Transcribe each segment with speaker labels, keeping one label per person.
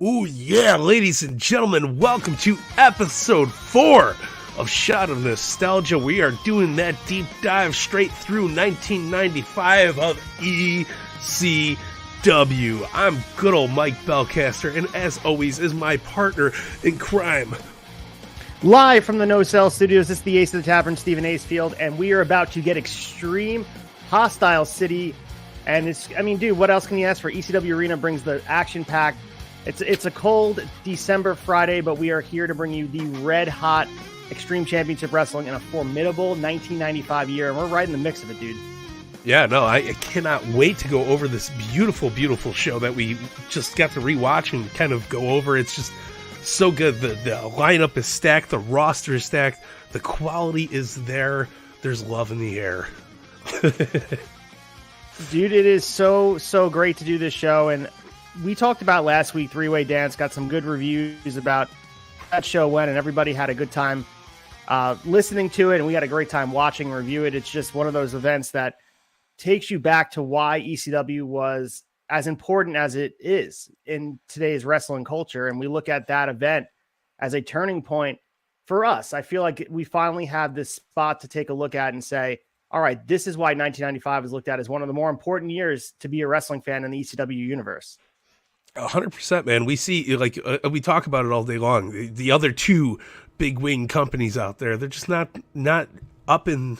Speaker 1: Ooh, yeah, ladies and gentlemen, welcome to episode 4 of Shot of Nostalgia. We are doing that deep dive straight through 1995 of ECW. I'm good old Mike Belcaster, and as always is my partner in crime.
Speaker 2: Live from the No Cell Studios, this is the Ace of the Tavern, Stephen Acefield, and we are about to get extreme, hostile city. And it's, I mean, dude, what else can you ask for? ECW Arena brings the action-packed. It's a cold December Friday, but we are here to bring you the red-hot Extreme Championship Wrestling in a formidable 1995 year, and we're right in the mix of it, dude.
Speaker 1: Yeah, no, I cannot wait to go over this beautiful, beautiful show that we just got to rewatch and kind of go over. It's just so good. The lineup is stacked, the roster is stacked, the quality is there. There's love in the air.
Speaker 2: Dude, it is so great to do this show, and we talked about last week, Three-Way Dance, got some good reviews about that show went, and everybody had a good time listening to it, and we had a great time watching and review it. It's just one of those events that takes you back to why ECW was as important as it is in today's wrestling culture, and we look at that event as a turning point for us. I feel like we finally have this spot to take a look at and say, all right, this is why 1995 is looked at as one of the more important years to be a wrestling fan in the ECW universe.
Speaker 1: 100%, man. We see, like, we talk about it all day long. The other two big wing companies out there, they're just not up in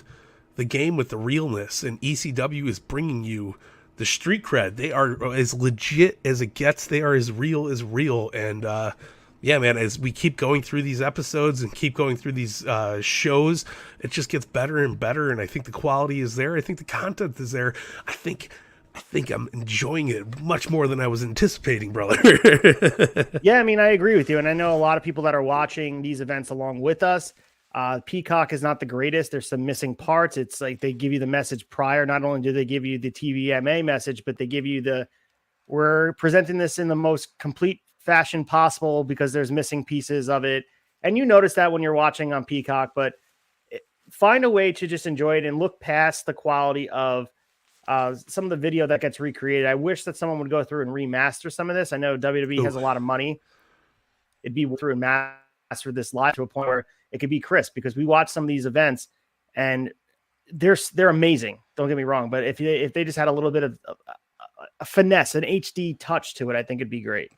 Speaker 1: the game with the realness, and ECW is bringing you the street cred. They are as legit as it gets. They are as real, and yeah, man, as we keep going through these episodes and keep going through these shows, it just gets better and better, and I think the quality is there. I think the content is there. I think I'm enjoying it much more than I was anticipating, brother.
Speaker 2: Yeah, I mean, I agree with you. And I know a lot of people that are watching these events along with us. Peacock is not the greatest. There's some missing parts. It's like they give you the message prior. Not only do they give you the TVMA message, but they give you we're presenting this in the most complete fashion possible because there's missing pieces of it. And you notice that when you're watching on Peacock, but find a way to just enjoy it and look past the quality of some of the video that gets recreated. I wish that someone would go through and remaster some of this. I know WWE has a lot of money. It'd be through and master this live to a point where it could be crisp, because we watch some of these events and they're amazing. Don't get me wrong, but if they just had a little bit of a finesse, an HD touch to it, I think it'd be great.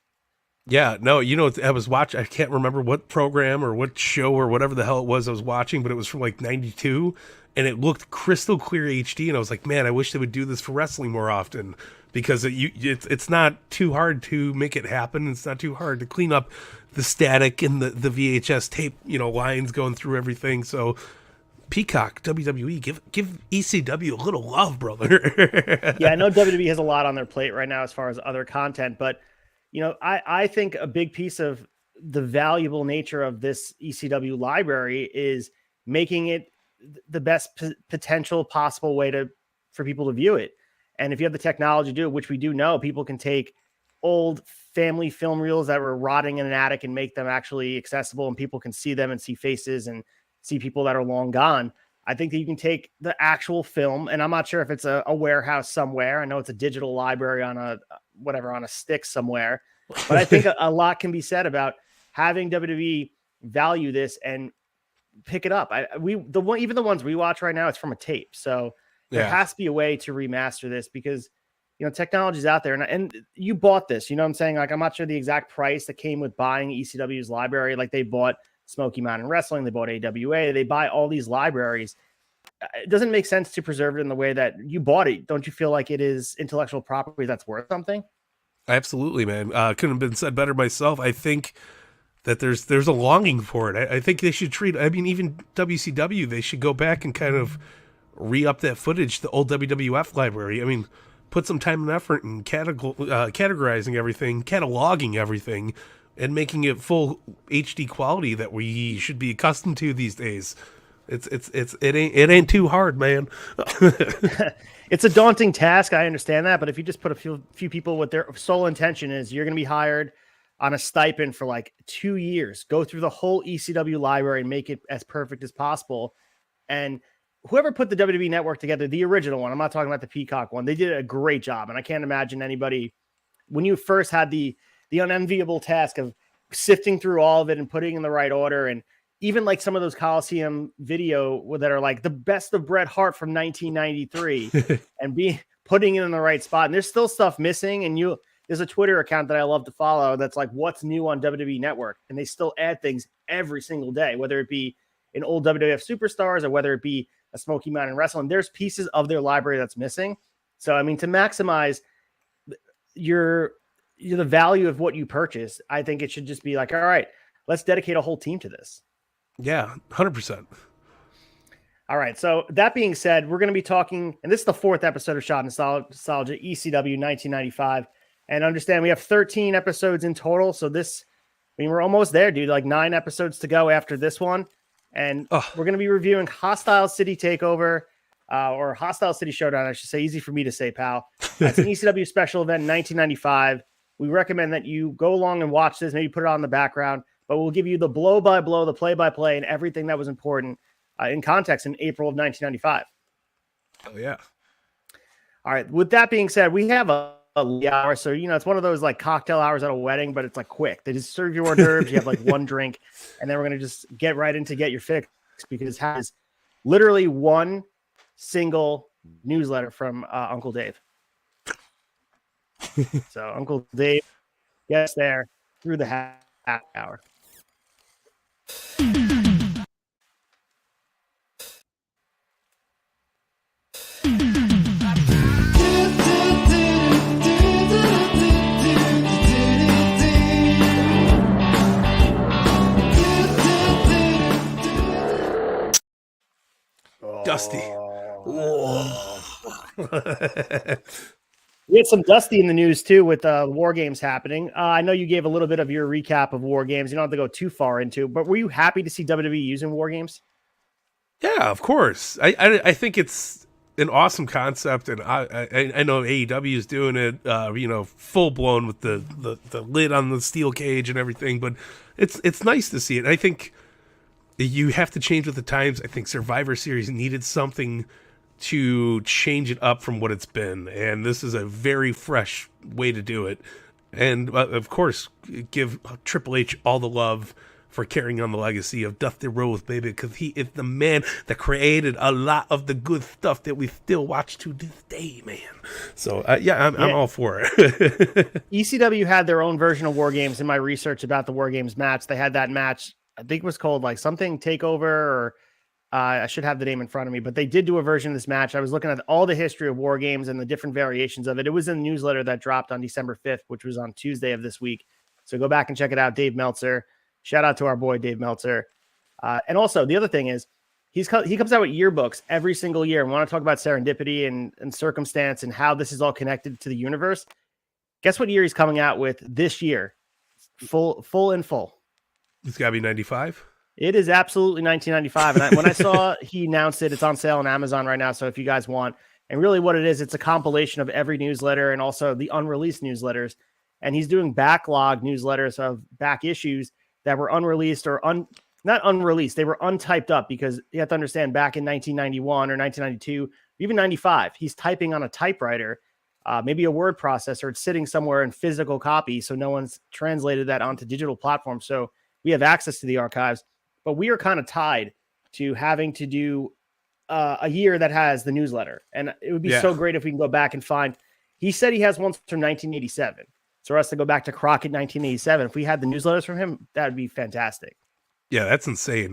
Speaker 1: Yeah, no, you know, I was watching, I can't remember what program or what show or whatever the hell it was I was watching, but it was from like 92. And it looked crystal clear HD, and I was like, man, I wish they would do this for wrestling more often, because it's not too hard to make it happen. It's not too hard to clean up the static and the VHS tape, lines going through everything. So Peacock, WWE, give ECW a little love, brother.
Speaker 2: Yeah, I know WWE has a lot on their plate right now as far as other content, but I think a big piece of the valuable nature of this ECW library is making it the best potential possible way for people to view it. And if you have the technology to do it, which we do know, people can take old family film reels that were rotting in an attic and make them actually accessible, and people can see them and see faces and see people that are long gone. I think that you can take the actual film, and I'm not sure if it's a warehouse somewhere. I know it's a digital library on a stick somewhere, but I think a lot can be said about having WWE value this and pick it up. Even the ones we watch right now, it's from a tape. So there has to be a way to remaster this, because technology's out there, and you bought this, you know what I'm saying? Like, I'm not sure the exact price that came with buying ECW's library. Like, they bought Smoky Mountain Wrestling, they bought AWA, they buy all these libraries. It doesn't make sense to preserve it in the way that you bought it. Don't you feel like it is intellectual property that's worth something?
Speaker 1: Absolutely, man. Couldn't have been said better myself. I think that there's a longing for it. I think they should treat, even WCW, they should go back and kind of re-up that footage, the old WWF library. I mean, put some time and effort in categorizing everything, cataloging everything, and making it full HD quality that we should be accustomed to these days. It ain't too hard, man.
Speaker 2: It's a daunting task. I understand that, but if you just put a few people with their sole intention is you're going to be hired on a stipend for like 2 years, go through the whole ECW library and make it as perfect as possible. And whoever put the WWE Network together, the original one, I'm not talking about the Peacock one, they did a great job. And I can't imagine anybody, when you first had the unenviable task of sifting through all of it and putting in the right order, and even like some of those Coliseum video that are like the best of Bret Hart from 1993 and putting it in the right spot. And there's still stuff missing. And there's a Twitter account that I love to follow that's like, what's new on WWE Network? And they still add things every single day, whether it be an old WWF superstars or whether it be a Smoky Mountain Wrestling. There's pieces of their library that's missing. So, I mean, to maximize the value of what you purchase, I think it should just be like, all right, let's dedicate a whole team to this.
Speaker 1: Yeah, 100%.
Speaker 2: All right. So that being said, we're going to be talking, and this is the 4th episode of Shot Nostalgia, ECW 1995. And understand we have 13 episodes in total. So we're almost there, dude. Like 9 episodes to go after this one. And we're going to be reviewing Hostile City Takeover, or Hostile City Showdown, I should say. Easy for me to say, pal. It's an ECW special event in 1995. We recommend that you go along and watch this, maybe put it on in the background, but we'll give you the blow-by-blow, the play-by-play, and everything that was important in context in April of 1995.
Speaker 1: Oh, yeah.
Speaker 2: All right. With that being said, we have a hour. So, it's one of those like cocktail hours at a wedding, but it's like quick. They just serve you hors d'oeuvres. You have like one drink, and then we're going to just get right into Get Your Fix, because it has literally one single newsletter from Uncle Dave. So Uncle Dave gets there through the half hour.
Speaker 1: Dusty.
Speaker 2: We had some Dusty in the news too with War Games happening. I know you gave a little bit of your recap of War Games. You don't have to go too far into, but were you happy to see WWE using War Games?
Speaker 1: Yeah, of course. I think it's an awesome concept, and I know AEW is doing it, full blown with the lid on the steel cage and everything. But it's nice to see it. I think you have to change with the times. I think Survivor Series needed something to change it up from what it's been, and this is a very fresh way to do it. And of course, give Triple H all the love for carrying on the legacy of Dusty Rhodes, baby, because he is the man that created a lot of the good stuff that we still watch to this day, man. So I'm all for it.
Speaker 2: ECW had their own version of War Games. In my research about the War Games match, they had that match, I think it was called like something Takeover, or I should have the name in front of me, but they did do a version of this match. I was looking at all the history of War Games and the different variations of it. It was in the newsletter that dropped on December 5th, which was on Tuesday of this week. So go back and check it out. Dave Meltzer. Shout out to our boy, Dave Meltzer. And also the other thing is he comes out with yearbooks every single year. And we want to talk about serendipity and circumstance and how this is all connected to the universe. Guess what year he's coming out with this year? Full.
Speaker 1: It's got to be 95.
Speaker 2: It is absolutely 1995. And when I saw he announced it, it's on sale on Amazon right now. So if you guys want, and really what it is, it's a compilation of every newsletter and also the unreleased newsletters. And he's doing backlog newsletters of back issues that were unreleased or not unreleased. They were untyped up, because you have to understand, back in 1991 or 1992, even 95, he's typing on a typewriter, maybe a word processor. It's sitting somewhere in physical copy. So no one's translated that onto digital platforms. So we have access to the archives. But we are kind of tied to having to do a year that has the newsletter. And it would be so great if we can go back and find. He said he has one from 1987. So for us to go back to Crockett 1987, if we had the newsletters from him, that would be fantastic. Yeah,
Speaker 1: that's insane.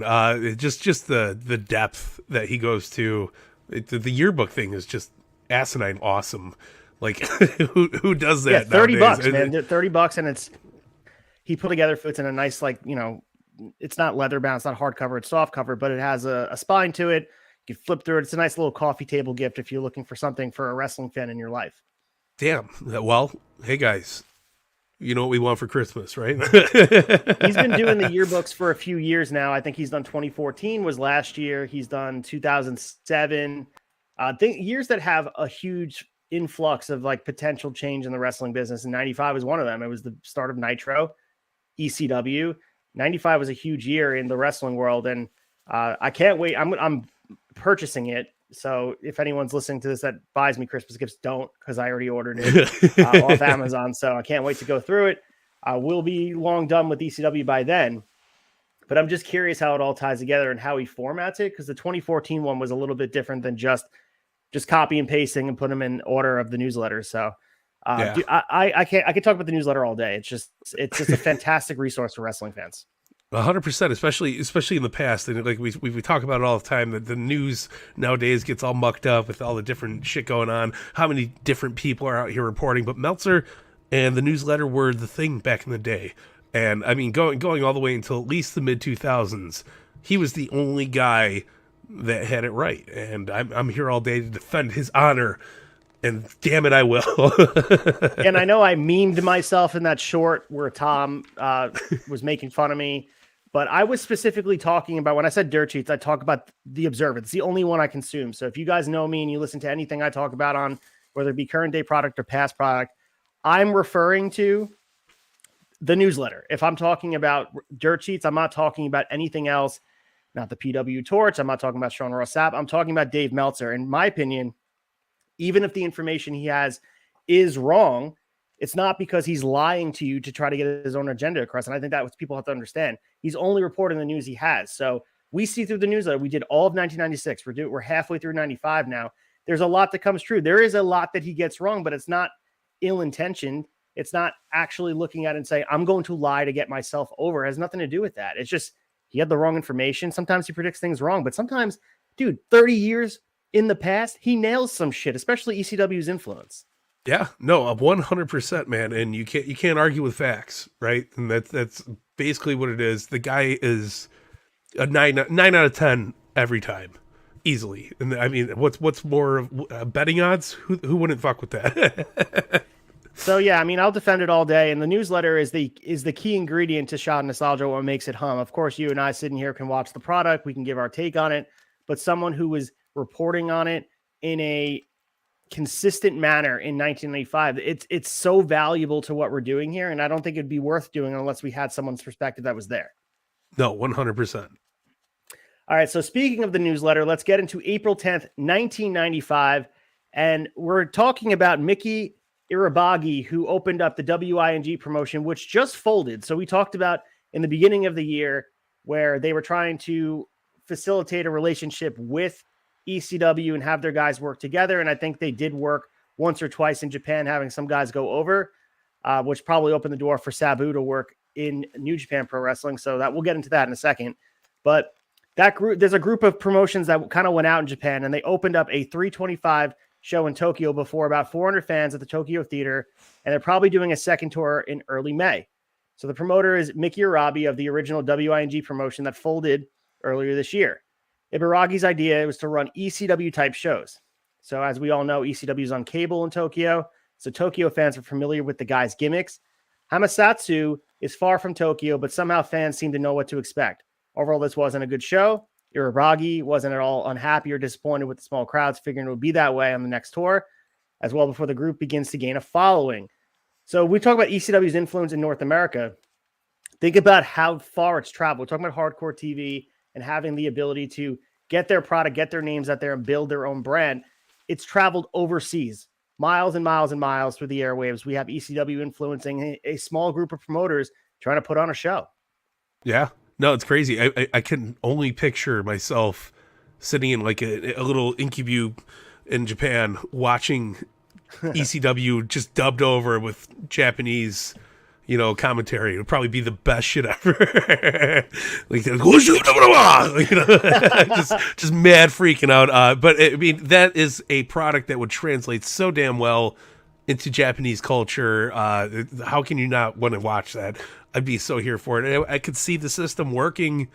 Speaker 1: Just the depth that he goes to. The yearbook thing is just asinine awesome. Like, who does that?
Speaker 2: Yeah, $30, man. $30, and he put together. It's in a nice, like, it's not leather bound, it's not hardcover, it's soft cover, but it has a spine to it. You flip through it. It's a nice little coffee table gift if you're looking for something for a wrestling fan in your life.
Speaker 1: Damn. Well, hey guys, you know what we want for Christmas, right?
Speaker 2: He's been doing the yearbooks for a few years now. I think he's done 2014 was last year. He's done 2007. Years that have a huge influx of like potential change in the wrestling business. And 95 was one of them. It was the start of Nitro, ECW. 95 was a huge year in the wrestling world. And I can't wait. I'm purchasing it. So if anyone's listening to this that buys me Christmas gifts, don't, because I already ordered it off Amazon. So I can't wait to go through it. We'll be long done with ECW by then. But I'm just curious how it all ties together and how he formats it, because the 2014 one was a little bit different than just copy and pasting and put them in order of the newsletter. So dude, I can talk about the newsletter all day. It's just a fantastic resource for wrestling fans.
Speaker 1: 100%, especially in the past, and like we talk about it all the time, that the news nowadays gets all mucked up with all the different shit going on, how many different people are out here reporting, but Meltzer and the newsletter were the thing back in the day. And I mean, going all the way until at least the mid 2000s, he was the only guy that had it right, and I'm here all day to defend his honor. And damn it, I will.
Speaker 2: And I know I memed myself in that short where Tom was making fun of me. But I was specifically talking about, when I said dirt sheets, I talk about The Observer. It's the only one I consume. So if you guys know me and you listen to anything I talk about on, whether it be current day product or past product, I'm referring to the newsletter. If I'm talking about dirt sheets, I'm not talking about anything else, not the PW Torch. I'm not talking about Sean Ross Sapp. I'm talking about Dave Meltzer. In my opinion, even if the information he has is wrong, it's not because he's lying to you to try to get his own agenda across. And I think that's what people have to understand. He's only reporting the news he has. So we see through the newsletter. We did all of 1996. We're halfway through 95 now. There's a lot that comes true. There is a lot that he gets wrong, but it's not ill-intentioned. It's not actually looking at it and saying, I'm going to lie to get myself over. It has nothing to do with that. It's just he had the wrong information. Sometimes he predicts things wrong, but sometimes, dude, 30 years in the past, he nails some shit, especially ECW's influence.
Speaker 1: Yeah, no, 100%, man. And you can't argue with facts, right? And that's basically what it is. The guy is a 9 out of 10 every time, easily. And I mean, what's more betting odds? Who wouldn't fuck with that?
Speaker 2: So yeah, I mean, I'll defend it all day. And the newsletter is the key ingredient to Shot Nostalgia, what makes it hum. Of course, you and I sitting here can watch the product, we can give our take on it, but someone who was reporting on it in a consistent manner in 1995, it's so valuable to what we're doing here, and I don't think it'd be worth doing unless we had someone's perspective that was there.
Speaker 1: No, 100%.
Speaker 2: All right, so speaking of the newsletter, let's get into April 10th, 1995, and we're talking about Mickey Irabagi, who opened up the WING promotion, which just folded. So we talked about in the beginning of the year where they were trying to facilitate a relationship with ECW and have their guys work together. And I think they did work once or twice in Japan, having some guys go over, which probably opened the door for Sabu to work in New Japan Pro Wrestling. So that we'll get into that in a second. But that group, there's a group of promotions that kind of went out in Japan, and they opened up a 325 show in Tokyo before about 400 fans at the Tokyo Theater. And they're probably doing a second tour in early May. So the promoter is Mickey Arabi of the original WING promotion that folded earlier this year. Ibaragi's idea was to run ECW type shows. So as we all know, ECW is on cable in Tokyo. So Tokyo fans are familiar with the guy's gimmicks. Hamasatsu is far from Tokyo, but somehow fans seem to know what to expect. Overall, this wasn't a good show. Irabagi wasn't at all unhappy or disappointed with the small crowds, figuring it would be that way on the next tour as well before the group begins to gain a following. So we talk about ECW's influence in North America. Think about how far it's traveled. We're talking about hardcore TV and having the ability to get their product, get their names out there, and build their own brand. It's traveled overseas, miles and miles and miles through the airwaves. We have ECW influencing a small group of promoters trying to put on a show.
Speaker 1: Yeah, no, it's crazy. I can only picture myself sitting in like a little incubus in Japan watching ECW just dubbed over with Japanese, commentary. It would probably be the best shit ever. like, just mad freaking out. But I mean, that is a product that would translate so damn well into Japanese culture. How can you not want to watch that? I'd be so here for it. I could see the system working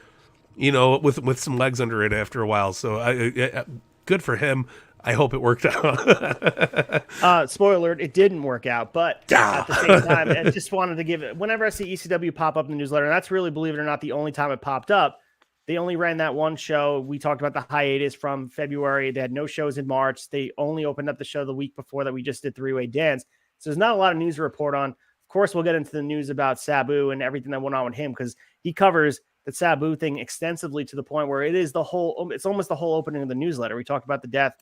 Speaker 1: you know, with some legs under it after a while. So good for him. I hope it worked out.
Speaker 2: Spoiler alert, it didn't work out, but at the same time, I just wanted to give it, whenever I see ECW pop up in the newsletter, and that's really, believe it or not, the only time it popped up. They only ran that one show. We talked about the hiatus from February. They had no shows in March. They only opened up the show the week before that we just did three-way dance. So there's not a lot of news to report on. Of course, we'll get into the news about Sabu and everything that went on with him, because he covers the Sabu thing extensively to the point where it's almost the whole opening of the newsletter. We talked about the death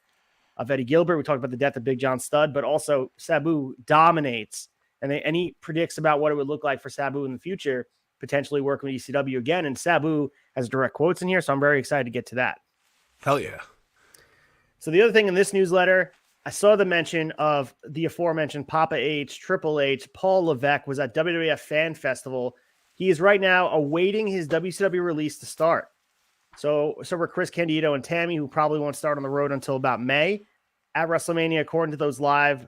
Speaker 2: of Eddie Gilbert. We talked about the death of Big John Studd, but also Sabu dominates, and he predicts about what it would look like for Sabu in the future, potentially working with ECW again. And Sabu has direct quotes in here, so I'm very excited to get to that.
Speaker 1: Hell yeah.
Speaker 2: So the other thing in this newsletter, I saw the mention of the aforementioned Papa H, Triple H, Paul Levesque was at WWF Fan Festival. He is right now awaiting his WCW release to start. So were Chris Candido and Tammy, who probably won't start on the road until about May. At WrestleMania, according to those live,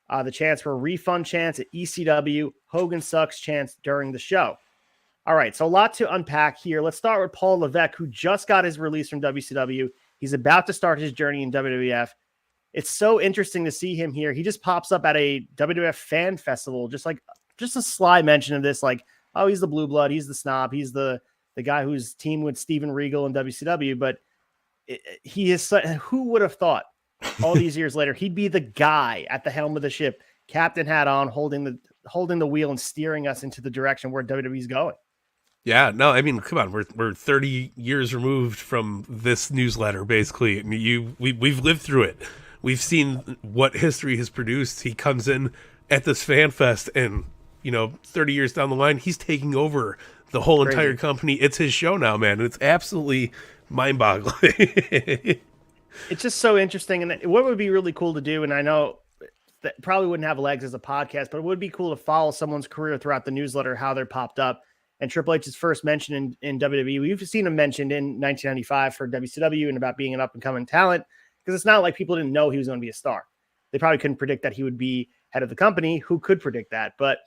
Speaker 2: the chants were refund chants at ECW, Hogan sucks chants during the show. All right, so a lot to unpack here. Let's start with Paul Levesque, who just got his release from WCW. He's about to start his journey in WWF. It's so interesting to see him here. He just pops up at a WWF Fan Festival, just a sly mention of this, like, oh, he's the blue blood, he's the snob, he's the guy who's teamed with Steven Regal in WCW. But he is, who would have thought all these years later he'd be the guy at the helm of the ship, captain hat on, holding the wheel and steering us into the direction where WWE's going.
Speaker 1: Yeah, no, I mean, come on, we're 30 years removed from this newsletter, basically. And we've lived through it. We've seen what history has produced. He comes in at this fan fest, and 30 years down the line, he's taking over the whole entire company. It's his show now, man. It's absolutely mind-boggling.
Speaker 2: It's just so interesting, and what would be really cool to do, and I know that probably wouldn't have legs as a podcast, but it would be cool to follow someone's career throughout the newsletter, how they're popped up. And Triple H's first mention in WWE, we've seen him mentioned in 1995 for WCW and about being an up-and-coming talent, because it's not like people didn't know he was going to be a star. They probably couldn't predict that he would be head of the company. Who could predict that? But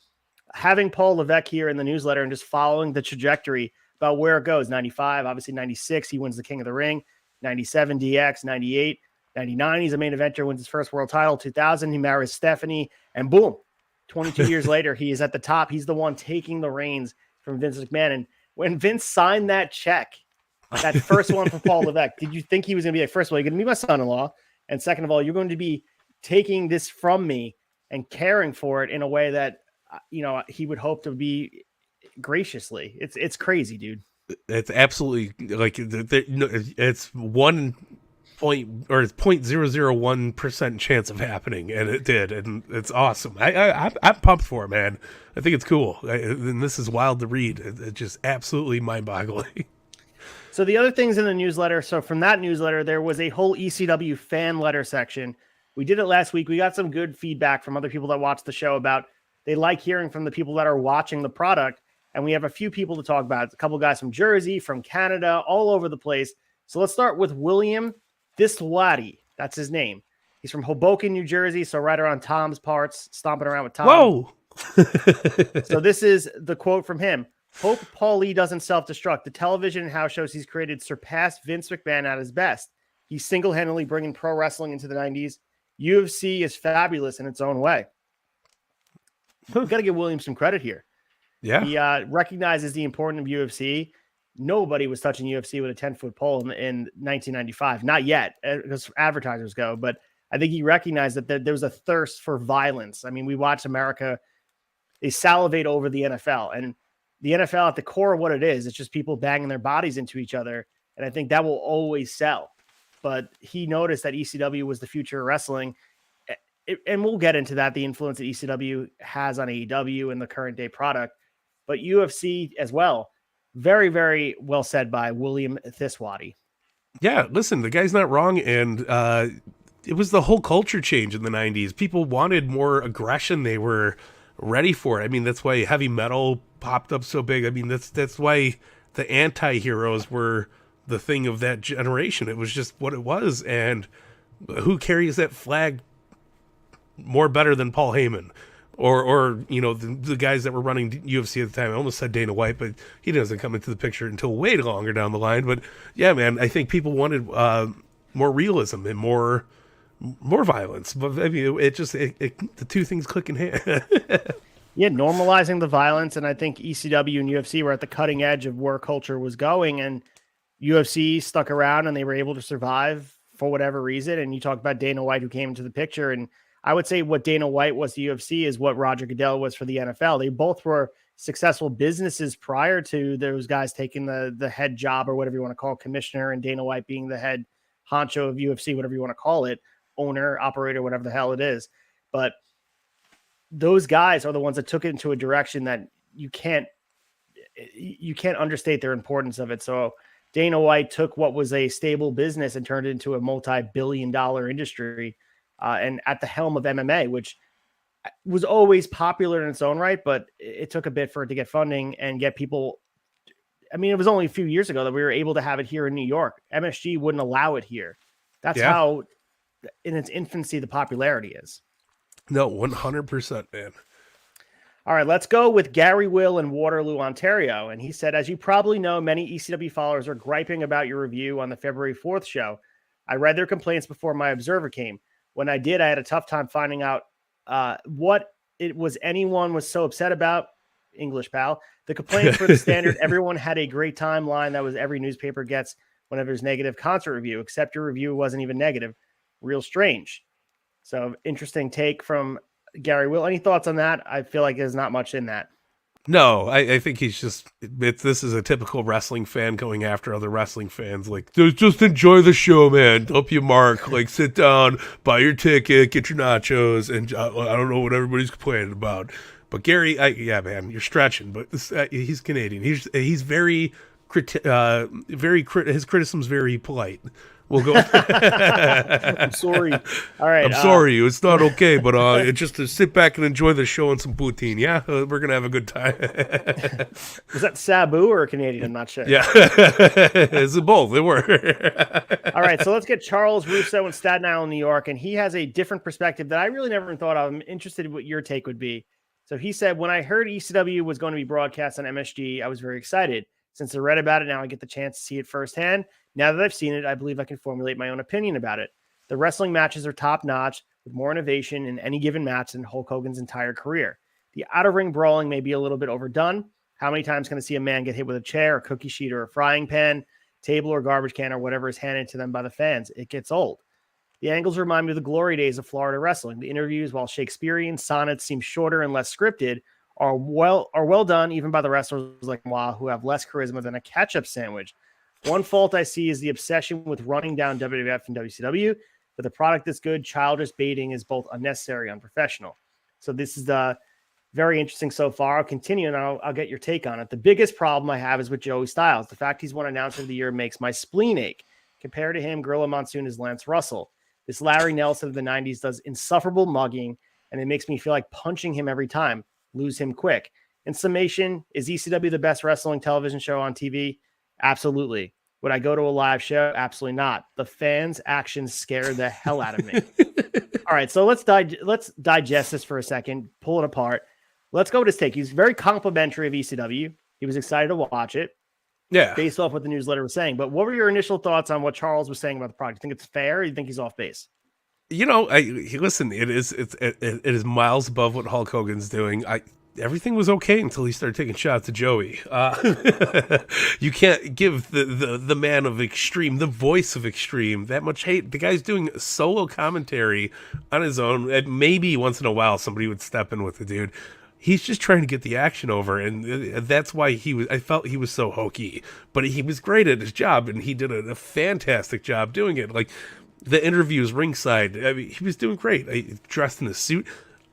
Speaker 2: having Paul Levesque here in the newsletter and just following the trajectory about where it goes, 95, obviously 96, he wins the King of the Ring, 97, DX, 98, 99, he's a main eventer, wins his first world title, 2000, he marries Stephanie, and boom, 22 years later, he is at the top. He's the one taking the reins from Vince McMahon. And when Vince signed that check, that first one for Paul Levesque, did you think he was going to be like, first of all, you're going to be my son-in-law, and second of all, you're going to be taking this from me and caring for it in a way that he would hope to be graciously. It's crazy, dude.
Speaker 1: It's absolutely like it's 0.001% chance of happening, and it did, and it's awesome. I'm pumped for it, man. I think it's cool, and this is wild to read. It's just absolutely mind-boggling.
Speaker 2: So the other things in the newsletter. So from that newsletter, there was a whole ECW fan letter section. We did it last week. We got some good feedback from other people that watched the show about they like hearing from the people that are watching the product. And we have a few people to talk about. A couple guys from Jersey, from Canada, all over the place. So let's start with William Diswati. That's his name. He's from Hoboken, New Jersey. So right around Tom's parts, stomping around with Tom.
Speaker 1: Whoa.
Speaker 2: So this is the quote from him. Hope Paul Lee doesn't self-destruct. The television and house shows he's created surpassed Vince McMahon at his best. He's single-handedly bringing pro wrestling into the 90s. UFC is fabulous in its own way. We've got to give William some credit here.
Speaker 1: Yeah.
Speaker 2: He recognizes the importance of UFC. Nobody was touching UFC with a 10-foot pole in 1995. Not yet, as advertisers go. But I think he recognized that there was a thirst for violence. I mean, we watch America. They salivate over the NFL. And the NFL, at the core of what it is, it's just people banging their bodies into each other. And I think that will always sell. But he noticed that ECW was the future of wrestling. And we'll get into that, the influence that ECW has on AEW and the current day product. But UFC as well. Very, very well said by William Thiswati.
Speaker 1: Yeah, listen, the guy's not wrong. And it was the whole culture change in the 90s. People wanted more aggression. They were ready for it. I mean, that's why heavy metal popped up so big. I mean, that's why the anti-heroes were the thing of that generation. It was just what it was. And who carries that flag more better than Paul Heyman? or you know, the guys that were running UFC at the time. I almost said Dana White, but he doesn't come into the picture until way longer down the line. But yeah, man, I think people wanted more realism and more violence. But I mean, the two things click in hand.
Speaker 2: Yeah, normalizing the violence, and I think ECW and UFC were at the cutting edge of where culture was going, and UFC stuck around and they were able to survive for whatever reason. And you talk about Dana White, who came into the picture, and I would say what Dana White was to UFC is what Roger Goodell was for the NFL. They both were successful businesses prior to those guys taking the head job, or whatever you want to call it, commissioner, and Dana White being the head honcho of UFC, whatever you want to call it, owner, operator, whatever the hell it is. But those guys are the ones that took it into a direction that you can't understate their importance of it. So Dana White took what was a stable business and turned it into a multi-billion-dollar industry, and at the helm of MMA, which was always popular in its own right, but it took a bit for it to get funding and get people. I mean, it was only a few years ago that we were able to have it here in New York. MSG wouldn't allow it here. That's how, in its infancy, the popularity is.
Speaker 1: No, 100%, man.
Speaker 2: All right, let's go with Gary Will in Waterloo, Ontario. And he said, as you probably know, many ECW followers are griping about your review on the February 4th show. I read their complaints before my observer came. When I did, I had a tough time finding out what it was anyone was so upset about. English, pal. The complaints for the standard, everyone had a great time line. That was every newspaper gets whenever there's negative concert review, except your review wasn't even negative. Real strange. So interesting take from Gary Will. Any thoughts on that? I feel like there's not much in that.
Speaker 1: No, I think he's just, this is a typical wrestling fan going after other wrestling fans. Like, just enjoy the show, man. Help you, Mark. Like, sit down, buy your ticket, get your nachos, and I don't know what everybody's complaining about. But Gary, yeah, man, you're stretching. But he's Canadian. He's very, his criticism's very polite. We'll go.
Speaker 2: I'm sorry. All right.
Speaker 1: I'm sorry. It's not okay, but it's just to sit back and enjoy the show and some poutine. Yeah, we're going to have a good time.
Speaker 2: Was that Sabu or a Canadian? I'm not sure.
Speaker 1: Yeah. It's both. They were.
Speaker 2: All right. So let's get Charles Russo in Staten Island, New York. And he has a different perspective that I really never thought of. I'm interested in what your take would be. So he said, when I heard ECW was going to be broadcast on MSG, I was very excited. Since I read about it, now I get the chance to see it firsthand. Now that I've seen it, I believe I can formulate my own opinion about it. The wrestling matches are top-notch, with more innovation in any given match than Hulk Hogan's entire career. The out-of-ring brawling may be a little bit overdone. How many times can I see a man get hit with a chair, a cookie sheet, or a frying pan, table, or garbage can, or whatever is handed to them by the fans? It gets old. The angles remind me of the glory days of Florida wrestling. The interviews, while Shakespearean sonnets seem shorter and less scripted, are well done, even by the wrestlers like Moi, who have less charisma than a ketchup sandwich. One fault I see is the obsession with running down WWF and WCW. With a product this good, childish baiting is both unnecessary and unprofessional. So this is very interesting so far. I'll continue, and I'll get your take on it. The biggest problem I have is with Joey Styles. The fact he's won Announcer of the Year makes my spleen ache. Compared to him, Gorilla Monsoon is Lance Russell. This Larry Nelson of the 90s does insufferable mugging, and it makes me feel like punching him every time. Lose him quick. In summation, is ECW the best wrestling television show on TV? Absolutely. Would I go to a live show? Absolutely not. The fans' actions scare the hell out of me. All right, so let's digest this for a second, pull it apart. Let's go with his take. He's very complimentary of ECW. He was excited to watch it.
Speaker 1: Yeah.
Speaker 2: Based off what the newsletter was saying. But what were your initial thoughts on what Charles was saying about the product? You think it's fair, or you think he's off base?
Speaker 1: You know, listen, it is miles above what Hulk Hogan's doing. Everything was okay until he started taking shots at Joey. You can't give the man of Extreme, the voice of Extreme, that much hate. The guy's doing solo commentary on his own, and maybe once in a while somebody would step in with the dude. He's just trying to get the action over, and that's why I felt he was so hokey. But he was great at his job, and he did a fantastic job doing it. Like, the interviews ringside, I mean, he was doing great. Dressed in a suit.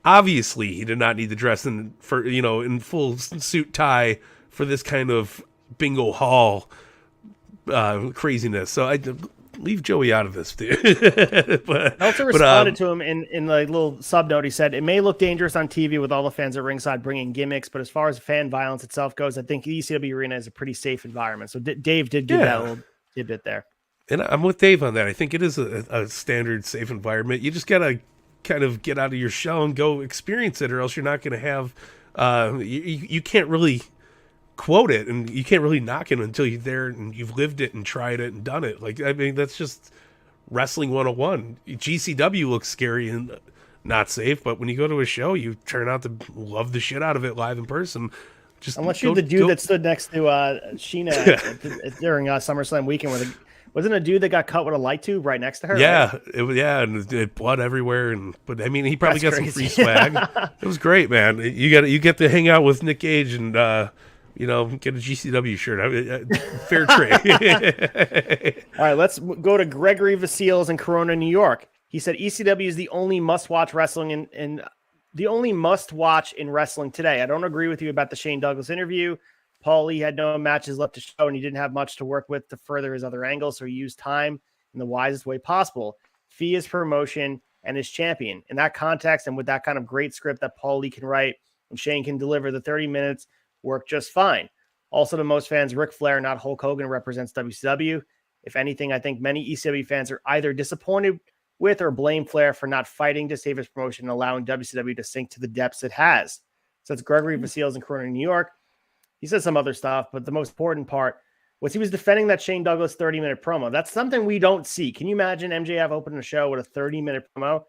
Speaker 1: Obviously, he did not need to dress in full suit tie for this kind of bingo hall craziness. So I leave Joey out of this, dude.
Speaker 2: Meltzer responded to him in the little sub note. He said, "It may look dangerous on TV with all the fans at ringside bringing gimmicks, but as far as fan violence itself goes, I think the ECW arena is a pretty safe environment." So Dave did give that little tidbit there.
Speaker 1: And I'm with Dave on that. I think it is a standard safe environment. You just gotta kind of get out of your shell and go experience it, or else you're not going to have. You can't really quote it, and you can't really knock it until you're there and you've lived it and tried it and done it. Like, I mean, that's just wrestling 101. GCW looks scary and not safe, but when you go to a show, you turn out to love the shit out of it live in person. Just
Speaker 2: unless you're the dude that stood next to Sheena during SummerSlam weekend, where wasn't a dude that got cut with a light tube right next to her?
Speaker 1: Yeah,
Speaker 2: right?
Speaker 1: and it blood everywhere, but I mean, he probably got some free swag. It was great, man. You get to hang out with Nick Gage and get a GCW shirt. Fair trade.
Speaker 2: All right, let's go to Gregory Vasiles in Corona, New York. He said ECW is the only must-watch wrestling and the only must-watch in wrestling today. I don't agree with you about the Shane Douglas interview. Paul Lee had no matches left to show, and he didn't have much to work with to further his other angles, so he used time in the wisest way possible. Fee is promotion and is champion. In that context, and with that kind of great script that Paul Lee can write and Shane can deliver, the 30 minutes work just fine. Also, to most fans, Ric Flair, not Hulk Hogan, represents WCW. If anything, I think many ECW fans are either disappointed with or blame Flair for not fighting to save his promotion and allowing WCW to sink to the depths it has. So it's Gregory Vasiles in Corona, New York. He said some other stuff, but the most important part was he was defending that Shane Douglas 30-minute promo. That's something we don't see. Can you imagine MJF opening a show with a 30-minute promo?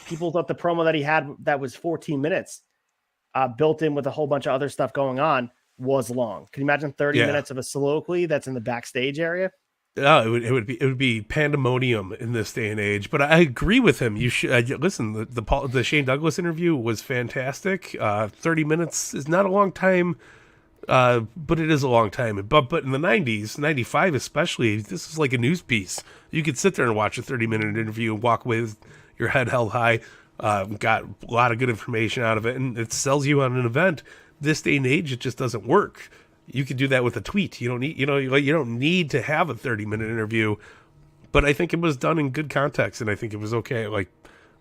Speaker 2: People thought the promo that he had that was 14 minutes built in with a whole bunch of other stuff going on was long. Can you imagine 30 minutes of a soliloquy that's in the backstage area?
Speaker 1: Oh, it would be pandemonium in this day and age. But I agree with him. You should listen. The Shane Douglas interview was fantastic. 30 minutes is not a long time, but it is a long time. But in the 90s, 95 especially, this is like a news piece. You could sit there and watch a 30-minute interview and walk away with your head held high. Got a lot of good information out of it, and it sells you on an event. This day and age, it just doesn't work. You could do that with a tweet. You don't need, you don't need to have a 30-minute interview. But I think it was done in good context, and I think it was okay. Like,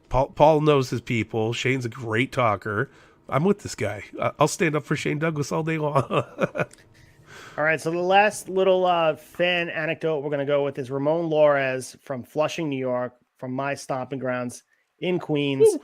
Speaker 1: Paul knows his people. Shane's a great talker. I'm with this guy. I'll stand up for Shane Douglas all day long.
Speaker 2: All right, so the last little fan anecdote we're going to go with is Ramon Lores from Flushing, New York, from my stomping grounds in Queens. Woo.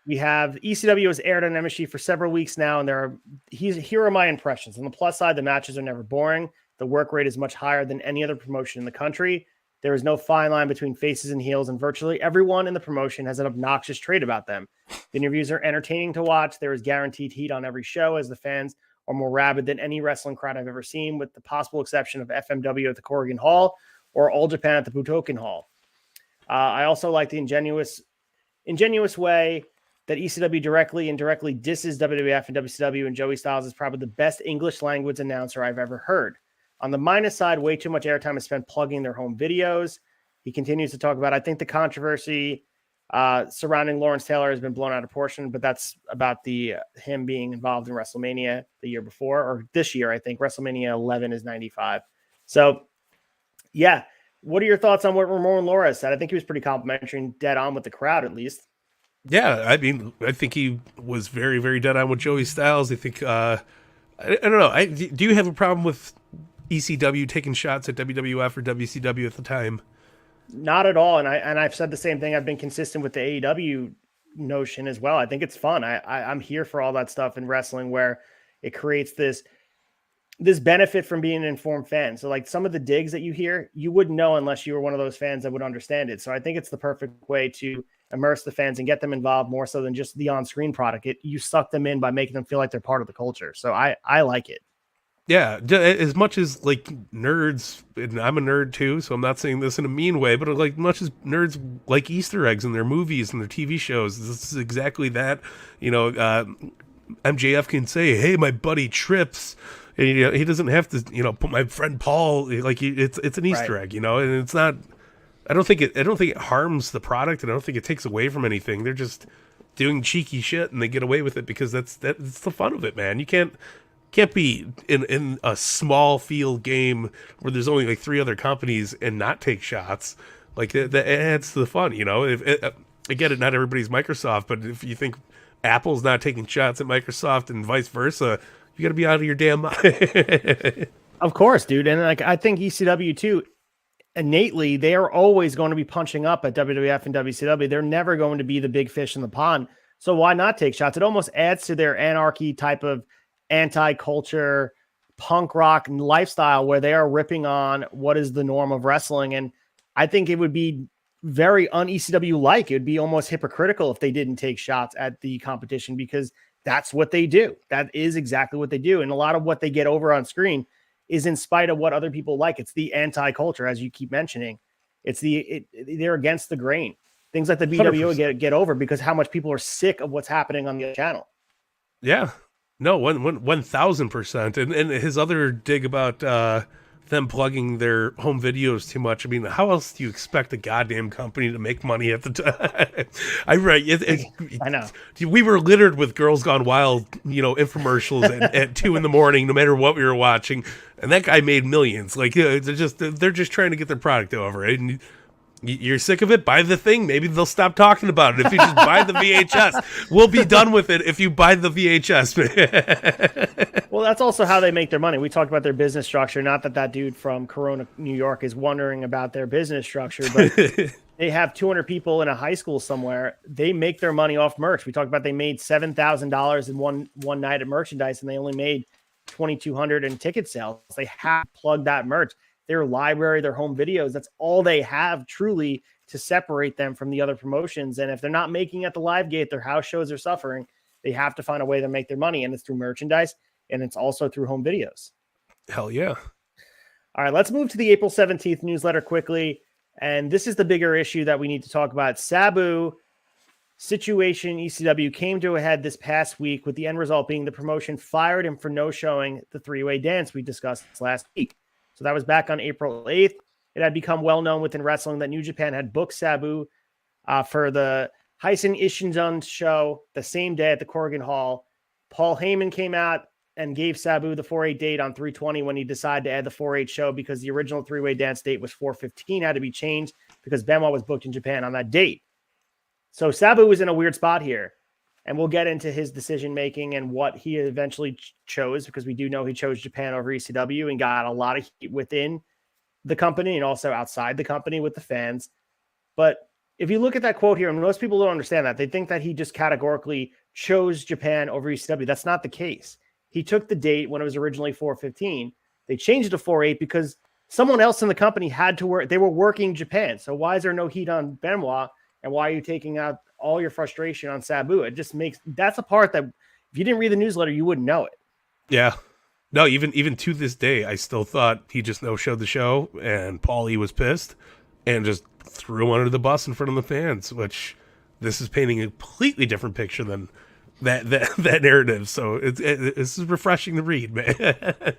Speaker 2: We have ECW has aired on MSG for several weeks now, and here are my impressions. On the plus side, the matches are never boring. The work rate is much higher than any other promotion in the country. There is no fine line between faces and heels, and virtually everyone in the promotion has an obnoxious trait about them. The interviews are entertaining to watch. There is guaranteed heat on every show, as the fans are more rabid than any wrestling crowd I've ever seen, with the possible exception of FMW at the Corrigan Hall or All Japan at the Budokan Hall. I also like the ingenuous way that ECW directly and indirectly disses WWF and WCW, and Joey Styles is probably the best English language announcer I've ever heard. On the minus side, way too much airtime is spent plugging their home videos. He continues to talk about, I think the controversy surrounding Lawrence Taylor has been blown out of proportion, but that's about him being involved in WrestleMania the year before, or this year, I think. WrestleMania 11 is 95. So, yeah. What are your thoughts on what Ramon Lores said? I think he was pretty complimentary and dead on with the crowd, at least.
Speaker 1: Yeah, I mean, I think he was very, very dead on with Joey Styles. I think, I don't know. Do you have a problem with ECW taking shots at WWF or WCW at the time?
Speaker 2: Not at all. And I've said the same thing. I've been consistent with the AEW notion as well. I think it's fun. I'm here for all that stuff in wrestling where it creates this benefit from being an informed fan. So like some of the digs that you hear, you wouldn't know unless you were one of those fans that would understand it. So I think it's the perfect way to immerse the fans and get them involved more so than just the on-screen product. You suck them in by making them feel like they're part of the culture. So I like it.
Speaker 1: Yeah, as much as like nerds, and I'm a nerd too, so I'm not saying this in a mean way, but like much as nerds like Easter eggs in their movies and their TV shows, this is exactly that. MJF can say, "Hey, my buddy trips," and he doesn't have to, put my friend Paul. Like it's an Easter egg, and it's not. I don't think it harms the product, and I don't think it takes away from anything. They're just doing cheeky shit, and they get away with it because that's the fun of it, man. You can't be in a small field game where there's only like 3 other companies and not take shots. Like that adds to the fun, I get it, not everybody's Microsoft, but if you think Apple's not taking shots at Microsoft and vice versa, you got to be out of your damn mind.
Speaker 2: Of course, dude. And like I think ECW too. innately, they are always going to be punching up at WWF and WCW. They're never going to be the big fish in the pond. So why not take shots? It almost adds to their anarchy type of anti-culture punk rock lifestyle where they are ripping on what is the norm of wrestling. And I think it would be very un-ECW like. It would be almost hypocritical if they didn't take shots at the competition, because that's what they do. That is exactly what they do. And a lot of what they get over on screen is in spite of what other people like. It's the anti-culture, as you keep mentioning. They're against the grain. Things like the BWO get over because how much people are sick of what's happening on the channel.
Speaker 1: Yeah, no, 1,000%. And his other dig about them plugging their home videos too much. I mean, how else do you expect a goddamn company to make money at the time? I know. We were littered with Girls Gone Wild, infomercials at 2 a.m, no matter what we were watching. And that guy made millions. Like, they're just trying to get their product over. Right? And you're sick of it? Buy the thing. Maybe they'll stop talking about it. If you just buy the VHS, we'll be done with it if you buy the VHS.
Speaker 2: Well, that's also how they make their money. We talked about their business structure. Not that dude from Corona, New York is wondering about their business structure, but they have 200 people in a high school somewhere. They make their money off merch. We talked about they made $7,000 in one night of merchandise, and they only made $2,200 in ticket sales. They have to plug that merch. Their library, their home videos, that's all they have truly to separate them from the other promotions. And if they're not making at the live gate, their house shows are suffering. They have to find a way to make their money, and it's through merchandise, and it's also through home videos.
Speaker 1: Hell yeah.
Speaker 2: All right, let's move to the April 17th newsletter quickly. And this is the bigger issue that we need to talk about. Sabu situation ECW came to a head this past week, with the end result being the promotion fired him for no showing the three-way dance we discussed last week. So that was back on April 8th. It had become well known within wrestling that New Japan had booked Sabu for the Heisen Ishinzun show the same day at the Corrigan Hall. Paul Heyman came out and gave Sabu the 4/8 date on 3/20 when he decided to add the 4/8 show, because the original three-way dance date was 4/15, had to be changed because Benoit was booked in Japan on that date. So Sabu was in a weird spot here. And we'll get into his decision-making and what he eventually chose, because we do know he chose Japan over ECW and got a lot of heat within the company and also outside the company with the fans. But if you look at that quote here, and most people don't understand that, they think that he just categorically chose Japan over ECW. That's not the case. He took the date when it was originally 4/15. They changed it to 4/8 because someone else in the company had to work. They were working Japan. So why is there no heat on Benoit? And why are you taking out all your frustration on Sabu? It just that's a part that if you didn't read the newsletter, you wouldn't know it.
Speaker 1: Yeah. No, even to this day, I still thought he just no-showed the show, and Paulie was pissed and just threw him under the bus in front of the fans, which this is painting a completely different picture than that narrative. So this is refreshing to read, man.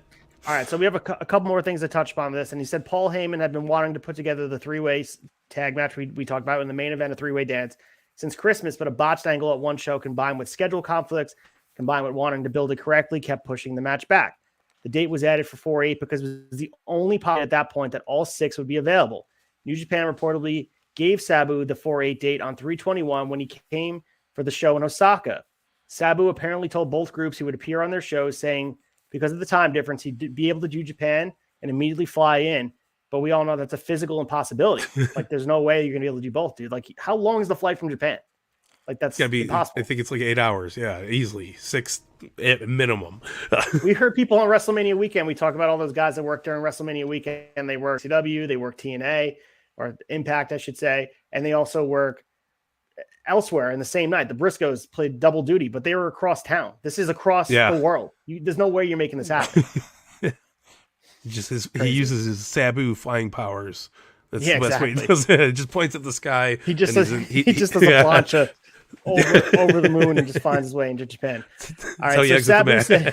Speaker 2: All right, so we have a couple more things to touch upon this. And he said Paul Heyman had been wanting to put together the three-way tag match we talked about in the main event, a three-way dance, since Christmas, but a botched angle at one show combined with schedule conflicts, combined with wanting to build it correctly, kept pushing the match back. The date was added for 4/8 because it was the only point at that point that all 6 would be available. New Japan reportedly gave Sabu the 4/8 date on 3/21 when he came for the show in Osaka. Sabu apparently told both groups he would appear on their shows, saying because of the time difference, he'd be able to do Japan and immediately fly in. But we all know that's a physical impossibility. Like, there's no way you're going to be able to do both, dude. Like, how long is the flight from Japan? Like, that's impossible.
Speaker 1: I think it's like 8 hours. Yeah, easily 6 at minimum.
Speaker 2: We heard people on WrestleMania weekend. We talk about all those guys that work during WrestleMania weekend. And they work CW, they work TNA, or Impact, I should say. And they also work elsewhere in the same night. The Briscoes played double duty, but they were across town. This is across the world. There's no way you're making this happen.
Speaker 1: He uses his Sabu flying powers. That's the best way he does it. He just points at the sky.
Speaker 2: He just does a plancha over the moon and just finds his way into Japan. All right, so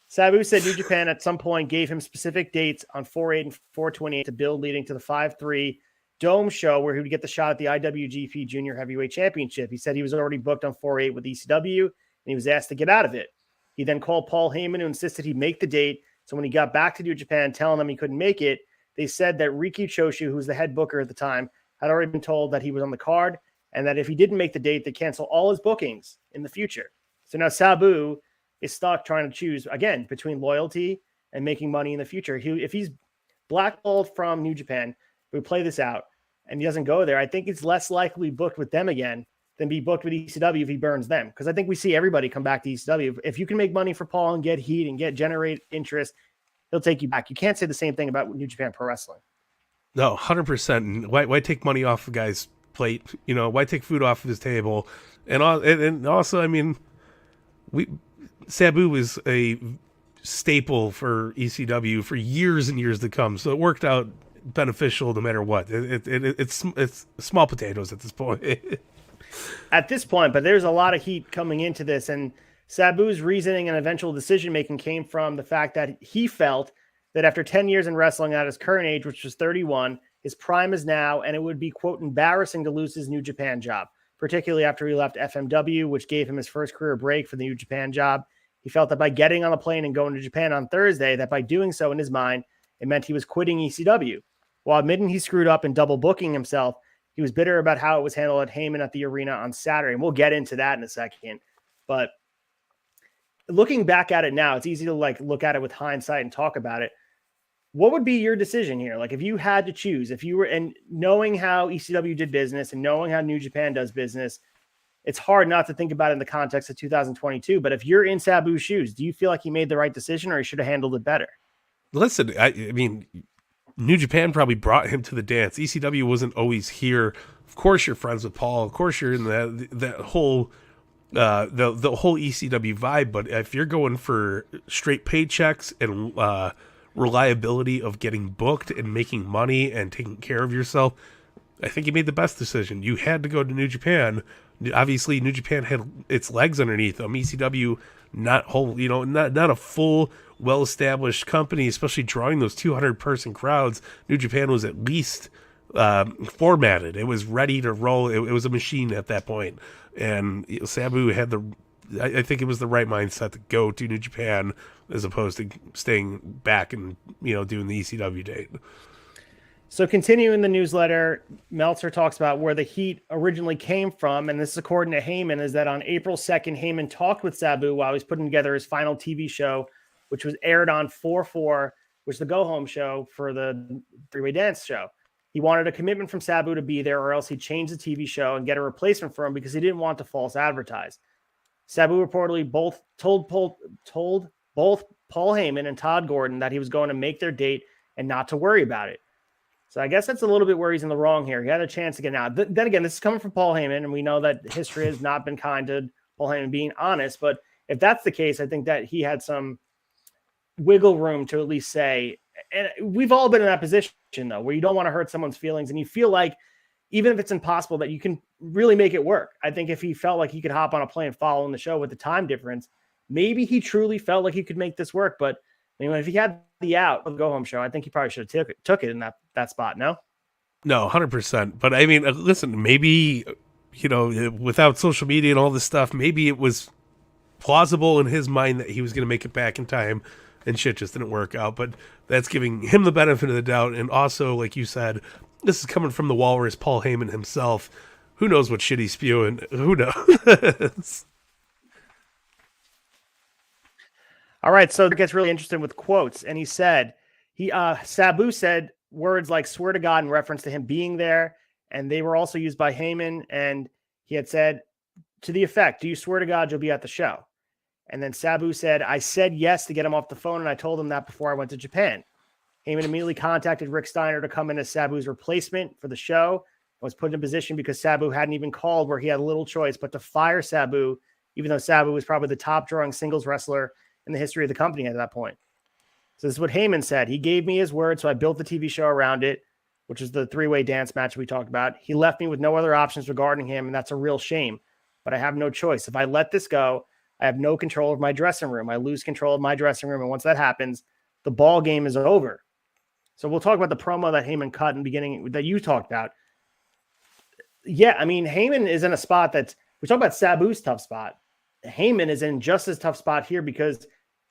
Speaker 2: Sabu said New Japan at some point gave him specific dates on 4/8 and 4/28 to build, leading to the 5/3 Dome show where he would get the shot at the IWGP Junior Heavyweight Championship. He said he was already booked on 4/8 with ECW, and he was asked to get out of it. He then called Paul Heyman, who insisted he make the date. So when he got back to New Japan, telling them he couldn't make it, they said that Riki Choshu, who was the head booker at the time, had already been told that he was on the card, and that if he didn't make the date, they'd cancel all his bookings in the future. So now Sabu is stuck trying to choose, again, between loyalty and making money in the future. If he's blackballed from New Japan, we play this out and he doesn't go there, I think it's less likely booked with them again than be booked with ECW if he burns them. Because I think we see everybody come back to ECW. If you can make money for Paul and get heat and generate interest, he'll take you back. You can't say the same thing about New Japan Pro Wrestling.
Speaker 1: No, 100%. Why take money off a guy's plate? You know, why take food off of his table? And also, I mean, Sabu was a staple for ECW for years and years to come, so it worked out beneficial no matter what. It's small potatoes at this point.
Speaker 2: At this point, but there's a lot of heat coming into this, and Sabu's reasoning and eventual decision making came from the fact that he felt that after 10 years in wrestling at his current age, which was 31, his prime is now, and it would be, quote, embarrassing to lose his New Japan job, particularly after he left FMW, which gave him his first career break for the New Japan job. He felt that by getting on the plane and going to Japan on Thursday, that by doing so in his mind, it meant he was quitting ECW. While admitting he screwed up and double booking himself, he was bitter about how it was handled at Heyman at the arena on Saturday. And we'll get into that in a second. But looking back at it now, it's easy to look at it with hindsight and talk about it. What would be your decision here? Like if you had to choose, if you were, and knowing how ECW did business and knowing how New Japan does business, it's hard not to think about it in the context of 2022. But if you're in Sabu's shoes, do you feel like he made the right decision or he should have handled it better?
Speaker 1: Listen, I mean, New Japan probably brought him to the dance. ECW wasn't always here. Of course you're friends with Paul. Of course you're in that whole the whole ECW vibe. But if you're going for straight paychecks and reliability of getting booked and making money and taking care of yourself, I think you made the best decision. You had to go to New Japan. Obviously, New Japan had its legs underneath them. ECW, not a full, well-established company, especially drawing those 200-person crowds. New Japan was at least formatted. It was ready to roll. It was a machine at that point. And Sabu had I think it was the right mindset to go to New Japan as opposed to staying back and, doing the ECW date.
Speaker 2: So continuing the newsletter, Meltzer talks about where the heat originally came from, and this is according to Heyman, is that on April 2nd, Heyman talked with Sabu while he was putting together his final TV show, which was aired on 4/4, which is the go-home show for the three-way dance show. He wanted a commitment from Sabu to be there, or else he'd change the TV show and get a replacement for him because he didn't want to false advertise. Sabu reportedly told both Paul Heyman and Todd Gordon that he was going to make their date and not to worry about it. So I guess that's a little bit where he's in the wrong here. He had a chance to get out. Then again, this is coming from Paul Heyman, and we know that history has not been kind to Paul Heyman being honest. But if that's the case, I think that he had some wiggle room to at least say, and we've all been in that position, though, where you don't want to hurt someone's feelings, and you feel like even if it's impossible, that you can really make it work. I think if he felt like he could hop on a plane following the show with the time difference, maybe he truly felt like he could make this work. But if he had the out of the go-home show, I think he probably should have took it in that spot, no?
Speaker 1: No, 100%. But I mean, listen, maybe, without social media and all this stuff, maybe it was plausible in his mind that he was going to make it back in time and shit just didn't work out. But that's giving him the benefit of the doubt. And also, like you said, this is coming from the walrus, Paul Heyman himself. Who knows what shit he's spewing? Who knows?
Speaker 2: All right, so it gets really interesting with quotes, and he said, Sabu said words like "swear to God" in reference to him being there, and they were also used by Heyman, and he had said to the effect, "Do you swear to God you'll be at the show?" And then Sabu said, "I said yes to get him off the phone, and I told him that before I went to Japan." Heyman immediately contacted Rick Steiner to come in as Sabu's replacement for the show, and was put in a position because Sabu hadn't even called where he had little choice but to fire Sabu, even though Sabu was probably the top drawing singles wrestler in the history of the company at that point. So this is what Heyman said. "He gave me his word, so I built the TV show around it," which is the three-way dance match we talked about. "He left me with no other options regarding him, and that's a real shame. But I have no choice. If I let this go, I have no control of my dressing room. I lose control of my dressing room, and once that happens, the ball game is over." So we'll talk about the promo that Heyman cut in the beginning that you talked about. Yeah, I mean, Heyman is in a spot that's, we talk about Sabu's tough spot. Heyman is in just as tough spot here because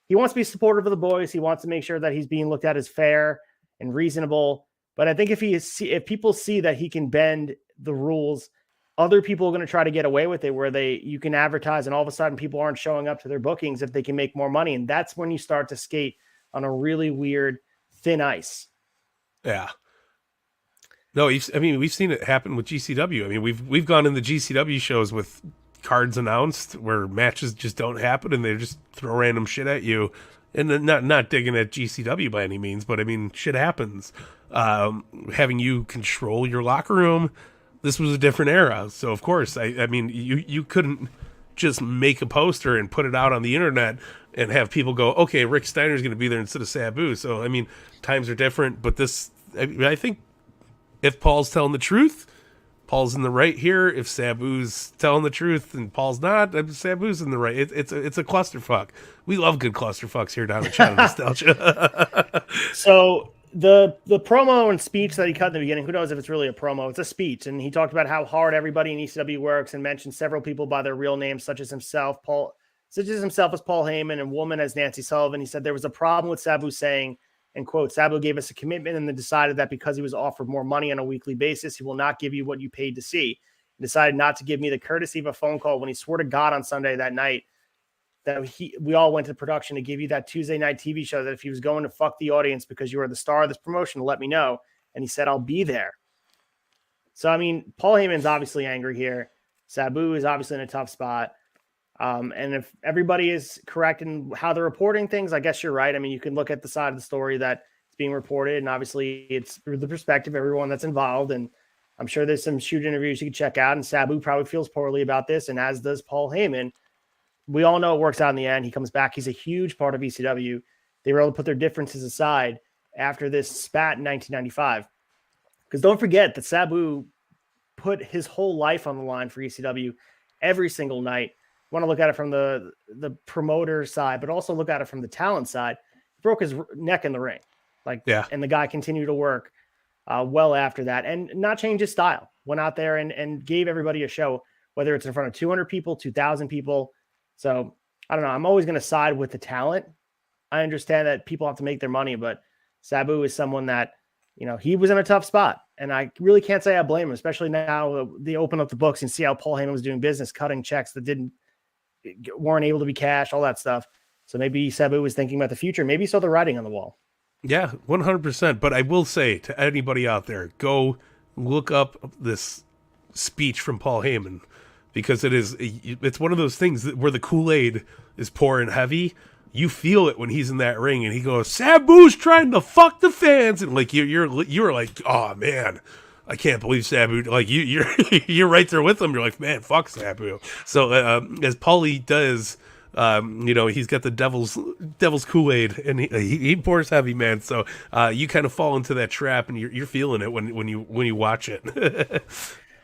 Speaker 2: he wants to be supportive of the boys. He wants to make sure that he's being looked at as fair and reasonable. But I think if people see that he can bend the rules, other people are going to try to get away with it, where you can advertise and all of a sudden people aren't showing up to their bookings if they can make more money. And that's when you start to skate on a really weird thin ice.
Speaker 1: Yeah. No, I mean, we've seen it happen with GCW. I mean, we've gone in the GCW shows with cards announced where matches just don't happen and they just throw random shit at you. And then not digging at GCW by any means, but I mean, shit happens. Having you control your locker room, this was a different era. So of course, I mean, you couldn't just make a poster and put it out on the internet and have people go, okay, Rick Steiner's going to be there instead of Sabu. So I mean, times are different, but I think if Paul's telling the truth, Paul's in the right here. If Sabu's telling the truth and Paul's not, Sabu's in the right. It's a clusterfuck. We love good clusterfucks here down at Channel Nostalgia.
Speaker 2: So the promo and speech that he cut in the beginning, who knows if it's really a promo? It's a speech, and he talked about how hard everybody in ECW works and mentioned several people by their real names, such as himself as Paul Heyman, and woman as Nancy Sullivan. He said there was a problem with Sabu saying, and quote, Sabu gave us a commitment and then decided that because he was offered more money on a weekly basis, he will not give you what you paid to see. He decided not to give me the courtesy of a phone call when he swore to God on Sunday that night that we all went to production to give you that Tuesday night TV show, that if he was going to fuck the audience because you were the star of this promotion, let me know. And he said, I'll be there. So, I mean, Paul Heyman's obviously angry here. Sabu is obviously in a tough spot. And if everybody is correct in how they're reporting things, I guess you're right. I mean, you can look at the side of the story that it's being reported, and obviously it's through the perspective of everyone that's involved. And I'm sure there's some shoot interviews you can check out, and Sabu probably feels poorly about this, and as does Paul Heyman. We all know it works out in the end. He comes back. He's a huge part of ECW. They were able to put their differences aside after this spat in 1995. Because don't forget that Sabu put his whole life on the line for ECW every single night. Want to look at it from the promoter side, but also look at it from the talent side. He broke his neck in the ring. And the guy continued to work well after that and not change his style. Went out there and gave everybody a show, whether it's in front of 200 people, 2,000 people. So I don't know. I'm always going to side with the talent. I understand that people have to make their money, but Sabu is someone that, he was in a tough spot. And I really can't say I blame him, especially now they open up the books and see how Paul Heyman was doing business, cutting checks that weren't able to be cashed, all that stuff. So maybe Sabu was thinking about the future. Maybe he saw the writing on the wall.
Speaker 1: Yeah, 100%. But I will say to anybody out there, go look up this speech from Paul Heyman, because it's one of those things where the Kool-Aid is pouring heavy. You feel it when he's in that ring and he goes, Sabu's trying to fuck the fans. And like, you're like, oh man, I can't believe Sabu. Like you're right there with him. You're like, man, fuck Sabu. So as Paulie does, he's got the devil's Kool-Aid and he pours heavy, man. So you kind of fall into that trap and you're feeling it when you watch it.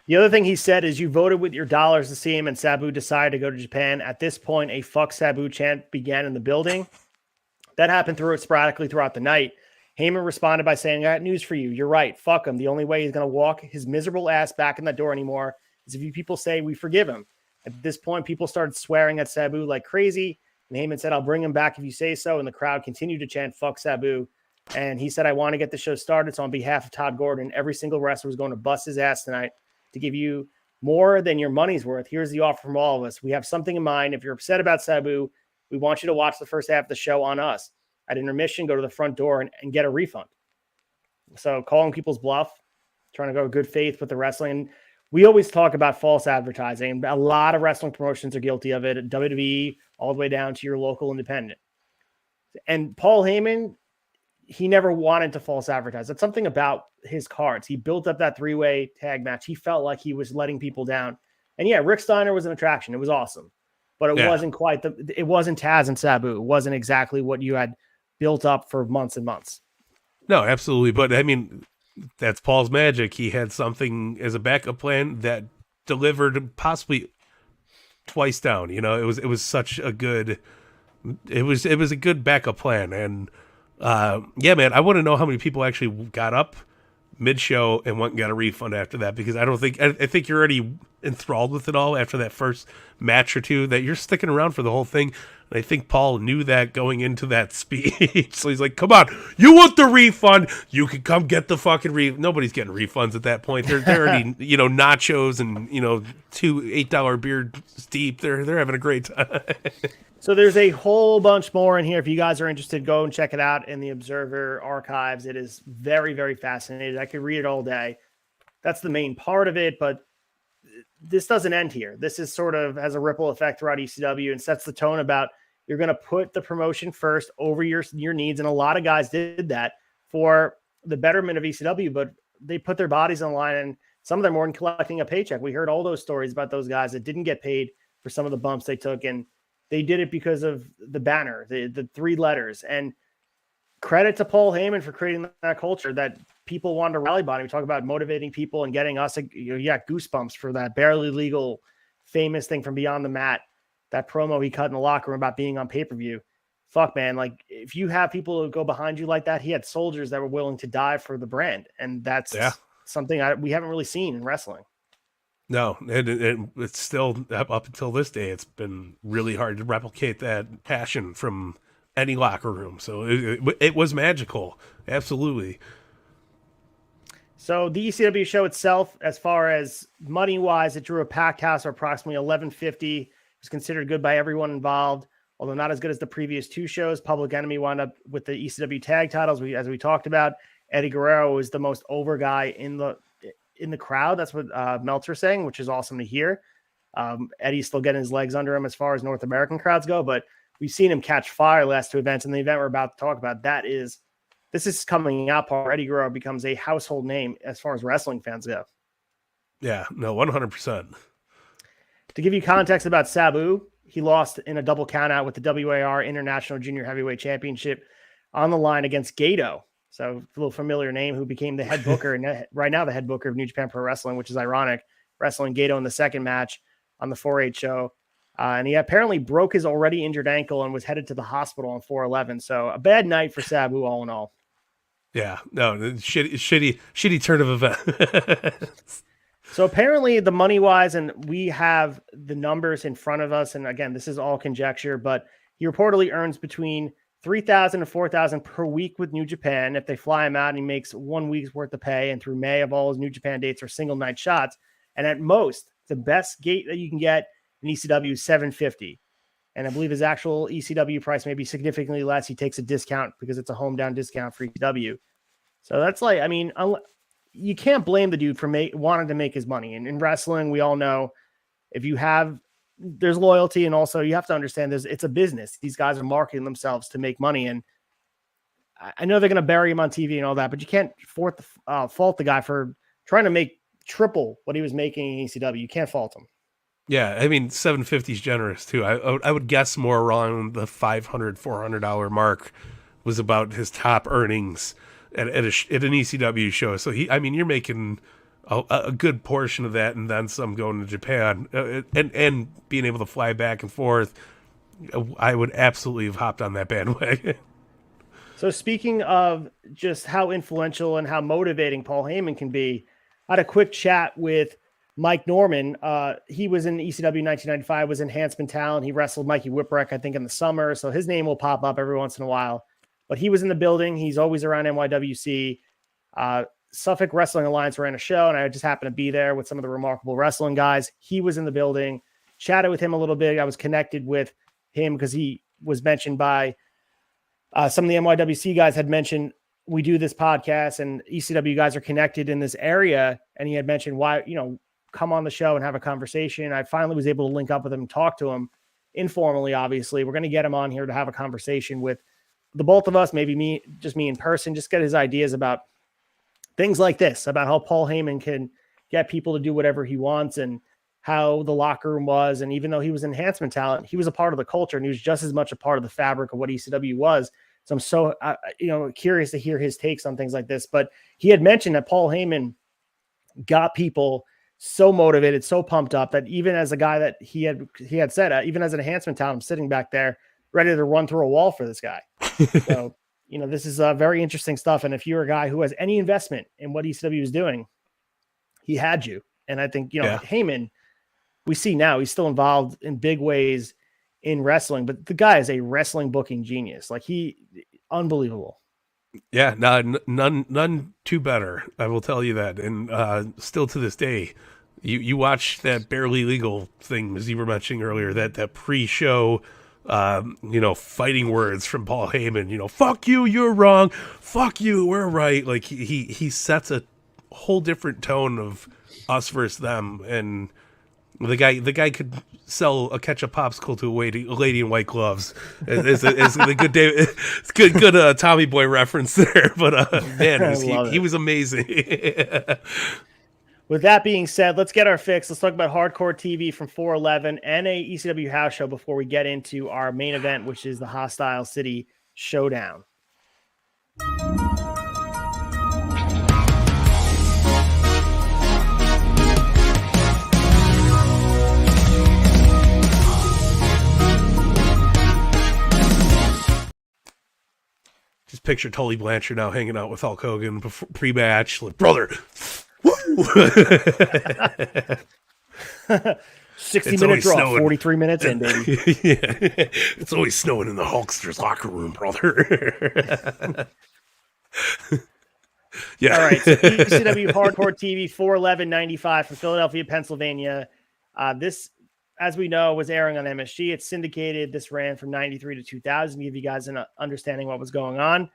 Speaker 2: The other thing he said is, you voted with your dollars to see him, and Sabu decided to go to Japan. At this point, a fuck Sabu chant began in the building. That happened sporadically throughout the night. Heyman responded by saying, I got news for you. You're right. Fuck him. The only way he's going to walk his miserable ass back in that door anymore is if you people say we forgive him. At this point, people started swearing at Sabu like crazy. And Heyman said, I'll bring him back if you say so. And the crowd continued to chant, fuck Sabu. And he said, I want to get the show started. So on behalf of Todd Gordon, every single wrestler was going to bust his ass tonight to give you more than your money's worth. Here's the offer from all of us. We have something in mind. If you're upset about Sabu, we want you to watch the first half of the show on us. At intermission, go to the front door and get a refund. So calling people's bluff, trying to go good faith with the wrestling. And we always talk about false advertising. A lot of wrestling promotions are guilty of it, at WWE all the way down to your local independent. And Paul Heyman, he never wanted to false advertise. That's something about his cards. He built up that three-way tag match. He felt like he was letting people down. And yeah, Rick Steiner was an attraction. It was awesome. But it wasn't quite it wasn't Taz and Sabu. It wasn't exactly what you had built up for months and months.
Speaker 1: No, absolutely. But I mean, that's Paul's magic. He had something as a backup plan that delivered possibly twice down. It was such a good, it was a good backup plan. And yeah, man, I want to know how many people actually got up mid-show and went and got a refund after that, because I think you're already enthralled with it all after that first match or two, that you're sticking around for the whole thing. And I think Paul knew that going into that speech. So he's like, come on, you want the refund? You can come get the fucking refund. Nobody's getting refunds at that point. They're already, nachos and, 2 $8 beers deep. They're having a great time.
Speaker 2: So there's a whole bunch more in here. If you guys are interested, go and check it out in the Observer archives. It is very, very fascinating. I could read it all day. that's the main part of it. But this doesn't end here. This is sort of has a ripple effect throughout ECW and sets the tone about you're going to put the promotion first over your needs. And a lot of guys did that for the betterment of ECW, but they put their bodies on the line, and some of them weren't collecting a paycheck. We heard all those stories about those guys that didn't get paid for some of the bumps they took, and they did it because of the banner, the 3 letters. And credit to Paul Heyman for creating that culture that people wanted to rally behind. We talk about motivating people and getting us, goosebumps for that barely legal famous thing from Beyond the Mat, that promo he cut in the locker room about being on pay-per-view. Fuck, man. Like, if you have people who go behind you like that, he had soldiers that were willing to die for the brand. And that's something we haven't really seen in wrestling.
Speaker 1: No, and it's still, up until this day, it's been really hard to replicate that passion from any locker room. So it was magical. Absolutely.
Speaker 2: So the ECW show itself, as far as money-wise, it drew a packed house of approximately 1150. It was considered good by everyone involved, although not as good as the previous 2 shows. Public Enemy wound up with the ECW tag titles, as we talked about. Eddie Guerrero was the most over guy in the crowd. That's what Meltzer saying, which is awesome to hear. Eddie's still getting his legs under him as far as North American crowds go, but we've seen him catch fire last 2 events, and the event we're about to talk about, this is coming out part. Eddie Guerrero becomes a household name as far as wrestling fans go.
Speaker 1: Yeah, no, 100%.
Speaker 2: To give you context about Sabu, he lost in a double countout with the WAR International Junior Heavyweight Championship on the line against Gato. So a little familiar name, who became the head booker and right now the head booker of New Japan Pro Wrestling, which is ironic, wrestling Gato in the second match on the 4-8 show. And he apparently broke his already injured ankle and was headed to the hospital on 4/11. So a bad night for Sabu all in all.
Speaker 1: Yeah, no, shitty turn of events.
Speaker 2: So apparently the money-wise, and we have the numbers in front of us, and again, this is all conjecture, but he reportedly earns between $3,000 to $4,000 per week with New Japan. If they fly him out, and he makes 1 week's worth of pay, and through May of all his New Japan dates are single night shots. And at most, the best gate that you can get in ECW is $750. And I believe his actual ECW price may be significantly less. He takes a discount because it's a home down discount for ECW. So that's like, I mean, you can't blame the dude for wanting to make his money. And in wrestling, we all know if you have, there's loyalty, and also you have to understand it's a business. These guys are marketing themselves to make money. And I know they're going to bury him on TV and all that, but you can't fault the guy for trying to make triple what he was making in ECW. You can't fault him.
Speaker 1: Yeah, I mean, $750 is generous too. I would guess more around the $500, $400 mark was about his top earnings at an ECW show. So you're making a good portion of that, and then some going to Japan, and being able to fly back and forth. I would absolutely have hopped on that bandwagon.
Speaker 2: So speaking of just how influential and how motivating Paul Heyman can be, I had a quick chat with Mike Norman. He was in ECW 1995, was enhancement talent. He wrestled Mikey Whipwreck, I think, in the summer. So his name will pop up every once in a while. But he was in the building. He's always around NYWC. Suffolk Wrestling Alliance ran a show, and I just happened to be there with some of the Remarkable Wrestling guys. He was in the building, chatted with him a little bit. I was connected with him because he was mentioned by some of the NYWC guys had mentioned we do this podcast, and ECW guys are connected in this area. And he had mentioned why, come on the show and have a conversation. I finally was able to link up with him and talk to him informally. Obviously, we're going to get him on here to have a conversation with the both of us, maybe me in person, just get his ideas about things like this, about how Paul Heyman can get people to do whatever he wants, and how the locker room was. And even though he was enhancement talent, he was a part of the culture, and he was just as much a part of the fabric of what ECW was. So I'm so, curious to hear his takes on things like this. But he had mentioned that Paul Heyman got people so motivated, so pumped up, that even as a guy that he had said, even as an enhancement talent, I'm sitting back there ready to run through a wall for this guy. So, this is very interesting stuff. And if you're a guy who has any investment in what ECW is doing, he had you. And I think, Heyman, we see now he's still involved in big ways in wrestling, but the guy is a wrestling booking genius. Like, unbelievable.
Speaker 1: Yeah, none too better. I will tell you that. And still to this day, you watch that barely legal thing, as you were mentioning earlier, that pre-show, fighting words from Paul Heyman, fuck you, you're wrong. Fuck you, we're right. Like he sets whole different tone of us versus them, and the guy could sell a ketchup popsicle to a lady in white gloves. It's a good day. It's good Tommy Boy reference there. But man, he was amazing.
Speaker 2: With that being said, let's get our fix. Let's talk about Hardcore TV from 411 and a ECW house show before we get into our main event, which is the Hostile City Showdown.
Speaker 1: Just picture Tully Blanchard now hanging out with Hulk Hogan pre-match, like, brother.
Speaker 2: 60-minute draw, snowing. 43 minutes in, baby.
Speaker 1: Yeah. It's always snowing in the Hulkster's locker room, brother.
Speaker 2: Yeah. All right. So ECW Hardcore TV 411.95 from Philadelphia, Pennsylvania. This, as we know, was airing on MSG. It's syndicated. This ran from 93 to 2000 to give you guys an understanding what was going on.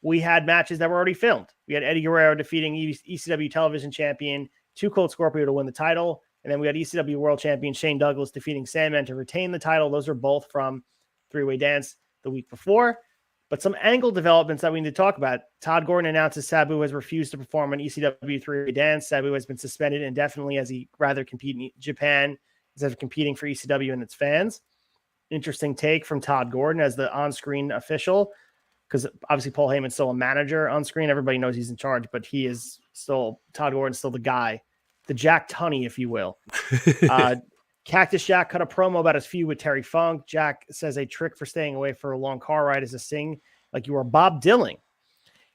Speaker 2: We had matches that were already filmed. We had Eddie Guerrero defeating ECW Television Champion Too Cold Scorpio to win the title. And then we had ECW World Champion Shane Douglas defeating Sandman to retain the title. Those are both from Three-Way Dance the week before. But some angle developments that we need to talk about. Todd Gordon announces Sabu has refused to perform on ECW Three-Way Dance. Sabu has been suspended indefinitely as he rather compete in Japan instead of competing for ECW and its fans. Interesting take from Todd Gordon as the on-screen official, because obviously Paul Heyman's still a manager on screen. Everybody knows he's in charge, but he is still, Todd Gordon's still the guy, the Jack Tunney, if you will. Cactus Jack cut a promo about his feud with Terry Funk. Jack says a trick for staying away for a long car ride is to sing like you are Bob Dylan.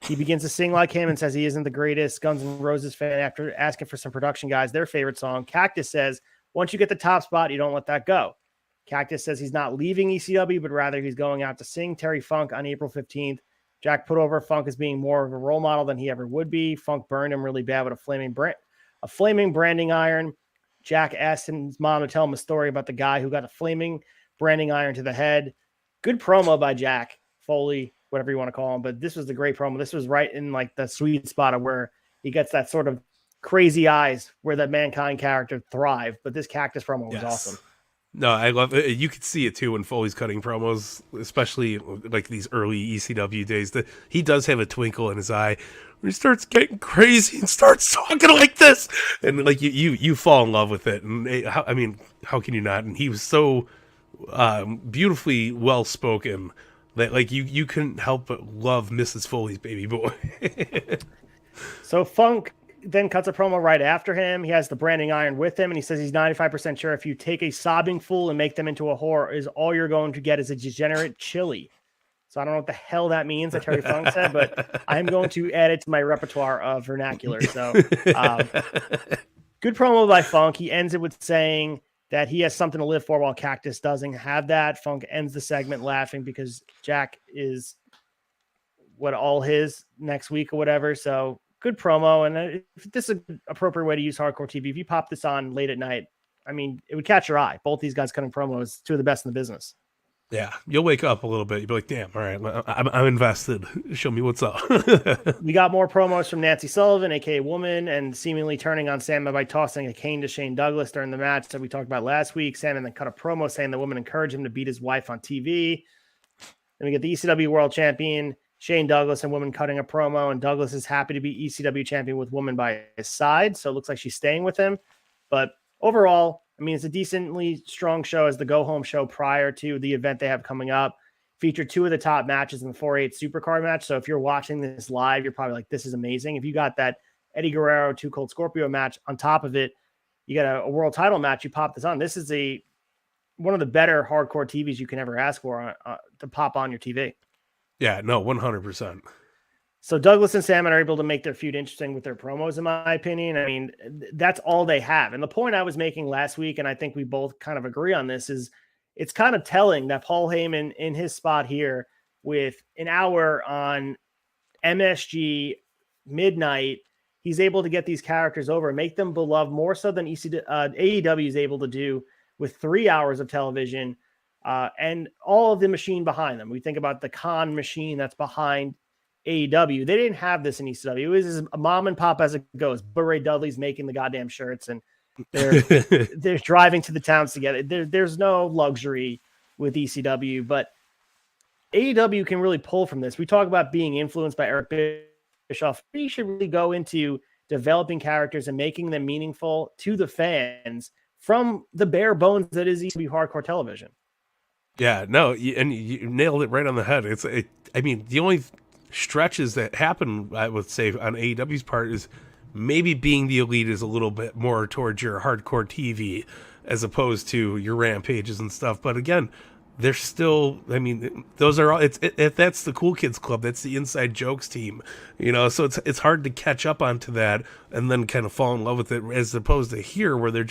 Speaker 2: He begins to sing like him and says he isn't the greatest Guns N' Roses fan after asking for some production guys, their favorite song. Cactus says, once you get the top spot, you don't let that go. Cactus says he's not leaving ECW, but rather he's going out to sing Terry Funk on April 15th. Jack put over Funk as being more of a role model than he ever would be. Funk burned him really bad with a flaming branding iron. Jack asked his mom to tell him a story about the guy who got a flaming branding iron to the head. Good promo by Jack Foley, whatever you want to call him. But this was the great promo. This was right in like the sweet spot of where he gets that sort of crazy eyes where that Mankind character thrived. But this Cactus promo was awesome.
Speaker 1: No, I love it. You could see it too when Foley's cutting promos, especially like these early ECW days. That he does have a twinkle in his eye when he starts getting crazy and starts talking like this, and like you fall in love with it. And I mean, how can you not? And he was so beautifully well spoken that like you couldn't help but love Mrs. Foley's baby boy.
Speaker 2: So Funk then cuts a promo right after him. He has the branding iron with him, and he says he's 95% sure if you take a sobbing fool and make them into a whore, is all you're going to get is a degenerate chili. So I don't know what the hell that means that Terry Funk said, but I'm going to add it to my repertoire of vernacular. So good promo by Funk. He ends it with saying that he has something to live for while Cactus doesn't have that. Funk ends the segment laughing because Jack is all his next week or whatever. So good promo, and this is an appropriate way to use Hardcore TV. If you pop this on late at night, I mean, it would catch your eye. Both these guys cutting promos, two of the best in the business.
Speaker 1: Yeah, you'll wake up a little bit. You'll be like, damn, all right, I'm invested. Show me what's up.
Speaker 2: We got more promos from Nancy Sullivan, a.k.a. Woman, and seemingly turning on Sandman by tossing a cane to Shane Douglas during the match that we talked about last week. Sandman then cut a promo saying the woman encouraged him to beat his wife on TV. Then we get the ECW World Champion, Shane Douglas, and Woman cutting a promo, and Douglas is happy to be ECW champion with Woman by his side, so it looks like she's staying with him. But overall, I mean, it's a decently strong show as the go-home show prior to the event they have coming up. Featured two of the top matches in the 4-8 Supercard match, so if you're watching this live, you're probably like, this is amazing. If you got that Eddie Guerrero, Too Cold Scorpio match on top of it, you got a world title match, you pop this on. This is one of the better hardcore TVs you can ever ask for to pop on your TV.
Speaker 1: Yeah, no, 100%.
Speaker 2: So Douglas and Salmon are able to make their feud interesting with their promos, in my opinion. I mean, that's all they have. And the point I was making last week, and I think we both kind of agree on this, is it's kind of telling that Paul Heyman in his spot here with an hour on MSG midnight, he's able to get these characters over and make them beloved more so than AEW is able to do with 3 hours of television and all of the machine behind them. We think about the con machine that's behind AEW. They didn't have this in ECW. It was as a mom and pop as it goes. But Ray Dudley's making the goddamn shirts, and they're driving to the towns together. There's no luxury with ECW, but AEW can really pull from this. We talk about being influenced by Eric Bischoff. We should really go into developing characters and making them meaningful to the fans from the bare bones that is ECW hardcore television.
Speaker 1: Yeah, no, and you nailed it right on the head. I mean, the only stretches that happen, I would say, on AEW's part is maybe being the Elite is a little bit more towards your hardcore TV as opposed to your rampages and stuff. But again, they're still, I mean, those are all, that's the Cool Kids Club. That's the Inside Jokes team, you know, so it's hard to catch up onto that and then kind of fall in love with it, as opposed to here where they're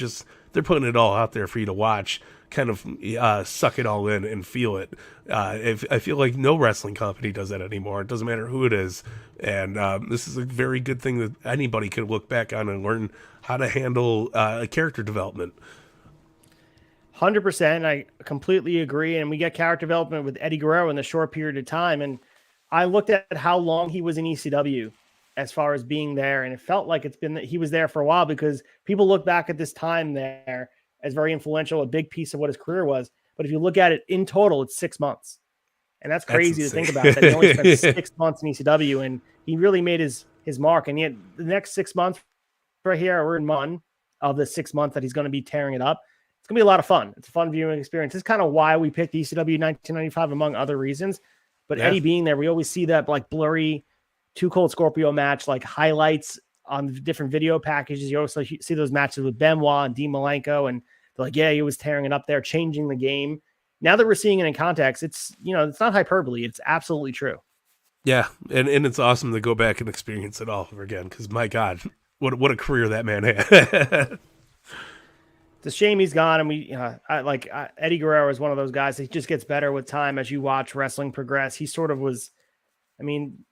Speaker 1: putting it all out there for you to watch, kind of suck it all in and feel it. I feel like no wrestling company does that anymore. It doesn't matter who it is. And this is a very good thing that anybody can look back on and learn how to handle character development.
Speaker 2: 100%. I completely agree. And we get character development with Eddie Guerrero in a short period of time. And I looked at how long he was in ECW as far as being there. And it felt like he was there for a while, because people look back at this time there as very influential, a big piece of what his career was. But if you look at it in total, it's 6 months. And that's crazy to think about, that he only spent 6 months in ECW, and he really made his mark. And yet the next 6 months right here, we're in one of the 6 months that he's going to be tearing it up. It's going to be a lot of fun. It's a fun viewing experience. It's kind of why we picked ECW 1995, among other reasons. But Eddie being there, we always see that like blurry Too Cold Scorpio match, like highlights on the different video packages. You also see those matches with Benoit and Dean Malenko, and they're like, yeah, he was tearing it up there, changing the game. Now that we're seeing it in context, it's not hyperbole. It's absolutely true.
Speaker 1: Yeah, and it's awesome to go back and experience it all over again, because my God, what a career that man had.
Speaker 2: It's a shame he's gone, and Eddie Guerrero is one of those guys that just gets better with time as you watch wrestling progress. He sort of was,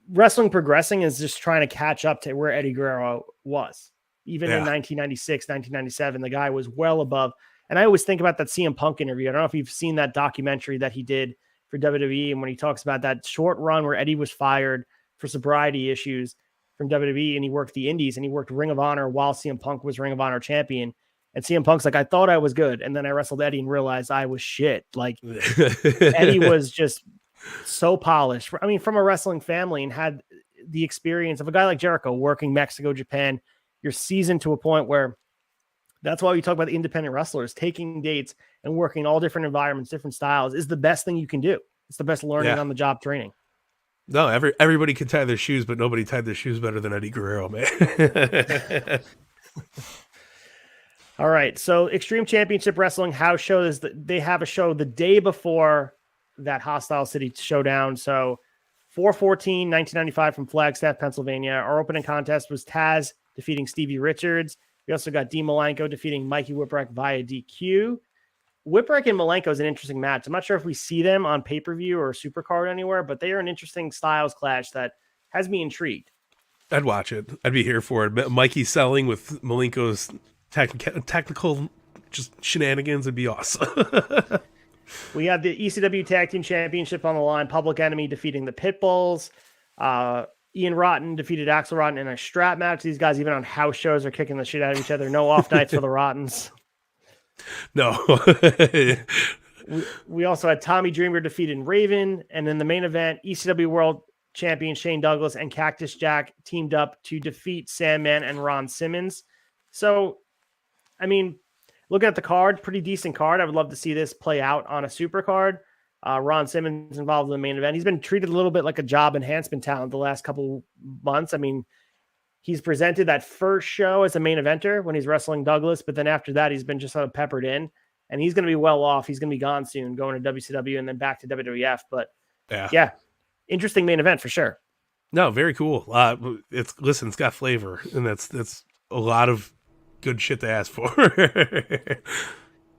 Speaker 2: wrestling progressing is just trying to catch up to where Eddie Guerrero was. Even in 1996, 1997, the guy was well above. And I always think about that CM Punk interview. I don't know if you've seen that documentary that he did for WWE, and when he talks about that short run where Eddie was fired for sobriety issues from WWE, and he worked the Indies, and he worked Ring of Honor while CM Punk was Ring of Honor champion. And CM Punk's like, I thought I was good, and then I wrestled Eddie and realized I was shit. Like, Eddie was just so polished. From a wrestling family, and had the experience of a guy like Jericho working Mexico, Japan. You're seasoned to a point where that's why we talk about the independent wrestlers. Taking dates and working all different environments, different styles is the best thing you can do. It's the best learning on the job training.
Speaker 1: No, everybody can tie their shoes, but nobody tied their shoes better than Eddie Guerrero, man.
Speaker 2: All right, so Extreme Championship Wrestling house show they have a show the day before that Hostile City Showdown. So 4/14/1995 from Flagstaff, Pennsylvania. Our opening contest was Taz defeating Stevie Richards. We also got Dean Malenko defeating Mikey Whipwreck via DQ. Whipwreck and Malenko is an interesting match. I'm not sure if we see them on pay-per-view or Supercard anywhere, but they are an interesting styles clash that has me intrigued.
Speaker 1: I'd watch it. I'd be here for it. Mikey selling with Malenko's technical just shenanigans would be awesome.
Speaker 2: We have the ECW Tag Team Championship on the line. Public Enemy defeating the Pitbulls. Ian Rotten defeated Axel Rotten in a strap match. These guys, even on house shows, are kicking the shit out of each other. No off nights for the Rottens.
Speaker 1: No.
Speaker 2: we also had Tommy Dreamer defeating Raven. And in the main event, ECW World Champion Shane Douglas and Cactus Jack teamed up to defeat Sandman and Ron Simmons. So, looking at the card, pretty decent card. I would love to see this play out on a super card. Ron Simmons involved in the main event. He's been treated a little bit like a job enhancement talent the last couple months. He's presented that first show as a main eventer when he's wrestling Douglas, but then after that, he's been just sort of peppered in, and he's going to be well off. He's going to be gone soon, going to WCW and then back to WWF. But yeah, interesting main event for sure.
Speaker 1: No, very cool. It's got flavor, and that's a lot of good shit to ask for.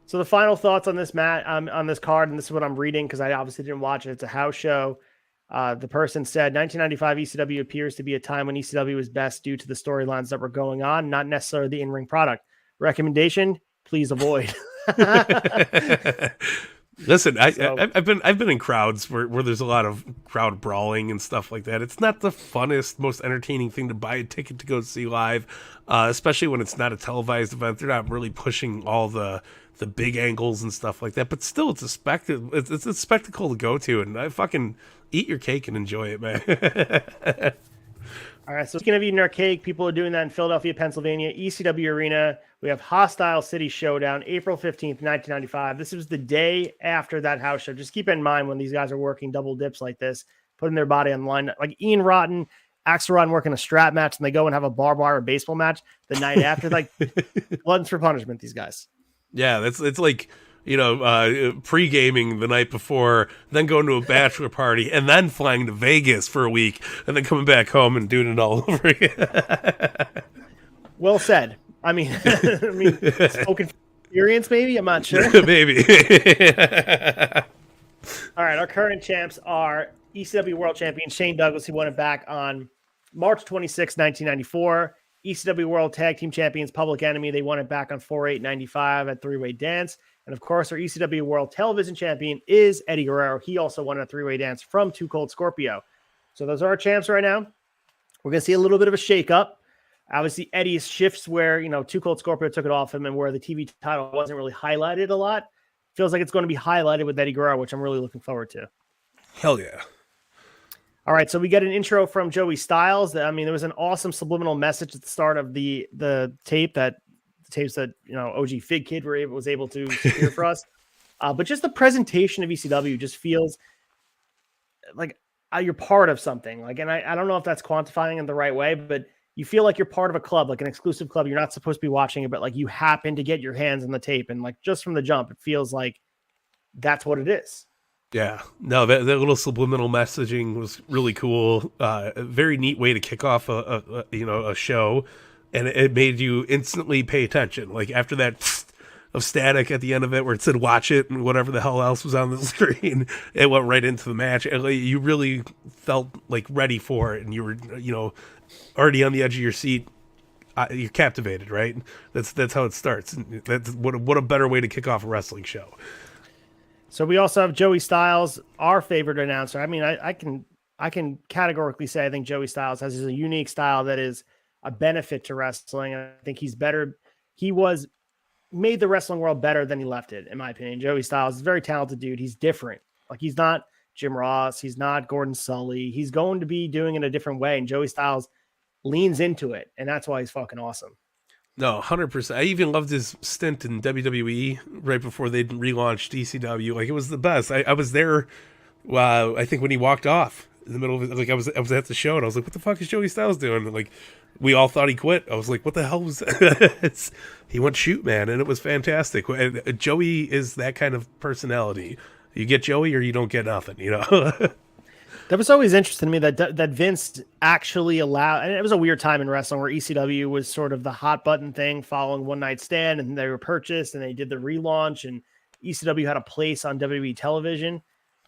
Speaker 2: So the final thoughts on this on this card, and this is what I'm reading because I obviously didn't watch it. It's a house show. The person said 1995 ECW appears to be a time when ECW was best due to the storylines that were going on, not necessarily the in-ring product. Recommendation, please avoid.
Speaker 1: Listen,
Speaker 2: So
Speaker 1: I've been in crowds where there's a lot of crowd brawling and stuff like that. It's not the funnest, most entertaining thing to buy a ticket to go see live, especially when it's not a televised event. They're not really pushing all the big angles and stuff like that. But still, it's a spectacle. It's a spectacle to go to, and I fucking eat your cake and enjoy it, man.
Speaker 2: all right, so speaking of eating our cake, people are doing that in Philadelphia, Pennsylvania, ECW Arena. We have Hostile City Showdown, April 15th, 1995. This was the day after that house show. Just keep in mind when these guys are working double dips like this, putting their body on the line. Like Ian Rotten, Axel Rotten working a strap match, and they go and have a barbed wire baseball match the night after. Like, glutton for punishment, these guys.
Speaker 1: Yeah, it's like, pre-gaming the night before, then going to a bachelor party, and then flying to Vegas for a week, and then coming back home and doing it all over again.
Speaker 2: Well said. I mean, spoken experience, maybe? I'm not sure.
Speaker 1: Maybe.
Speaker 2: All right, our current champs are ECW World Champion Shane Douglas, who won it back on March 26, 1994. ECW World Tag Team Champions Public Enemy, they won it back on 4/8/95 at Three-Way Dance. And of course, our ECW World Television Champion is Eddie Guerrero. He also won a Three-Way Dance from Too Cold Scorpio. So those are our champs right now. We're going to see a little bit of a shakeup. Obviously, Eddie's shifts where, Too Cold Scorpio took it off him and where the TV title wasn't really highlighted a lot. Feels like it's going to be highlighted with Eddie Guerrero, which I'm really looking forward to.
Speaker 1: Hell yeah.
Speaker 2: All right, so we get an intro from Joey Styles. I mean, there was an awesome subliminal message at the start of the tapes that OG Fig Kid was able to secure for us. But just the presentation of ECW just feels like you're part of something. Like, and I don't know if that's quantifying in the right way, but you feel like you're part of a club, like an exclusive club. You're not supposed to be watching it, but like you happen to get your hands on the tape, and like just from the jump, it feels like that's what it is.
Speaker 1: Yeah, no, that little subliminal messaging was really cool. A very neat way to kick off a show, and it made you instantly pay attention. Like after that of static at the end of it, where it said "watch it" and whatever the hell else was on the screen, it went right into the match. And you really felt like ready for it, and you were already on the edge of your seat. You're captivated, right? That's how it starts. That's what a better way to kick off a wrestling show.
Speaker 2: So we also have Joey Styles, our favorite announcer. I mean, I can categorically say I think Joey Styles has a unique style that is a benefit to wrestling. I think he's better. He made the wrestling world better than he left it, in my opinion. Joey Styles is a very talented dude. He's different. Like he's not Jim Ross. He's not Gordon Sully. He's going to be doing it a different way. And Joey Styles leans into it. And that's why he's fucking awesome.
Speaker 1: No, 100%. I even loved his stint in WWE right before they relaunched ECW. Like, it was the best. I was there, I think, when he walked off in the middle of it. Like, I was at the show, and I was like, what the fuck is Joey Styles doing? And, like, we all thought he quit. I was like, what the hell was that? He went shoot, man, and it was fantastic. Joey is that kind of personality. You get Joey or you don't get nothing,
Speaker 2: That was always interesting to me that Vince actually allowed, and it was a weird time in wrestling where ECW was sort of the hot button thing following One Night Stand, and they were purchased and they did the relaunch, and ECW had a place on WWE television.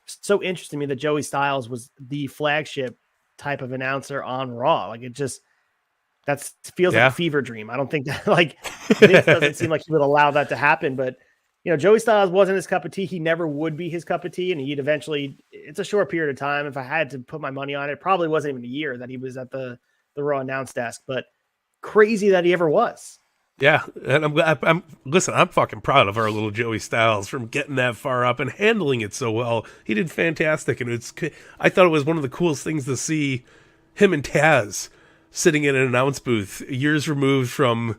Speaker 2: So interesting to me that Joey Styles was the flagship type of announcer on Raw. Like that feels like a fever dream. I don't think that Vince doesn't seem like he would allow that to happen, but Joey Styles wasn't his cup of tea. He never would be his cup of tea. And he'd eventually, it's a short period of time. If I had to put my money on it, probably wasn't even a year that he was at the Raw announce desk, but crazy that he ever was.
Speaker 1: Yeah. And I'm fucking proud of our little Joey Styles from getting that far up and handling it so well. He did fantastic. And I thought it was one of the coolest things to see him and Taz sitting in an announce booth years removed from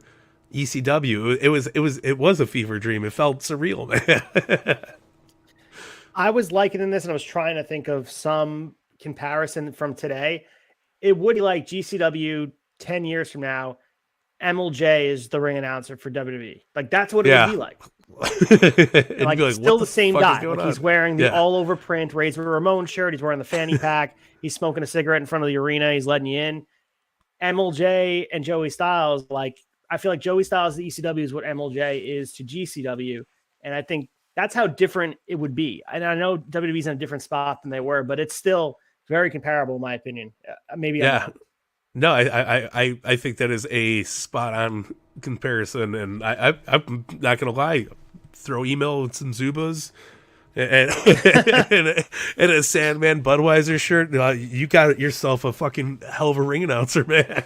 Speaker 1: ECW. It was a fever dream. It felt surreal, man.
Speaker 2: I was likening this, and I was trying to think of some comparison from today. It would be like GCW 10 years from now. MLJ is the ring announcer for WWE. Like that's what it would be like. Like still the same guy. Like he's wearing the all over print Razor Ramon shirt. He's wearing the fanny pack. He's smoking a cigarette in front of the arena. He's letting you in. MLJ and Joey Styles, I feel like Joey Styles to ECW is what MLJ is to GCW. And I think that's how different it would be. And I know WWE's in a different spot than they were, but it's still very comparable in my opinion. Maybe.
Speaker 1: Yeah. No, I think that is a spot on comparison. And I'm not going to lie, throw email with some Zubas, and, and a Sandman Budweiser shirt. You got yourself a fucking hell of a ring announcer, man.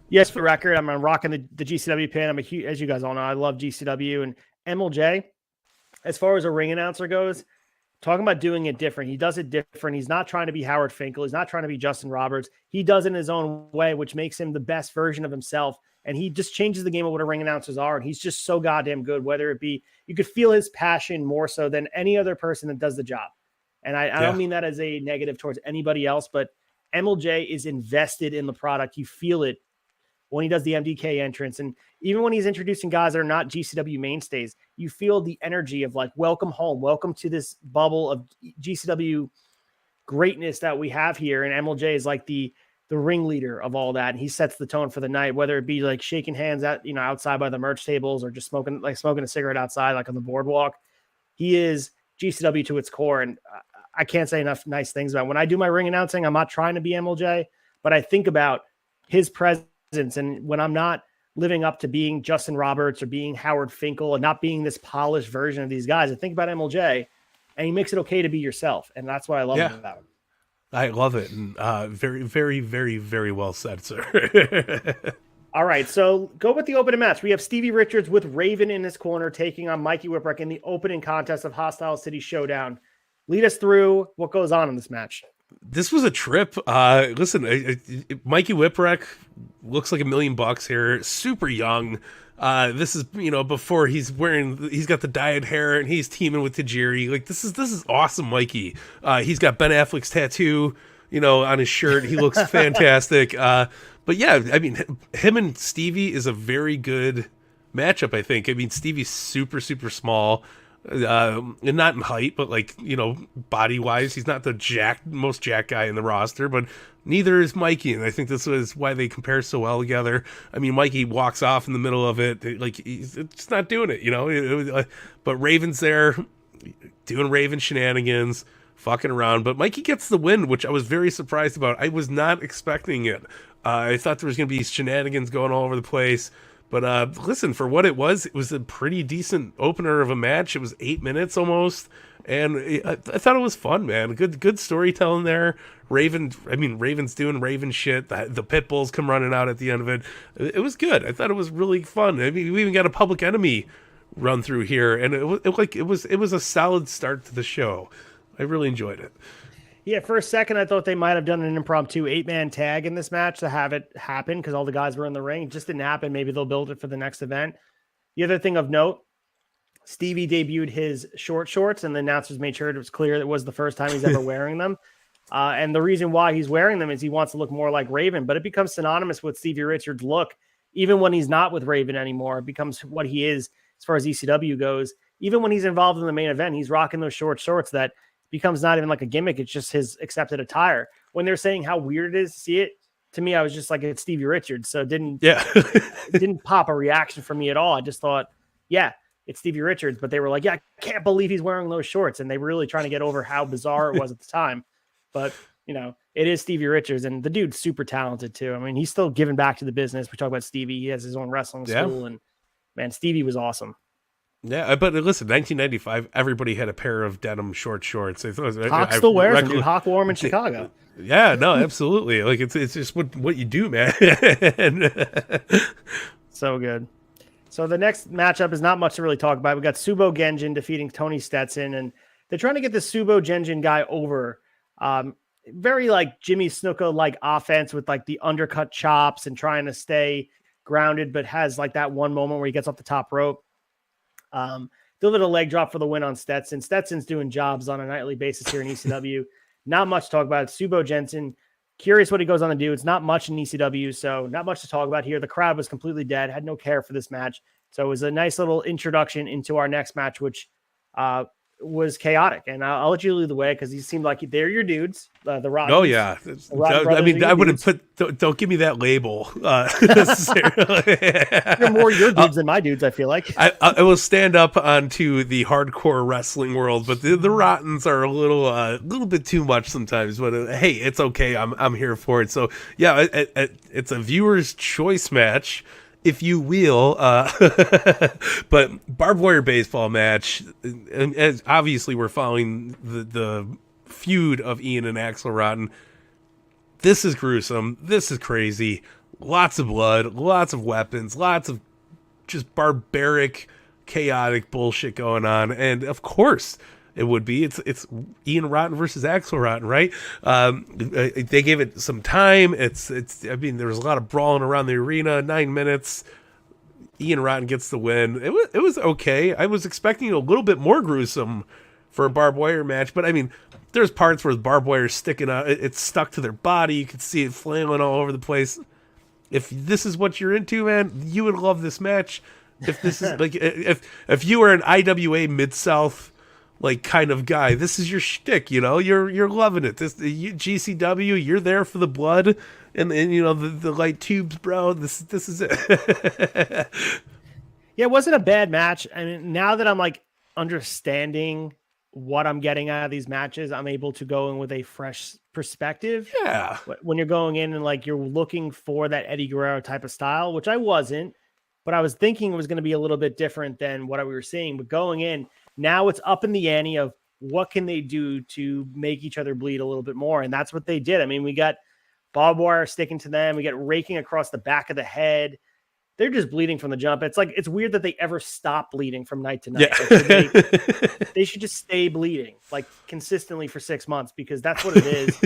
Speaker 2: Yes, for the record, I'm rocking the GCW pin. I'm a huge, as you guys all know, I love GCW and MLJ. As far as a ring announcer goes, talking about doing it different. He does it different. He's not trying to be Howard Finkel. He's not trying to be Justin Roberts. He does it in his own way, which makes him the best version of himself. And he just changes the game of what a ring announcers are. And he's just so goddamn good, whether it be, you could feel his passion more so than any other person that does the job. And I don't mean that as a negative towards anybody else, but MLJ is invested in the product. You feel it when he does the MDK entrance. And even when he's introducing guys that are not GCW mainstays, you feel the energy of like, welcome home, welcome to this bubble of GCW greatness that we have here. And MLJ is like the ringleader of all that. And he sets the tone for the night, whether it be like shaking hands at, outside by the merch tables or just smoking a cigarette outside, like on the boardwalk. He is GCW to its core. And I can't say enough nice things about it. When I do my ring announcing, I'm not trying to be MLJ, but I think about his presence. And when I'm not living up to being Justin Roberts or being Howard Finkel and not being this polished version of these guys, I think about MLJ, and he makes it okay to be yourself. And that's what I love about him.
Speaker 1: I love it. And very, very, very, very well said, sir.
Speaker 2: All right, so go with the opening match. We have Stevie Richards with Raven in his corner taking on Mikey Whipwreck in the opening contest of Hostile City Showdown. Lead us through what goes on in this match.
Speaker 1: This was a trip. Listen, Mikey Whipwreck looks like $1 million here. Super young. This is, before he's got the dyed hair and he's teaming with Tajiri. Like this is awesome, Mikey. He's got Ben Affleck's tattoo, on his shirt. He looks fantastic. But yeah, I mean, him and Stevie is a very good matchup, I think. I mean, Stevie's super, super small. And not in height, but like, body wise, he's not the most jacked guy in the roster, but neither is Mikey. And I think this is why they compare so well together. I mean, Mikey walks off in the middle of it. Like he's just not doing it, but Raven's there doing Raven shenanigans, fucking around. But Mikey gets the win, which I was very surprised about. I was not expecting it. I thought there was going to be shenanigans going all over the place. But listen, for what it was a pretty decent opener of a match. It was 8 minutes almost, and I thought it was fun, man. Good storytelling there. Raven's doing Raven shit. The pit bulls come running out at the end of it. It was good. I thought it was really fun. I mean, we even got a Public Enemy run through here, and it was a solid start to the show. I really enjoyed it.
Speaker 2: Yeah, for a second, I thought they might have done an impromptu 8-man tag in this match to have it happen because all the guys were in the ring. It just didn't happen. Maybe they'll build it for the next event. The other thing of note, Stevie debuted his short shorts, and the announcers made sure it was clear that it was the first time he's ever wearing them. And the reason why he's wearing them is he wants to look more like Raven, but it becomes synonymous with Stevie Richards' look. Even when he's not with Raven anymore, it becomes what he is as far as ECW goes. Even when he's involved in the main event, he's rocking those short shorts that becomes not even like a gimmick. It's just his accepted attire. When they're saying how weird it is to see it, to me, I was just like, it's Stevie Richards. So it didn't pop a reaction from me at all. I just thought, yeah, it's Stevie Richards. But they were like, yeah, I can't believe he's wearing those shorts. And they were really trying to get over how bizarre it was at the time. But, it is Stevie Richards. And the dude's super talented too. I mean, he's still giving back to the business. We talk about Stevie. He has his own wrestling school. And man, Stevie was awesome.
Speaker 1: Yeah, but listen, 1995, everybody had a pair of denim short shorts.
Speaker 2: Hawk still wears them, dude. Hawk wore them in Chicago.
Speaker 1: Yeah, no, absolutely. Like it's just what you do, man.
Speaker 2: So good. So the next matchup is not much to really talk about. We got Subo Genjin defeating Tony Stetson, and they're trying to get the Subo Genjin guy over. Very like Jimmy Snuka like offense with like the undercut chops and trying to stay grounded, but has like that one moment where he gets off the top rope. Delivered a leg drop for the win on Stetson. Stetson's doing jobs on a nightly basis here in ECW. Not much to talk about. Subo Genjin, curious what he goes on to do. It's not much in ECW, so not much to talk about here. The crowd was completely dead, had no care for this match. So it was a nice little introduction into our next match, which was chaotic. And I'll let you lead the way because you seem like they're your dudes. The Rottens.
Speaker 1: Oh, yeah. I mean, I wouldn't don't give me that label necessarily.
Speaker 2: You're more your dudes than my dudes, I feel like.
Speaker 1: I will stand up onto the hardcore wrestling world, but the Rottens are a little bit too much sometimes. But hey, it's okay. I'm here for it. So yeah, it's a viewer's choice match. if you will. But barbed wire baseball match, and as obviously we're following the feud of Ian and Axel Rotten. This is gruesome. This is crazy. Lots of blood, lots of weapons, lots of just barbaric, chaotic bullshit going on. And of course, it would be. It's Ian Rotten versus Axel Rotten, right? They gave it some time. It's. I mean, there was a lot of brawling around the arena. 9 minutes. Ian Rotten gets the win. It was okay. I was expecting a little bit more gruesome for a barbed wire match, but I mean, there's parts where the barbed wire is sticking out. It's stuck to their body. You can see it flailing all over the place. If this is what you're into, man, you would love this match. If this is like, if you were an IWA Mid-South like kind of guy, this is your shtick. You know, you're loving it. GCW, you're there for the blood and you know the light tubes, bro. This is it.
Speaker 2: Yeah, it wasn't a bad match. I mean, now that I'm like understanding what I'm getting out of these matches, I'm able to go in with a fresh perspective.
Speaker 1: Yeah.
Speaker 2: When you're going in and like you're looking for that Eddie Guerrero type of style, which I wasn't, but I was thinking it was going to be a little bit different than what we were seeing. But going in, now it's up in the ante of what can they do to make each other bleed a little bit more. And that's what they did. I mean, we got barbed wire sticking to them. We got raking across the back of the head. They're just bleeding from the jump. It's like, it's weird that they ever stop bleeding from night to night.
Speaker 1: Yeah.
Speaker 2: Like, they should just stay bleeding like consistently for 6 months, because that's what it is.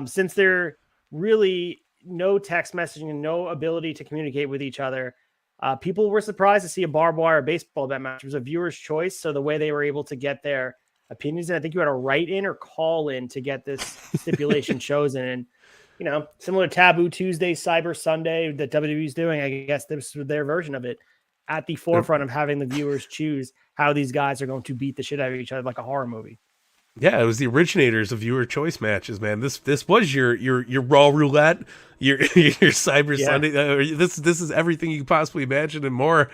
Speaker 2: Since they're really no text messaging and no ability to communicate with each other, people were surprised to see a barbed wire baseball match. It was a viewer's choice. So the way they were able to get their opinions, and I think you had to write in or call in to get this stipulation chosen. And, you know, similar to Taboo Tuesday, Cyber Sunday that WWE's doing, I guess this was their version of it, at the forefront of having the viewers choose how these guys are going to beat the shit out of each other like a horror movie.
Speaker 1: Yeah, it was the originators of viewer choice matches, man. This was your Raw Roulette, your Cyber Sunday. This is everything you could possibly imagine and more.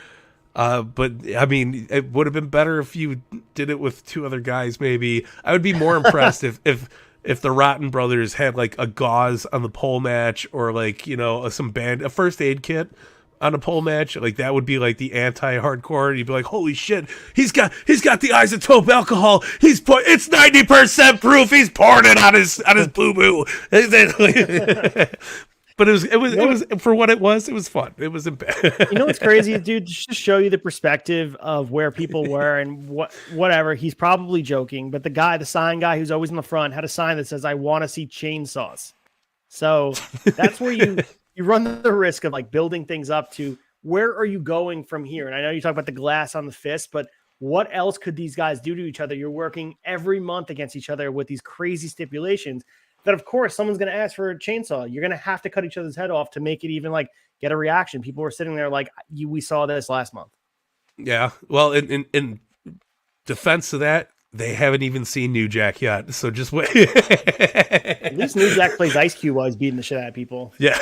Speaker 1: But I mean, it would have been better if you did it with two other guys. Maybe I would be more impressed if the Rotten brothers had like a gauze on the pole match, or like, you know, a first aid kit on a pole match. Like that would be like the anti-hardcore. You'd be like, holy shit, he's got the isotope alcohol. It's 90% proof. He's pouring it on his boo boo. But it was for what it was fun. It was bad.
Speaker 2: You know what's crazy, dude? Just to show you the perspective of where people were and whatever. He's probably joking, but the sign guy who's always in the front, had a sign that says, "I want to see chainsaws." So that's where you run the risk of like building things up to where are you going from here? And I know you talk about the glass on the fist, but what else could these guys do to each other? You're working every month against each other with these crazy stipulations that, of course, someone's going to ask for a chainsaw. You're going to have to cut each other's head off to make it even like get a reaction. People were sitting there like, we saw this last month.
Speaker 1: Yeah. Well, in defense of that, they haven't even seen New Jack yet. So just wait.
Speaker 2: At least New Jack plays Ice Cube while he's beating the shit out of people.
Speaker 1: Yeah.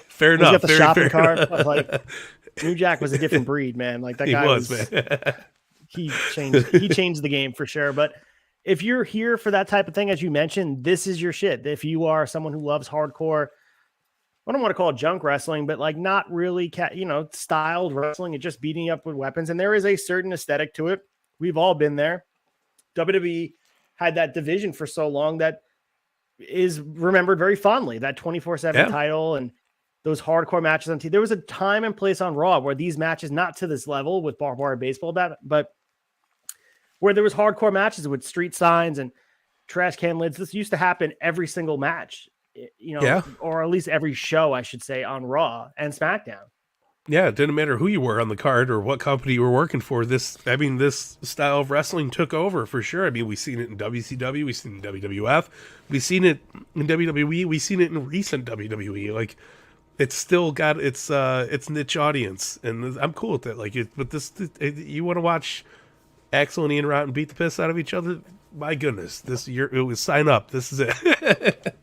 Speaker 1: Fair enough.
Speaker 2: He's got the shopping cart. Like, New Jack was a different breed, man. Like that guy was
Speaker 1: man.
Speaker 2: he changed the game for sure. But if you're here for that type of thing, as you mentioned, this is your shit. If you are someone who loves hardcore, I don't want to call it junk wrestling, but like not really, styled wrestling and just beating you up with weapons. And there is a certain aesthetic to it. We've all been there. WWE had that division for so long that is remembered very fondly, that 24/7 title and those hardcore matches on TV. There was a time and place on Raw where these matches, not to this level with barbed wire baseball, but where there was hardcore matches with street signs and trash can lids. This used to happen every single match, or at least every show, I should say, on Raw and SmackDown.
Speaker 1: Yeah, it didn't matter who you were on the card or what company you were working for. This style of wrestling took over for sure. I mean, we've seen it in WCW, we've seen it in WWF, we've seen it in WWE, we've seen it in recent WWE. Like, it's still got its niche audience, and I'm cool with it. Like, you want to watch Axel and Ian Rotten beat the piss out of each other? My goodness, it was sign up. This is it.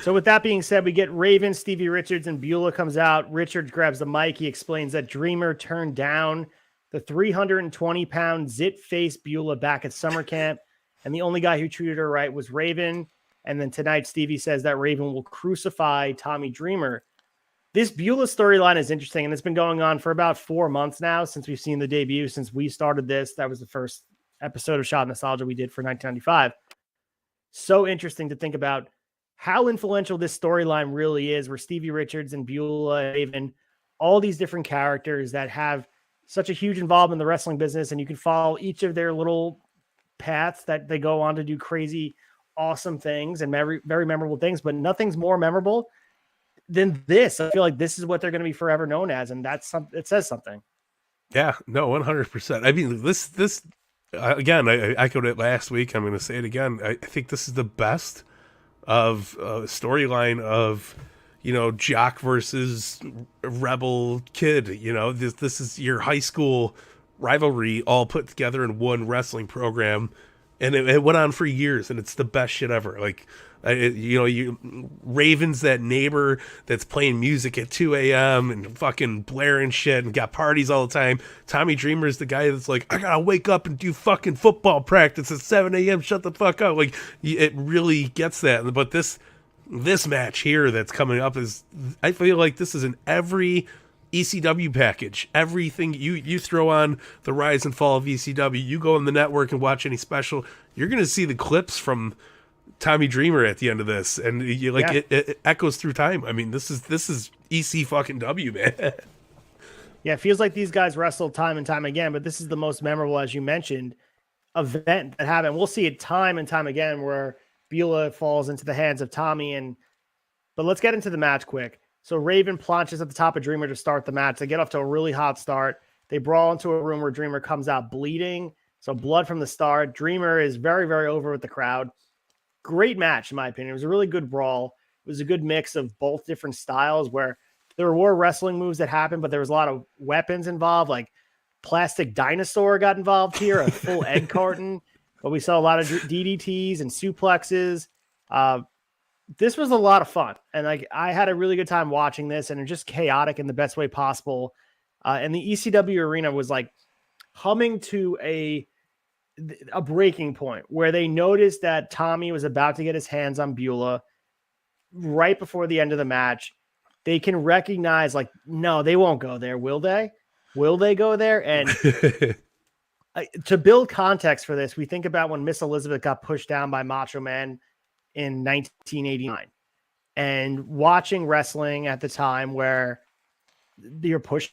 Speaker 2: So with that being said, we get Raven, Stevie Richards, and Beulah comes out. Richards grabs the mic. He explains that Dreamer turned down the 320-pound zit-face Beulah back at summer camp, and the only guy who treated her right was Raven. And then tonight, Stevie says that Raven will crucify Tommy Dreamer. this Beulah storyline is interesting, and it's been going on for about 4 months now since we've seen the debut, since we started this. That was the first episode of Shot Nostalgia we did for 1995. So interesting to think about how influential this storyline really is, where Stevie Richards and Beulah, Raven, all these different characters that have such a huge involvement in the wrestling business, and you can follow each of their little paths that they go on to do crazy, awesome things and very, very memorable things, but nothing's more memorable than this. I feel like this is what they're going to be forever known as, and that's something. It says something.
Speaker 1: Yeah, no, 100%. I mean, this again, I echoed it last week. I'm going to say it again. I think this is the best of storyline of, you know, jock versus rebel kid. You know, this is your high school rivalry all put together in one wrestling program, and it went on for years, and it's the best shit ever. Like, Raven's that neighbor that's playing music at 2 a.m. and fucking blaring shit and got parties all the time. Tommy Dreamer's the guy that's like, I gotta wake up and do fucking football practice at 7 a.m. Shut the fuck up. Like, it really gets that. But this match here that's coming up is, I feel like this is in every ECW package. Everything you throw on the rise and fall of ECW, you go on the network and watch any special, you're gonna see the clips from Tommy Dreamer at the end of this, and you it echoes through time. I mean, this is EC fucking W, man.
Speaker 2: Yeah, it feels like these guys wrestled time and time again, but this is the most memorable, as you mentioned, event that happened. We'll see it time and time again where Beulah falls into the hands of Tommy. But let's get into the match quick. So Raven planches at the top of Dreamer to start the match. They get off to a really hot start. They brawl into a room where Dreamer comes out bleeding. So blood from the start. Dreamer is very, very over with the crowd. Great match, in my opinion. It was a really good brawl. It was a good mix of both different styles where there were wrestling moves that happened, but there was a lot of weapons involved, like plastic dinosaur got involved here, a full egg carton. But we saw a lot of DDTs and suplexes. This was a lot of fun. And I had a really good time watching this, and it's just chaotic in the best way possible. And the ECW arena was like humming to a breaking point where they noticed that Tommy was about to get his hands on Beulah right before the end of the match. They can recognize, like, no, they won't go there. Will they? Will they go there? And to build context for this, we think about when Miss Elizabeth got pushed down by Macho Man in 1989, and watching wrestling at the time where you're pushing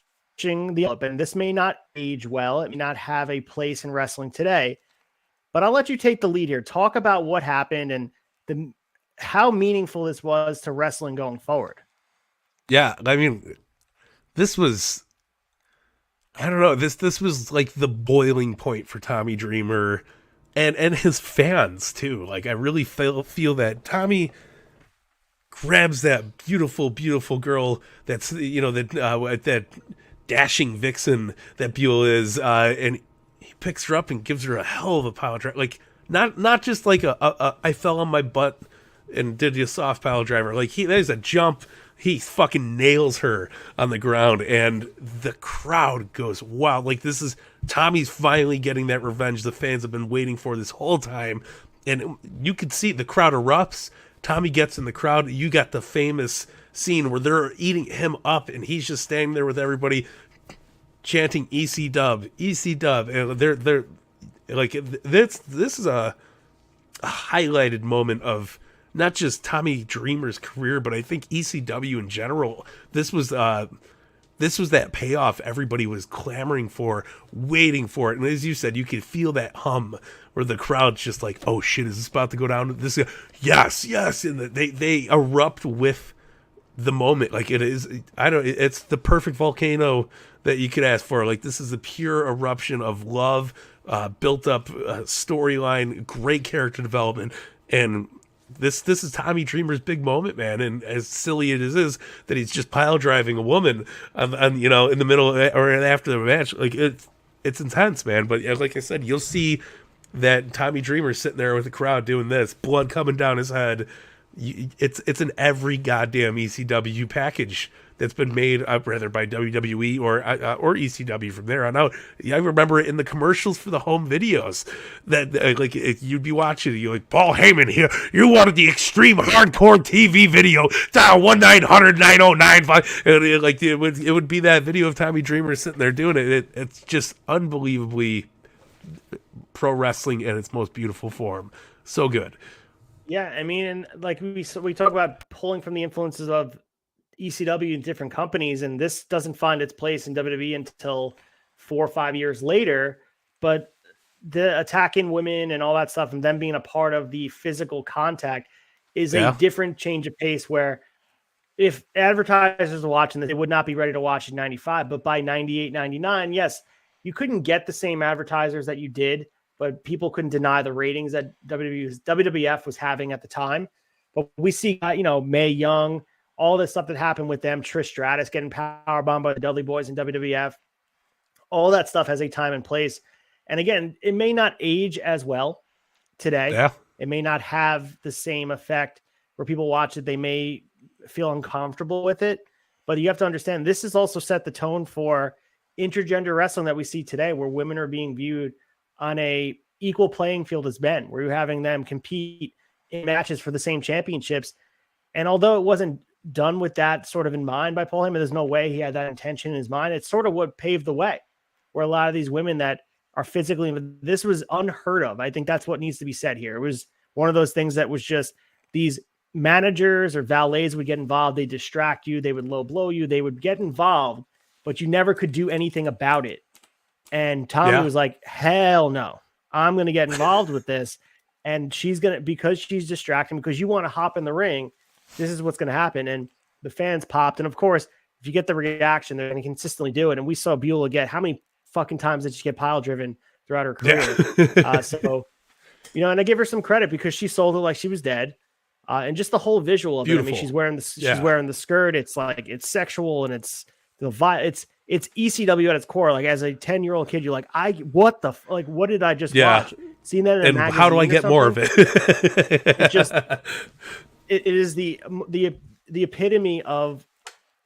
Speaker 2: the up, and this may not age well. It may not have a place in wrestling today, but I'll let you take the lead here. Talk about what happened and how meaningful this was to wrestling going forward.
Speaker 1: Yeah, I mean, this was, I don't know, this was like the boiling point for Tommy Dreamer and his fans too. Like, I really feel that Tommy grabs that beautiful, beautiful girl that's, you know, that dashing vixen that Beulah is, and he picks her up and gives her a hell of a power drive. Like, not just like a I fell on my butt and did a soft power driver. Like, there's a jump. He fucking nails her on the ground, and the crowd goes wild. Like, this is Tommy's finally getting that revenge the fans have been waiting for this whole time. And you could see the crowd erupts. Tommy gets in the crowd. You got the famous scene where they're eating him up, and he's just standing there with everybody chanting EC Dub, EC Dub. And they're like, this is a highlighted moment of not just Tommy Dreamer's career, but I think ECW in general. This was that payoff everybody was clamoring for, waiting for it. And as you said, you could feel that hum where the crowd's just like, oh shit, is this about to go down? This, yes. And they erupt with the moment. Like, it is, it's the perfect volcano that you could ask for. Like, this is a pure eruption of love, built up storyline, great character development. And this is Tommy Dreamer's big moment, man. And as silly it is that he's just pile driving a woman on you know, in the middle or after the match, like, it's intense, man. But like I said, you'll see that Tommy Dreamer sitting there with the crowd doing this, blood coming down his head, It's in every goddamn ECW package that's been made, rather by WWE or ECW from there on out. I remember it in the commercials for the home videos that you'd be watching. You're like, Paul Heyman here. You wanted the extreme hardcore TV video? Dial 1-900-9095. It would be that video of Tommy Dreamer sitting there doing it. It's just unbelievably pro wrestling in its most beautiful form. So good.
Speaker 2: Yeah, I mean, and like we talk about pulling from the influences of ECW in different companies, and this doesn't find its place in WWE until 4 or 5 years later. But the attacking women and all that stuff, and them being a part of the physical contact, is a different change of pace. Where if advertisers are watching this, they would not be ready to watch in 95, but by 98, 99, yes, you couldn't get the same advertisers that you did, but people couldn't deny the ratings that WWF was having at the time. But we see, Mae Young, all this stuff that happened with them, Trish Stratus getting powerbombed by the Dudley Boys in WWF. All that stuff has a time and place. And again, it may not age as well today.
Speaker 1: Yeah.
Speaker 2: It may not have the same effect where people watch it. They may feel uncomfortable with it. But you have to understand, this has also set the tone for intergender wrestling that we see today, where women are being viewed on a equal playing field as men, where you're having them compete in matches for the same championships. And although it wasn't done with that sort of in mind by Paul Heyman, there's no way he had that intention in his mind. It's sort of what paved the way, where a lot of these women that are physically, this was unheard of. I think that's what needs to be said here. It was one of those things that was just these managers or valets would get involved. They distract you. They would low blow you. They would get involved, but you never could do anything about it. And Tommy was like, hell no, I'm going to get involved with this. And she's going to, because she's distracting, because you want to hop in the ring, this is what's going to happen. And the fans popped. And of course, if you get the reaction, they're going to consistently do it. And we saw Beulah get, how many fucking times did she get pile driven throughout her career? And I give her some credit because she sold it like she was dead. And just the whole visual of
Speaker 1: Beautiful.
Speaker 2: it. I mean, she's wearing the skirt. It's like, it's sexual, and it's ECW at its core. Like, as a 10-year-old kid, you're like, what did I just watch? Seeing that in a magazine,
Speaker 1: how do I get more of it?
Speaker 2: It is the epitome of,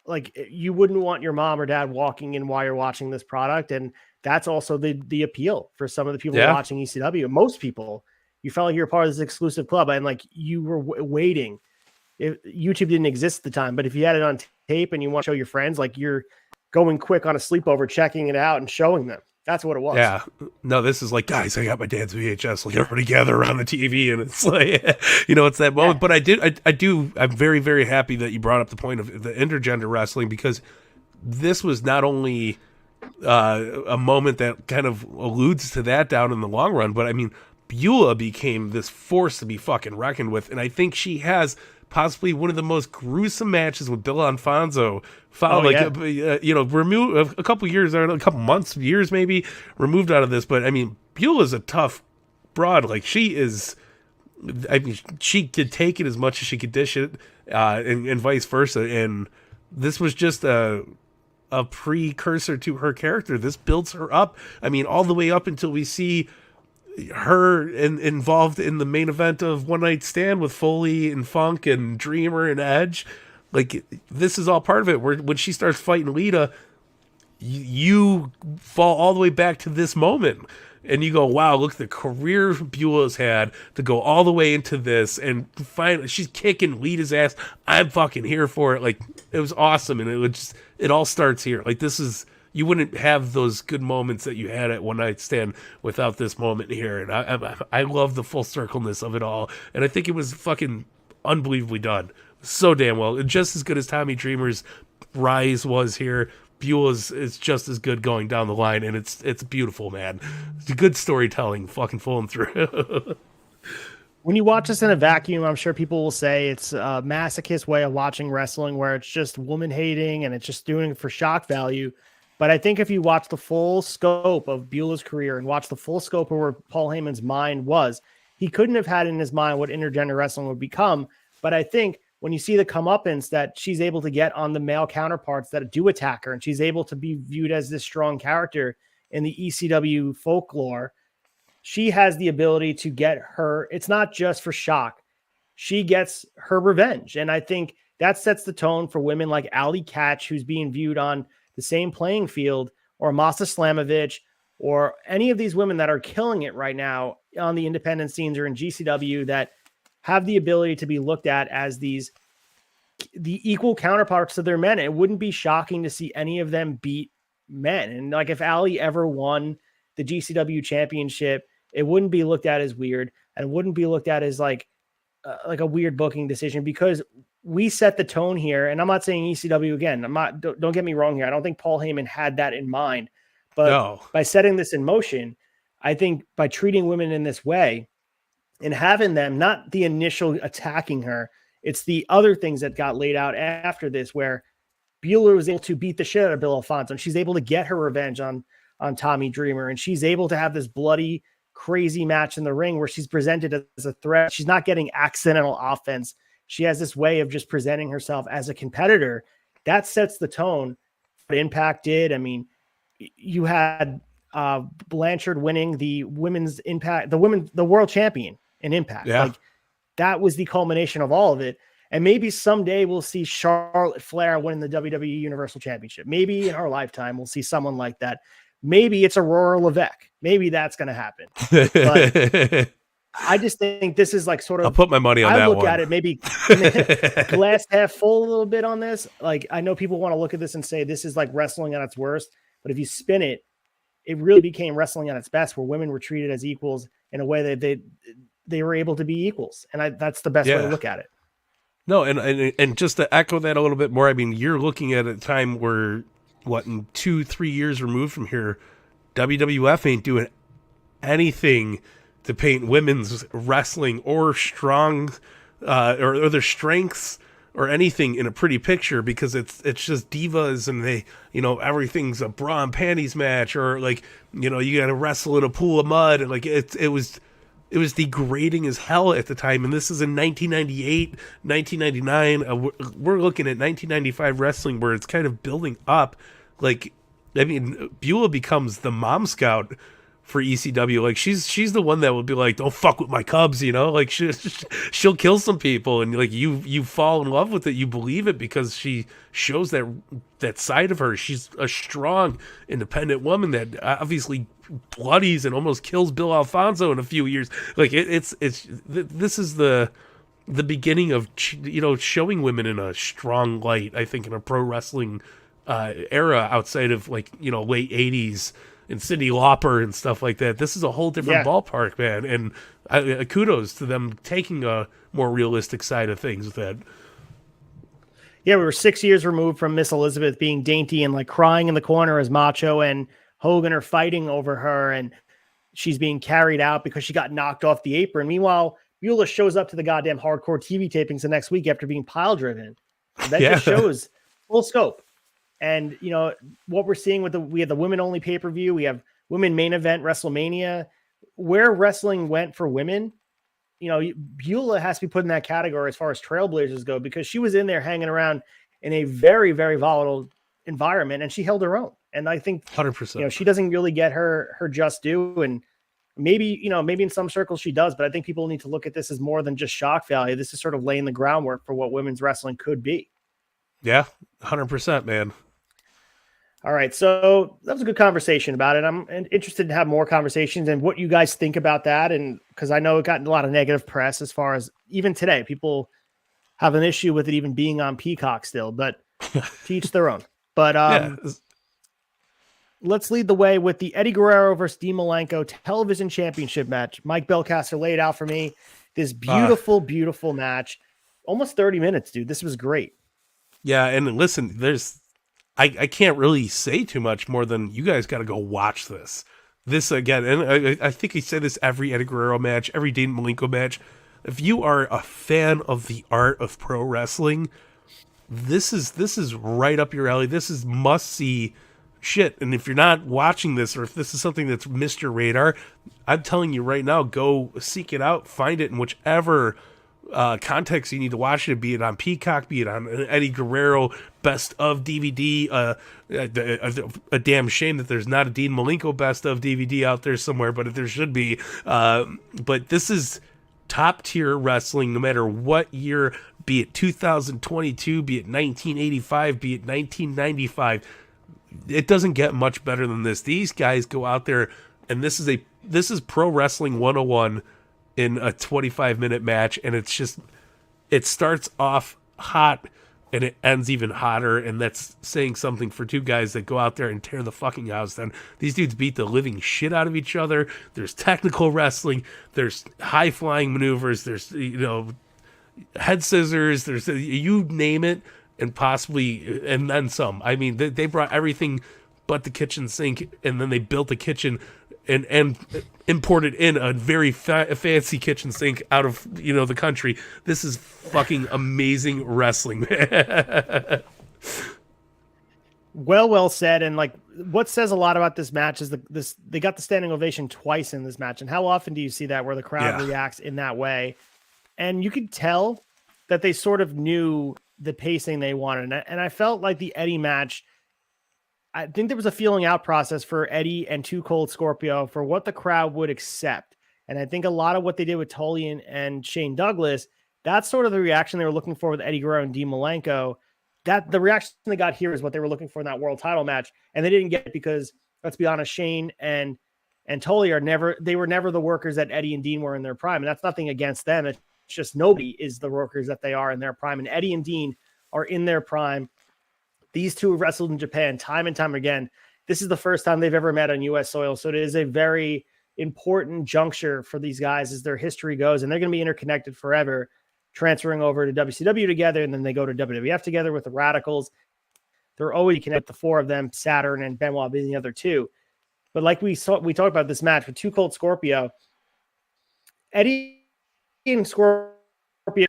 Speaker 2: like, you wouldn't want your mom or dad walking in while you're watching this product. And that's also the appeal for some of the people watching ECW. Most people, you felt like you were part of this exclusive club, and like you were waiting. YouTube didn't exist at the time, but if you had it on tape and you want to show your friends, like, you're going quick on a sleepover, checking it out and showing them. That's what it was.
Speaker 1: Yeah. No, this is like, guys, I got my dad's VHS. Like, everybody gather around the TV, and it's like, it's that moment. But I'm very, very happy that you brought up the point of the intergender wrestling, because this was not only a moment that kind of alludes to that down in the long run, but I mean, Beulah became this force to be fucking reckoned with. And I think she has possibly one of the most gruesome matches with Bill Alfonso, removed a couple years, or a couple months, years maybe, removed out of this. But I mean, Beulah's a tough broad. Like, she is, I mean, she could take it as much as she could dish it, and vice versa. And this was just a precursor to her character. This builds her up. I mean, all the way up until we see her involved in the main event of One Night Stand with Foley and Funk and Dreamer and Edge. Like, this is all part of it. Where when she starts fighting Lita, you fall all the way back to this moment, and you go, wow, look at the career Beulah's had to go all the way into this, and finally she's kicking Lita's ass. I'm fucking here for it. Like, it was awesome. And it all starts here. Like, this is, you wouldn't have those good moments that you had at One Night Stand without this moment here. And I love the full circleness of it all. And I think it was fucking unbelievably done. So damn well. And just as good as Tommy Dreamer's rise was here, Beulah's is just as good going down the line. And it's beautiful, man. It's good storytelling, fucking pulling through.
Speaker 2: When you watch this in a vacuum, I'm sure people will say it's a masochist way of watching wrestling, where it's just woman hating and it's just doing it for shock value. But I think if you watch the full scope of Beulah's career and watch the full scope of where Paul Heyman's mind was, he couldn't have had in his mind what intergender wrestling would become. But I think when you see the comeuppance that she's able to get on the male counterparts that do attack her, and she's able to be viewed as this strong character in the ECW folklore, she has the ability to get her. It's not just for shock. she gets her revenge. And I think that sets the tone for women like Ali Catch, who's being viewed on the same playing field, or Masa Slamovich, or any of these women that are killing it right now on the independent scenes or in GCW, that have the ability to be looked at as the equal counterparts to their men. It wouldn't be shocking to see any of them beat men. And like, if Ali ever won the GCW championship, it wouldn't be looked at as weird, and it wouldn't be looked at as like a weird booking decision, because we set the tone here. And I'm not saying ECW again. Don't get me wrong here. I don't think Paul Heyman had that in mind, but by setting this in motion, I think by treating women in this way and having them, not the initial attacking her, it's the other things that got laid out after this, where Beulah was able to beat the shit out of Bill Alfonso, and she's able to get her revenge on Tommy Dreamer, and she's able to have this bloody, crazy match in the ring where she's presented as a threat. She's not getting accidental offense. She has this way of just presenting herself as a competitor. That sets the tone. What Impact did, I mean, you had Blanchard winning the women's Impact, the world champion in Impact.
Speaker 1: Yeah.
Speaker 2: Like, that was the culmination of all of it. And maybe someday we'll see Charlotte Flair winning the WWE Universal Championship. Maybe in our lifetime we'll see someone like that. Maybe it's Aurora Levesque. Maybe that's going to happen. But I just think this is like sort of,
Speaker 1: I'll put my money on that one.
Speaker 2: I look at it maybe glass half full a little bit on this. Like, I know people want to look at this and say this is like wrestling at its worst, but if you spin it, it really became wrestling at its best, where women were treated as equals in a way that they were able to be equals. And that's the best way to look at it.
Speaker 1: No, and just to echo that a little bit more, I mean, you're looking at a time where, in 2-3 years removed from here, WWF ain't doing anything to paint women's wrestling or strong or their strengths or anything in a pretty picture, because it's just divas, and they, everything's a bra and panties match, or like, you got to wrestle in a pool of mud, and like it was degrading as hell at the time. And this is in 1998, 1999. We're looking at 1995 wrestling, where it's kind of building up. Like, I mean, Beulah becomes the mom scout for ECW. Like, she's the one that will be like, don't fuck with my Cubs, like she'll kill some people. And like, you fall in love with it. You believe it because she shows that side of her. She's a strong, independent woman that obviously bloodies and almost kills Bill Alfonso in a few years. Like, this is the beginning of, showing women in a strong light, I think, in a pro wrestling era, outside of like, late 80s and Cyndi Lauper and stuff like that. This is a whole different ballpark, man. And kudos to them taking a more realistic side of things with that.
Speaker 2: Yeah, we were 6 years removed from Miss Elizabeth being dainty and like crying in the corner as Macho and Hogan are fighting over her, and she's being carried out because she got knocked off the apron. Meanwhile, Beulah shows up to the goddamn hardcore TV tapings the next week after being pile driven. That just shows full scope. And what we're seeing we have the women only pay-per-view, we have women main event WrestleMania, where wrestling went for women. Beulah has to be put in that category as far as trailblazers go, because she was in there hanging around in a very, very volatile environment, and she held her own. And I think
Speaker 1: 100%.
Speaker 2: She doesn't really get her just due, and maybe in some circles she does, but I think people need to look at this as more than just shock value. This is sort of laying the groundwork for what women's wrestling could be.
Speaker 1: Yeah, 100%, man.
Speaker 2: All right, so that was a good conversation about it. I'm interested to have more conversations and what you guys think about that, and because I know it got a lot of negative press as far as even today. People have an issue with it even being on Peacock still, but to each their own. But let's lead the way with the Eddie Guerrero versus Dean Malenko television championship match. Mike Belcaster laid out for me this beautiful, beautiful match. Almost 30 minutes, dude. This was great.
Speaker 1: Yeah, and listen, I can't really say too much more than you guys got to go watch this. This again, and I think I say this every Eddie Guerrero match, every Dean Malenko match. If you are a fan of the art of pro wrestling, this is right up your alley. This is must see shit. And if you're not watching this, or if this is something that's missed your radar, I'm telling you right now, go seek it out, find it in whichever context you need to watch it, be it on Peacock, be it on Eddie Guerrero best of DVD. A damn shame that there's not a Dean Malenko best of DVD out there somewhere, but there should be. But this is top tier wrestling, no matter what year, be it 2022, be it 1985, be it 1995. It doesn't get much better than this. These guys go out there, and this is pro wrestling 101 in a 25-minute match, and it starts off hot and it ends even hotter, and that's saying something for two guys that go out there and tear the fucking house down. These dudes beat the living shit out of each other. There's technical wrestling, there's high flying maneuvers, there's head scissors, there's you name it, and possibly and then some. I mean, they brought everything but the kitchen sink, and then they built a kitchen and imported in a very fancy kitchen sink out of the country. This is fucking amazing wrestling, man.
Speaker 2: Well said. And like, what says a lot about this match is they got the standing ovation twice in this match. And how often do you see that where the crowd reacts in that way? And you could tell that they sort of knew the pacing they wanted. And I felt like the Eddie match, I think there was a feeling out process for Eddie and Too Cold Scorpio for what the crowd would accept. And I think a lot of what they did with Tully and Shane Douglas, that's sort of the reaction they were looking for with Eddie Guerrero and Dean Malenko. That the reaction they got here is what they were looking for in that world title match. And they didn't get it because, let's be honest, Shane and Tully were never the workers that Eddie and Dean were in their prime. And that's nothing against them. It's just nobody is the workers that they are in their prime. And Eddie and Dean are in their prime. These two have wrestled in Japan time and time again. This is the first time they've ever met on U.S. soil. So it is a very important juncture for these guys as their history goes. And they're going to be interconnected forever, transferring over to WCW together. And then they go to WWF together with the Radicals. They're always connected, the four of them, Saturn and Benoit being the other two. But like we talked about this match with Too Cold Scorpio, Eddie and Scorpio,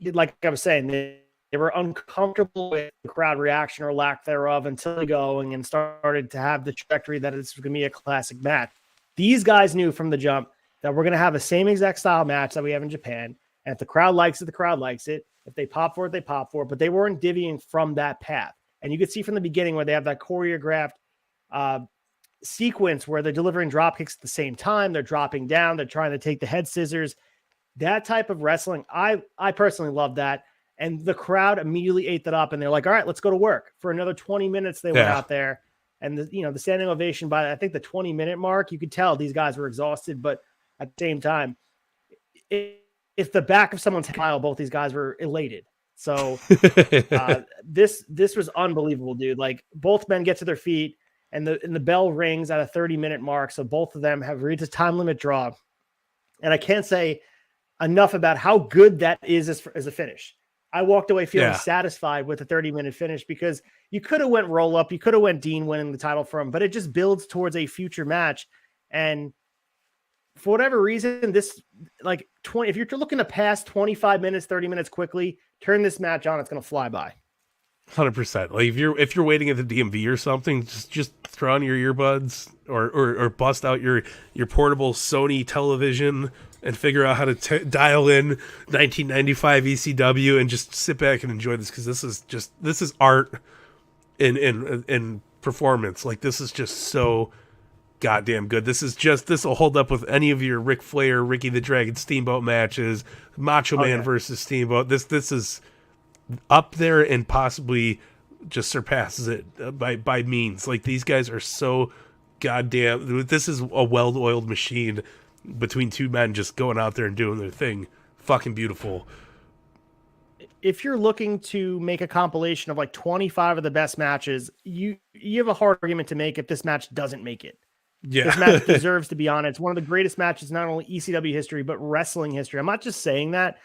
Speaker 2: like I was saying, they were uncomfortable with the crowd reaction or lack thereof until they going and started to have the trajectory that it's going to be a classic match. These guys knew from the jump that we're going to have the same exact style match that we have in Japan. And if the crowd likes it, the crowd likes it. If they pop for it, they pop for it. But they weren't divvying from that path. And you could see from the beginning where they have that choreographed sequence where they're delivering drop kicks at the same time. They're dropping down. They're trying to take the head scissors. That type of wrestling, I personally love that. And the crowd immediately ate that up, and they're like, all right, let's go to work. For another 20 minutes, they went out there. And, the standing ovation by, I think, the 20-minute mark, you could tell these guys were exhausted. But at the same time, if the back of someone's smile, both these guys were elated. So this was unbelievable, dude. Like, both men get to their feet, and the bell rings at a 30-minute mark. So both of them have reached a time limit draw. And I can't say enough about how good that is as a finish. I walked away feeling satisfied with the 30-minute finish because you could have went roll up. You could have went Dean winning the title from, but it just builds towards a future match. And for whatever reason, this if you're looking to pass 25 minutes, 30 minutes quickly, turn this match on. It's going to fly by.
Speaker 1: 100%. Like if you're waiting at the DMV or something, just throw on your earbuds or bust out your portable Sony television and figure out how to dial in 1995 ECW and just sit back and enjoy this, because this is art in performance. Like, this is just so goddamn good. This will hold up with any of your Ric Flair, Ricky the Dragon Steamboat matches, Macho Man versus Steamboat. This is up there and possibly just surpasses it by means. Like, these guys are so goddamn. This is a well-oiled machine between two men just going out there and doing their thing. Fucking beautiful.
Speaker 2: If you're looking to make a compilation of like 25 of the best matches, you have a hard argument to make if this match doesn't make it. Yeah. This match deserves to be on it. It's one of the greatest matches, not only ECW history, but wrestling history. I'm not just saying that.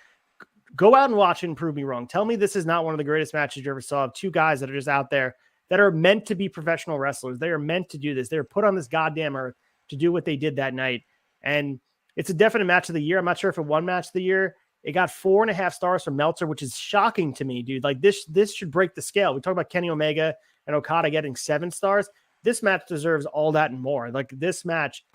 Speaker 2: Go out and watch it and prove me wrong. Tell me this is not one of the greatest matches you ever saw of two guys that are just out there that are meant to be professional wrestlers. They are meant to do this. They're put on this goddamn earth to do what they did that night. And it's a definite match of the year. I'm not sure if it won match of the year. It got 4.5 stars from Meltzer, which is shocking to me, dude. Like, this should break the scale. We talk about Kenny Omega and Okada getting 7 stars. This match deserves all that and more. Like, this match,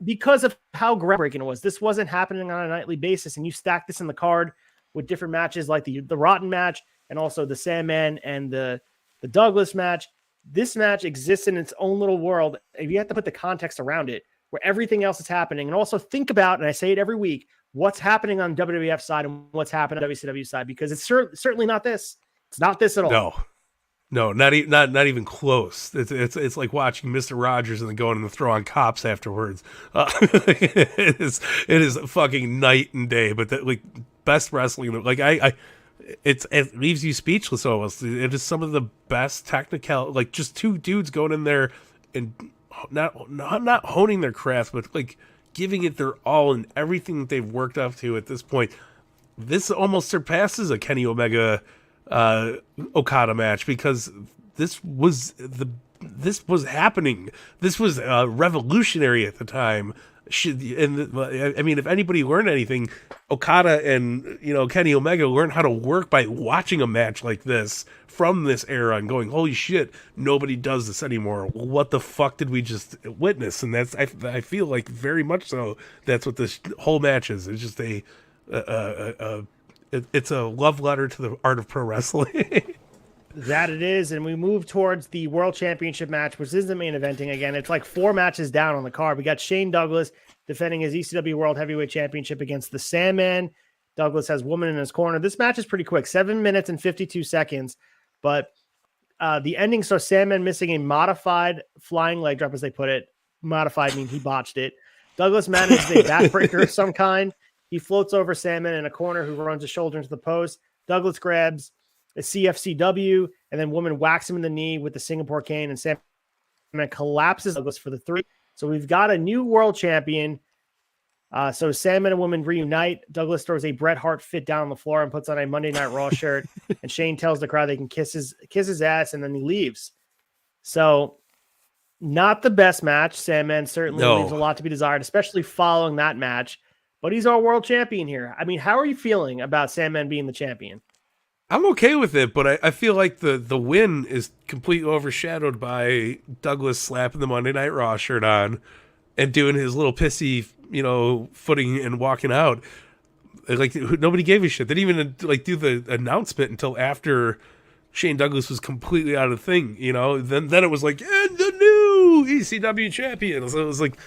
Speaker 2: because of how groundbreaking it was. This wasn't happening on a nightly basis, and you stack this in the card with different matches like the Rotten match and also the Sandman and the Douglas match. This match exists in its own little world, and you have to put the context around it. where everything else is happening. And also think about, and I say it every week, what's happening on WWF side and what's happening on WCW side, because it's certainly not this. It's not this at all.
Speaker 1: No, not even close. It's like watching Mr. Rogers and then going and throw on cops afterwards. It is fucking night and day. But like best wrestling, like it leaves you speechless almost. It is some of the best technical, like just two dudes going in there and not honing their craft, but like giving it their all and everything that they've worked up to at this point. This almost surpasses a Kenny Omega Okada match, because this was happening. This was revolutionary at the time. I mean, if anybody learned anything, Okada and Kenny Omega learned how to work by watching a match like this from this era and going, holy shit, nobody does this anymore. What the fuck did we just witness? And that's I feel like very much so that's what this whole match is. It's just it's a love letter to the art of pro wrestling.
Speaker 2: That it is. And we move towards the World Championship match, which is the main eventing again. It's like 4 matches down on the card. We got Shane Douglas defending his ECW World Heavyweight Championship against the Sandman. Douglas has woman in his corner. This match is pretty quick, 7 minutes and 52 seconds. But the ending, so Sandman missing a modified flying leg drop, as they put it. Modified mean he botched it. Douglas manages a backbreaker of some kind. He floats over Sandman in a corner, who runs his shoulder into the post. Douglas grabs a CFCW, and then woman whacks him in the knee with the Singapore cane, and Sandman collapses Douglas for the 3. So we've got a new world champion. So Sandman and woman reunite. Douglas throws a Bret Hart fit down on the floor and puts on a Monday Night Raw shirt. And Shane tells the crowd they can kiss his ass, and then he leaves. So not the best match. Sandman certainly leaves a lot to be desired, especially following that match. But he's our world champion here. I mean, how are you feeling about Sandman being the champion?
Speaker 1: I'm okay with it, but I feel like the win is completely overshadowed by Douglas slapping the Monday Night Raw shirt on and doing his little pissy, footing and walking out. Like, nobody gave a shit. They didn't even like do the announcement until after Shane Douglas was completely out of the thing. Then it was like, and the new ECW champion. So it was like,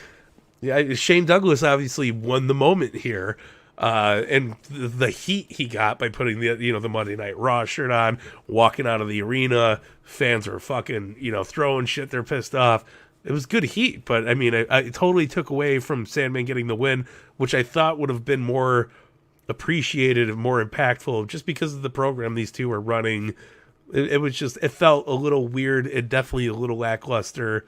Speaker 1: yeah, Shane Douglas obviously won the moment here, and the heat he got by putting the Monday Night Raw shirt on, walking out of the arena, fans are fucking throwing shit, they're pissed off. It was good heat, but I mean, I totally took away from Sandman getting the win, which I thought would have been more appreciated and more impactful, just because of the program these two are running. It felt a little weird and definitely a little lackluster.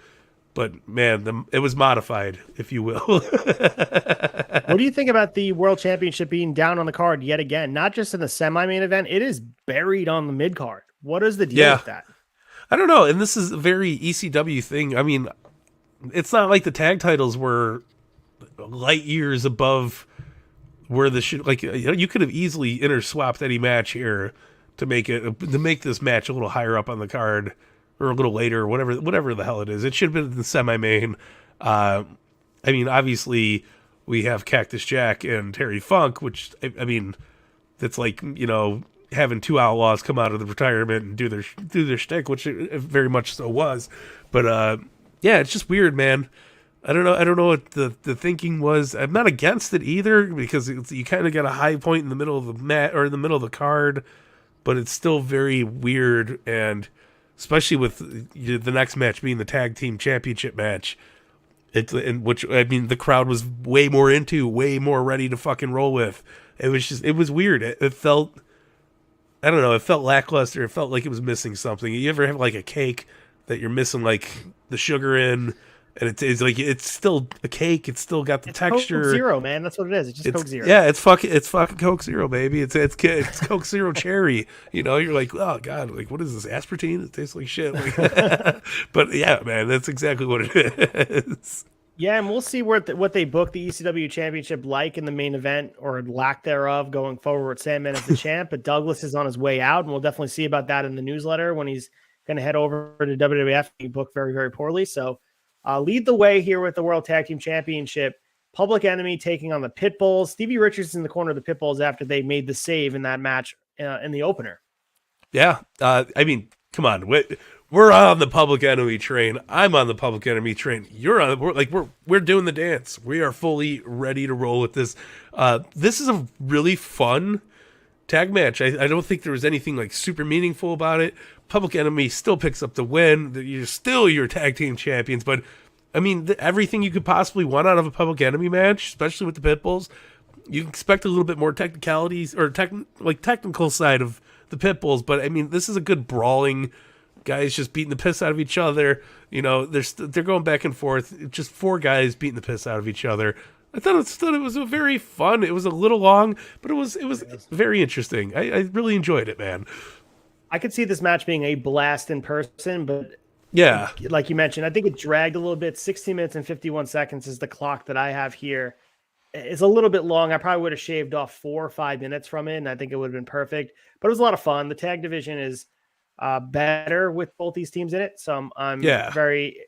Speaker 1: But man, it was modified, if you will.
Speaker 2: What do you think about the World Championship being down on the card yet again? Not just in the semi-main event, it is buried on the mid card. What is the deal with that?
Speaker 1: I don't know. And this is a very ECW thing. I mean, it's not like the tag titles were light years above where the shit. Like, you could have easily interswapped any match here to make this match a little higher up on the card. Or a little later, whatever the hell it is. It should have been the semi-main. I mean, obviously, we have Cactus Jack and Terry Funk, which, I mean, that's like, having 2 outlaws come out of the retirement and do their shtick, which it very much so was. But, yeah, it's just weird, man. I don't know what the thinking was. I'm not against it either, because you kind of got a high point in the middle of the mat, or in the middle of the card, but it's still very weird, and especially with the next match being the tag team championship match, which, I mean, the crowd was way more ready to fucking roll with. It was weird. It felt, I don't know, it felt lackluster. It felt like it was missing something. You ever have like a cake that you're missing like the sugar in, and it's like, it's still a cake. It's still got the texture.
Speaker 2: Coke Zero, man. That's what it is. It's just Coke Zero.
Speaker 1: Yeah, it's fucking Coke Zero, baby. It's Coke Zero cherry. You're like, oh god, like, what is this, aspartame? It tastes like shit. Like, but yeah, man, that's exactly what it is.
Speaker 2: Yeah, and we'll see what they book the ECW Championship like in the main event, or lack thereof, going forward with Sandman as the champ. But Douglas is on his way out, and we'll definitely see about that in the newsletter when he's going to head over to WWF. He booked very, very poorly. So lead the way here with the World Tag Team Championship. Public Enemy taking on the Pitbulls. Stevie Richards in the corner of the Pitbulls after they made the save in that match in the opener.
Speaker 1: Yeah, I mean, come on. we're on the Public Enemy train. I'm on the Public Enemy train. You're on. We're doing the dance. We are fully ready to roll with this. This is a really fun tag match. I don't think there was anything like super meaningful about it. Public Enemy still picks up the win. You're still your tag team champions, but I mean everything you could possibly want out of a Public Enemy match, especially with the Pitbulls. You expect a little bit more technicalities or technical side of the Pitbulls, but I mean this is a good brawling. Guys just beating the piss out of each other. You know, they're going back and forth. Just four guys beating the piss out of each other. I thought it was a very fun. It was a little long, but it was very interesting. I really enjoyed it, man.
Speaker 2: I could see this match being a blast in person, but
Speaker 1: yeah,
Speaker 2: like you mentioned, I think it dragged a little bit. 16 minutes and 51 seconds is the clock that I have here. It's a little bit long. I probably would have shaved off 4 or 5 minutes from it, and I think it would have been perfect. But it was a lot of fun. The tag division is better with both these teams in it, so I'm very,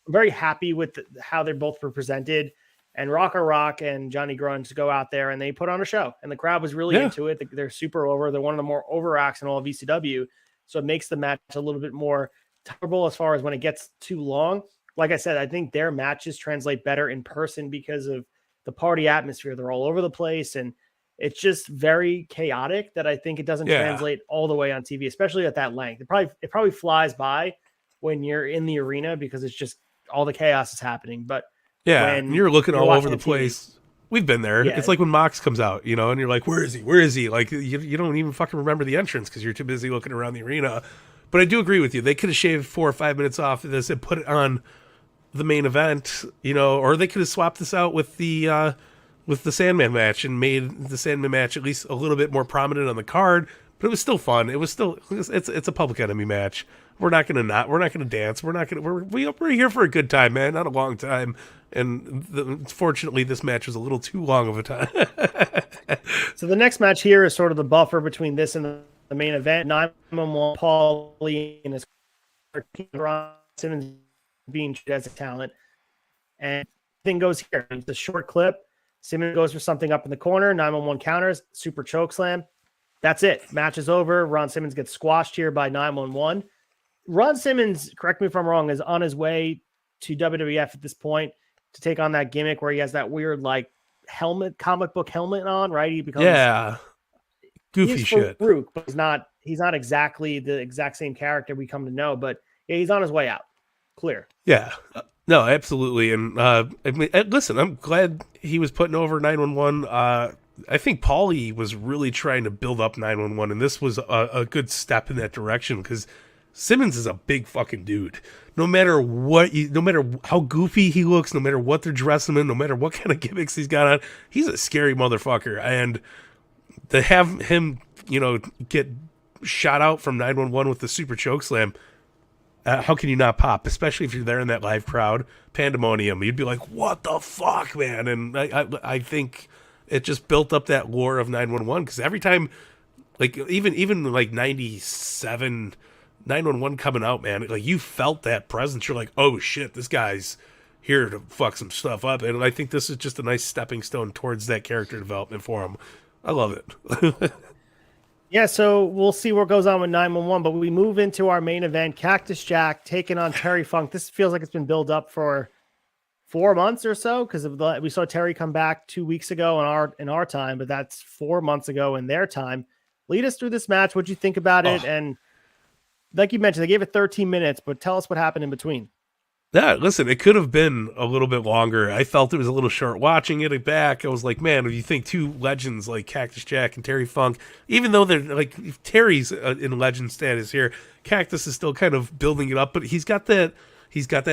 Speaker 2: very happy with how they're both presented. And Rock and Johnny Grunge go out there and they put on a show, and the crowd was really into it. They're super over. They're one of the more over acts in all of ECW, so it makes the match a little bit more tolerable as far as when it gets too long. Like I said, I think their matches translate better in person because of the party atmosphere. They're all over the place, and it's just very chaotic that I think it doesn't translate all the way on TV, especially at that length. It probably flies by when you're in the arena because it's just all the chaos is happening. But
Speaker 1: when you're looking all over the place, we've been there.
Speaker 2: Yeah.
Speaker 1: It's like when Mox comes out, you know, and you're like, where is he? Where is he? Like, you don't even fucking remember the entrance because you're too busy looking around the arena. But I do agree with you. They could have shaved 4 or 5 minutes off of this and put it on the main event, you know, or they could have swapped this out with the Sandman match and made the Sandman match at least a little bit more prominent on the card. But it was still fun. It's a Public Enemy match. We're not gonna dance. We're here for a good time, man, not a long time. And fortunately, this match was a little too long of a time.
Speaker 2: So the next match here is sort of the buffer between this and the main event. 911 Paulie and his Ron Simmons being treated as a talent, and thing goes here. It's a short clip. Simmons goes for something up in the corner. 911 counters. Super choke slam. That's it. Match is over. Ron Simmons gets squashed here by 911. Ron Simmons, correct me if I'm wrong, is on his way to WWF at this point to take on that gimmick where he has that weird like comic book helmet on, right? He becomes
Speaker 1: goofy shit.
Speaker 2: Farouk, but he's not exactly the exact same character we come to know, but yeah, he's on his way out. Clear.
Speaker 1: Yeah. No, absolutely. And I mean, listen, I'm glad he was putting over 911. I think Paulie was really trying to build up 911, and this was a good step in that direction because Simmons is a big fucking dude. No matter how goofy he looks, no matter what they're dressing him in, no matter what kind of gimmicks he's got on, he's a scary motherfucker. And to have him, you know, get shot out from 911 with the super choke slam, how can you not pop? Especially if you're there in that live crowd, pandemonium. You'd be like, "What the fuck, man?" And I think it just built up that lore of 911 because every time, like even like 97. 911 coming out, man, like you felt that presence. You're like, oh shit, this guy's here to fuck some stuff up. And I think this is just a nice stepping stone towards that character development for him. I love it.
Speaker 2: Yeah, so we'll see what goes on with 911, but we move into our main event, Cactus Jack taking on Terry Funk. This feels like it's been built up for 4 months or so because we saw Terry come back 2 weeks ago in our time, but that's 4 months ago in their time. Lead us through this match. What'd you think about it? And like you mentioned, they gave it 13 minutes, but tell us what happened in between.
Speaker 1: Yeah, listen, it could have been a little bit longer. I felt it was a little short watching it back. I was like, man, if you think two legends like Cactus Jack and Terry Funk, even though they're like Terry's in legend status here, Cactus is still kind of building it up, but he's got that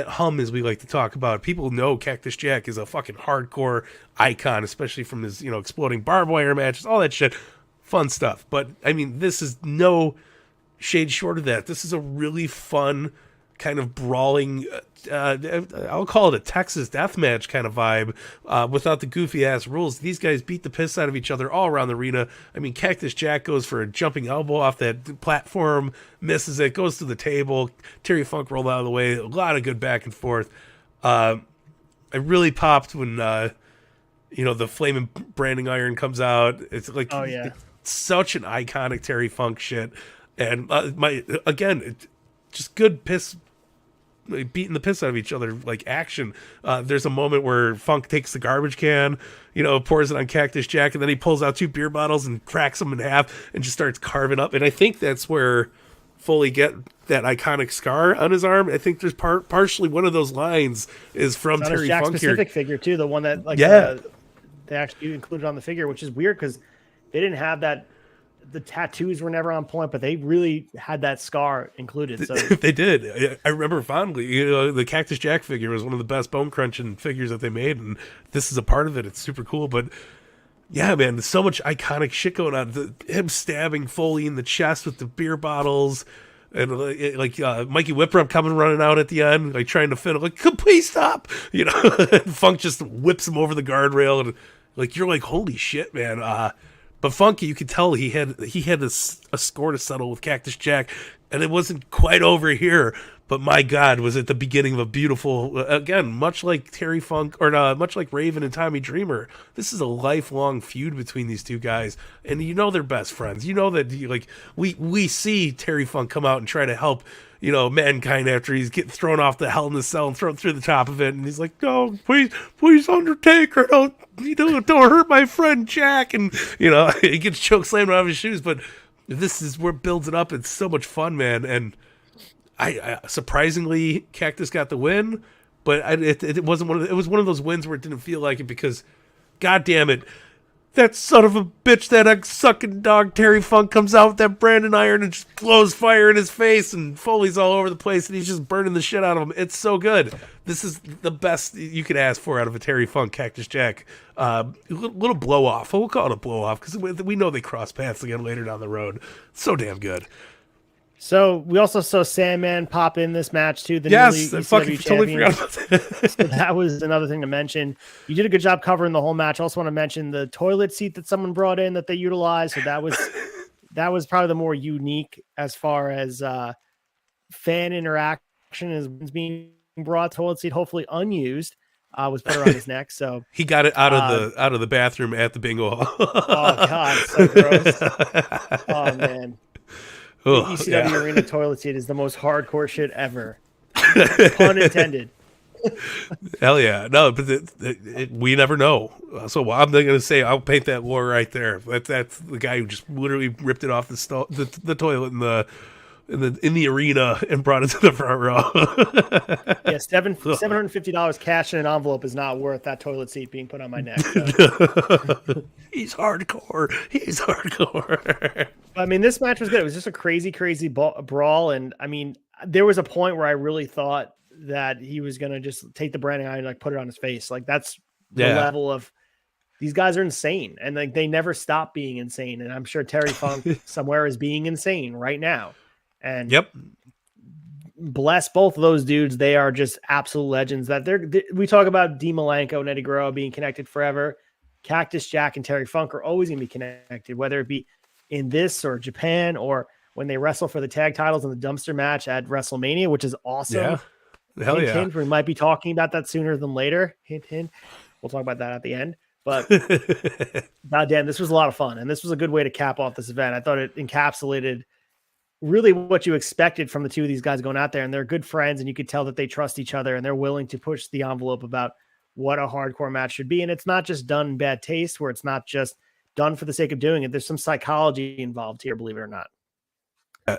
Speaker 1: hum, as we like to talk about. People know Cactus Jack is a fucking hardcore icon, especially from his, you know, exploding barbed wire matches, all that shit. Fun stuff. But I mean, this is no shade short of that. This is a really fun kind of brawling, I'll call it a Texas deathmatch kind of vibe, without the goofy ass rules. These guys beat the piss out of each other all around the arena. I mean, Cactus Jack goes for a jumping elbow off that platform, misses it, goes to the table. Terry Funk rolled out of the way. A lot of good back and forth. I really popped when the flaming branding iron comes out. It's like,
Speaker 2: oh yeah,
Speaker 1: it's such an iconic Terry Funk shit. And just good piss, like, beating the piss out of each other, like action. There's a moment where Funk takes the garbage can, pours it on Cactus Jack, and then he pulls out 2 beer bottles and cracks them in half and just starts carving up. And I think that's where Foley get that iconic scar on his arm. I think there's partially one of those lines is from Terry
Speaker 2: Jack
Speaker 1: Funk
Speaker 2: specific figure too, the one that they actually included on the figure, which is weird because they didn't have that. The tattoos were never on point, but they really had that scar included. So
Speaker 1: they did. I remember fondly. The Cactus Jack figure was one of the best bone crunching figures that they made, and this is a part of it. It's super cool, but yeah, man, there's so much iconic shit going on. Him stabbing Foley in the chest with the beer bottles, and Mikey Whipwreck coming running out at the end, like trying to fit him, like, please stop, And Funk just whips him over the guardrail, and like you're like, holy shit, man. But Funky, you could tell he had a score to settle with Cactus Jack, and it wasn't quite over here. But my God, was it the beginning of a beautiful, again, much like Terry Funk, or much like Raven and Tommy Dreamer, this is a lifelong feud between these two guys. And they're best friends. That we see Terry Funk come out and try to help, Mankind after he's getting thrown off the Hell in the Cell and thrown through the top of it. And he's like, no, please, Undertaker, don't hurt my friend Jack. And, he gets choke slammed out of his shoes. But this is where it builds it up. It's so much fun, man. And I surprisingly, Cactus got the win, but it wasn't it was one of those wins where it didn't feel like it because, God damn it, that son of a bitch, that sucking dog Terry Funk comes out with that Brandon Iron and just blows fire in his face, and Foley's all over the place, and he's just burning the shit out of him. It's so good. This is the best you could ask for out of a Terry Funk Cactus Jack. Little blow off. We'll call it a blow off because we know they cross paths again later down the road. So damn good.
Speaker 2: So we also saw Sandman pop in this match too.
Speaker 1: Yes, I fucking totally forgot about that.
Speaker 2: So that was another thing to mention. You did a good job covering the whole match. I also want to mention the toilet seat that someone brought in that they utilized. So that was probably the more unique as far as fan interaction is being brought. Toilet seat, hopefully unused, was put around his neck. So
Speaker 1: he got it out of the bathroom at the bingo hall.
Speaker 2: Oh God, so gross. Oh man. The ECW arena toilet seat is the most hardcore shit ever. Pun intended.
Speaker 1: Hell yeah. No, but we never know. So I'm going to say I'll paint that war right there. That's the guy who just literally ripped it off the toilet in the arena and brought it to the front row.
Speaker 2: Yeah, $750 cash in an envelope is not worth that toilet seat being put on my neck. So.
Speaker 1: He's hardcore.
Speaker 2: I mean, this match was good. It was just a crazy brawl. And I mean, there was a point where I really thought that he was going to just take the branding iron and like put it on his face. Like that's the level of these guys are insane. And like they never stop being insane. And I'm sure Terry Funk somewhere is being insane right now. And bless both of those dudes. They are just absolute legends. We talk about Dean Malenko and Eddie Guerrero being connected forever. Cactus Jack and Terry Funk are always going to be connected, whether it be in this or Japan or when they wrestle for the tag titles in the dumpster match at WrestleMania, which is awesome.
Speaker 1: Yeah. Hell yeah.
Speaker 2: Hint, we might be talking about that sooner than later. Hint, hint. We'll talk about that at the end. But goddamn, this was a lot of fun. And this was a good way to cap off this event. I thought it encapsulated really what you expected from the two of these guys going out there. And they're good friends, and you could tell that they trust each other and they're willing to push the envelope about what a hardcore match should be. And it's not just done in bad taste, where it's not just done for the sake of doing it. There's some psychology involved here, believe it or not.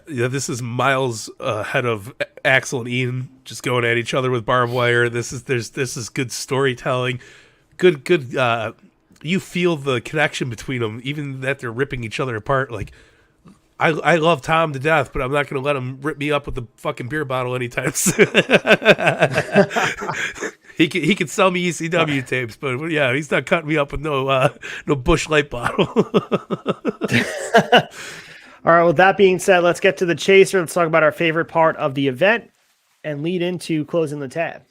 Speaker 1: This is miles ahead of Axel and Ian just going at each other with barbed wire. This is good storytelling. Good. You feel the connection between them, even that they're ripping each other apart. Like, I love Tom to death, but I'm not going to let him rip me up with the fucking beer bottle anytime soon. He could sell me ECW tapes, but yeah, he's not cutting me up with no Busch Light bottle.
Speaker 2: All right, with that being said, let's get to the chaser. Let's talk about our favorite part of the event and lead into closing the tab.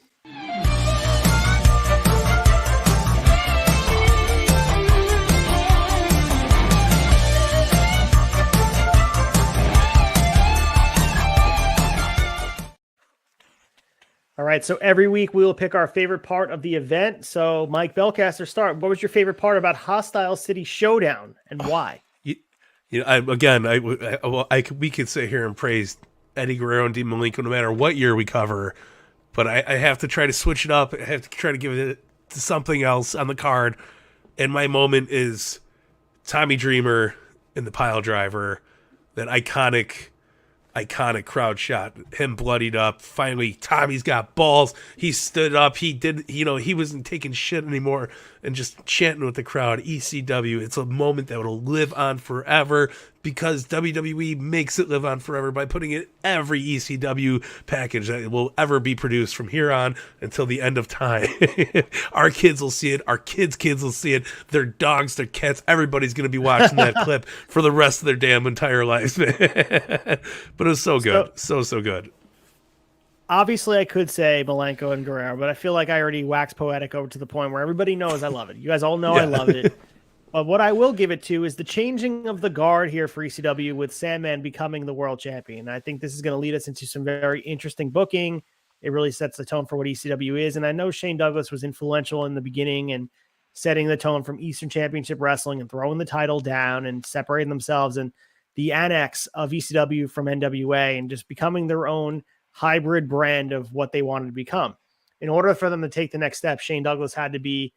Speaker 2: All right, so every week we will pick our favorite part of the event. So, Mike Belcaster, start. What was your favorite part about Hostile City Showdown and why?
Speaker 1: We could sit here and praise Eddie Guerrero and Dean Malenko no matter what year we cover. But I have to try to switch it up. I have to try to give it to something else on the card. And my moment is Tommy Dreamer and the pile driver. That iconic crowd shot, him bloodied up. Finally, Tommy's got balls. He stood up. He did, he wasn't taking shit anymore and just chanting with the crowd. ECW. It's a moment that will live on forever because WWE makes it live on forever by putting it in every ECW package that will ever be produced from here on until the end of time. Our kids will see it. Our kids' kids will see it. Their dogs, their cats, everybody's going to be watching that clip for the rest of their damn entire lives, man. But it was so good. So good.
Speaker 2: Obviously, I could say Malenko and Guerrero, but I feel like I already waxed poetic over to the point where everybody knows I love it. You guys all know I love it. But what I will give it to is the changing of the guard here for ECW with Sandman becoming the world champion. I think this is going to lead us into some very interesting booking. It really sets the tone for what ECW is. And I know Shane Douglas was influential in the beginning and setting the tone from Eastern Championship Wrestling and throwing the title down and separating themselves and the annex of ECW from NWA and just becoming their own hybrid brand of what they wanted to become. In order for them to take the next step, Shane Douglas had to be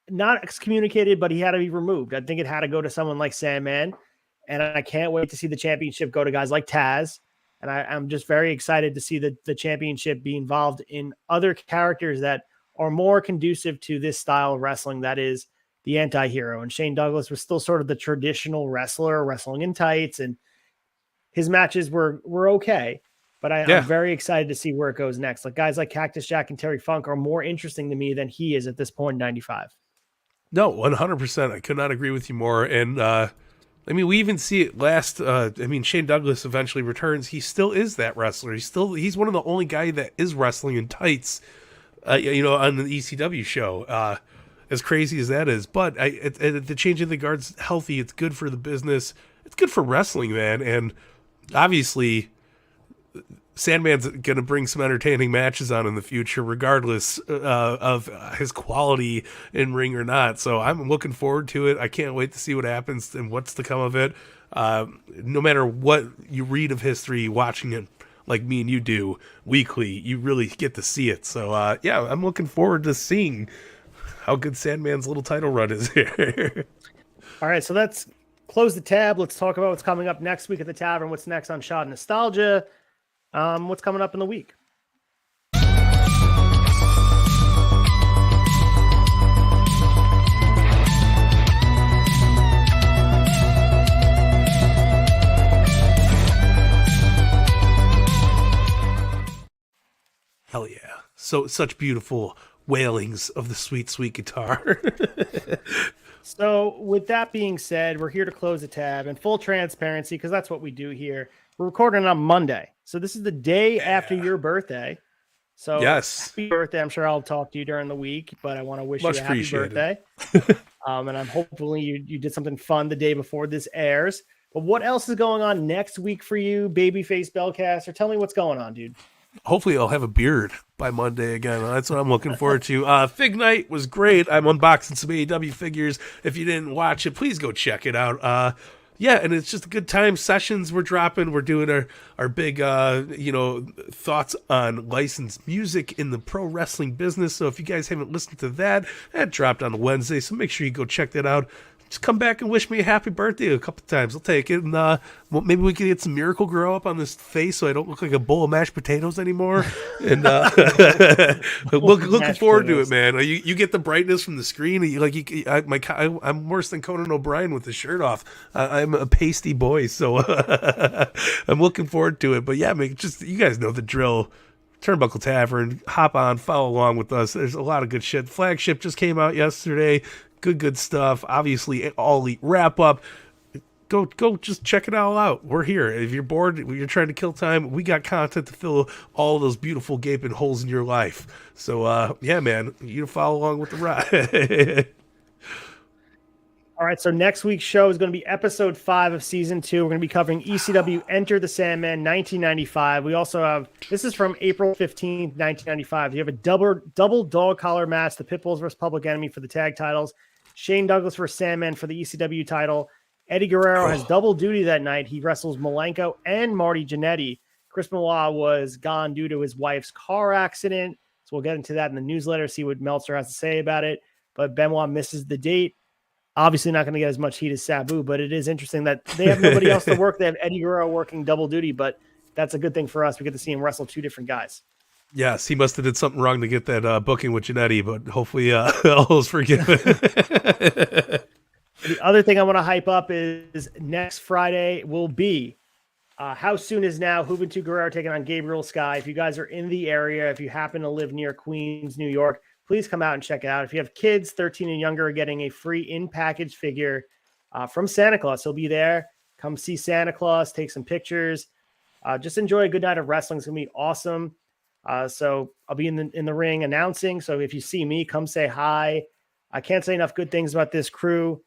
Speaker 2: not excommunicated, but he had to be removed. I think it had to go to someone like Sandman, and I can't wait to see the championship go to guys like Taz. And I'm just very excited to see the championship be involved in other characters that are more conducive to this style of wrestling that is the anti-hero. And Shane Douglas was still sort of the traditional wrestler, wrestling in tights, and his matches were okay. But I'm very excited to see where it goes next. Like guys like Cactus Jack and Terry Funk are more interesting to me than he is at this point in 95.
Speaker 1: No, 100%. I could not agree with you more. And, we even see it last, Shane Douglas eventually returns. He still is that wrestler. He's one of the only guy that is wrestling in tights, on the ECW show, as crazy as that is. But the change of the guard's healthy. It's good for the business. It's good for wrestling, man. And obviously Sandman's going to bring some entertaining matches on in the future, regardless of his quality in ring or not. So I'm looking forward to it. I can't wait to see what happens and what's to come of it. No matter what you read of history, watching it like me and you do weekly, you really get to see it. So I'm looking forward to seeing how good Sandman's little title run is here.
Speaker 2: All right, so let's close the tab. Let's talk about what's coming up next week at the Tavern. What's next on Shot Nostalgia? What's coming up in the week?
Speaker 1: Hell yeah. Such beautiful wailings of the sweet, sweet guitar.
Speaker 2: So with that being said, we're here to close the tab and full transparency, because that's what we do here. We're recording on Monday. So this is the day after your birthday. So
Speaker 1: yes,
Speaker 2: happy birthday. I'm sure I'll talk to you during the week, but I want to wish you a happy birthday. And I'm hopefully you did something fun the day before this airs. But what else is going on next week for you, Babyface Belcaster? Tell me what's going on, dude.
Speaker 1: Hopefully I'll have a beard by Monday again. That's what I'm looking forward to. Fig Night was great. I'm unboxing some AEW figures. If you didn't watch it, please go check it out. And it's just a good time. Sessions we're dropping. We're doing our big, thoughts on licensed music in the pro wrestling business. So if you guys haven't listened to that dropped on Wednesday. So make sure you go check that out. Just come back and wish me a happy birthday a couple times. I'll take it. And maybe we can get some Miracle Grow up on this face so I don't look like a bowl of mashed potatoes anymore. And looking forward to it, man. You get the brightness from the screen. I'm worse than Conan O'Brien with the shirt off. I'm a pasty boy, so I'm looking forward to it. But yeah, you guys know the drill. Turnbuckle Tavern. Hop on, follow along with us. There's a lot of good shit. Flagship just came out yesterday. Good stuff. Obviously, All Elite wrap up. Go just check it all out. We're here. If you're bored, you're trying to kill time, we got content to fill all those beautiful gaping holes in your life. So, man, you follow along with the ride.
Speaker 2: All right, so next week's show is going to be episode 5 of season 2. We're going to be covering ECW Enter the Sandman 1995. We also have, this is from April 15th, 1995. You have a double dog collar match, the Pitbulls versus Public Enemy for the tag titles, Shane Douglas versus Sandman for the ECW title. Eddie Guerrero has double duty that night. He wrestles Malenko and Marty Jannetty Chris Benoit was gone due to his wife's car accident. So we'll get into that in the newsletter, see what Meltzer has to say about it. But Benoit misses the date. Obviously not going to get as much heat as Sabu, but it is interesting that they have nobody else to work. They have Eddie Guerrero working double duty, but that's a good thing for us. We get to see him wrestle two different guys.
Speaker 1: Yes, he must have did something wrong to get that booking with Jannetty, but hopefully all is forgiven.
Speaker 2: The other thing I want to hype up is next Friday will be How Soon Is Now, Juventud Guerrero taking on Gabriel Sky. If you guys are in the area, if you happen to live near Queens, New York, please come out and check it out. If you have kids 13 and younger, getting a free in-package figure from Santa Claus. He'll be there. Come see Santa Claus, take some pictures. Just enjoy a good night of wrestling. It's going to be awesome. So I'll be in the ring announcing. So if you see me, come say hi. I can't say enough good things about this crew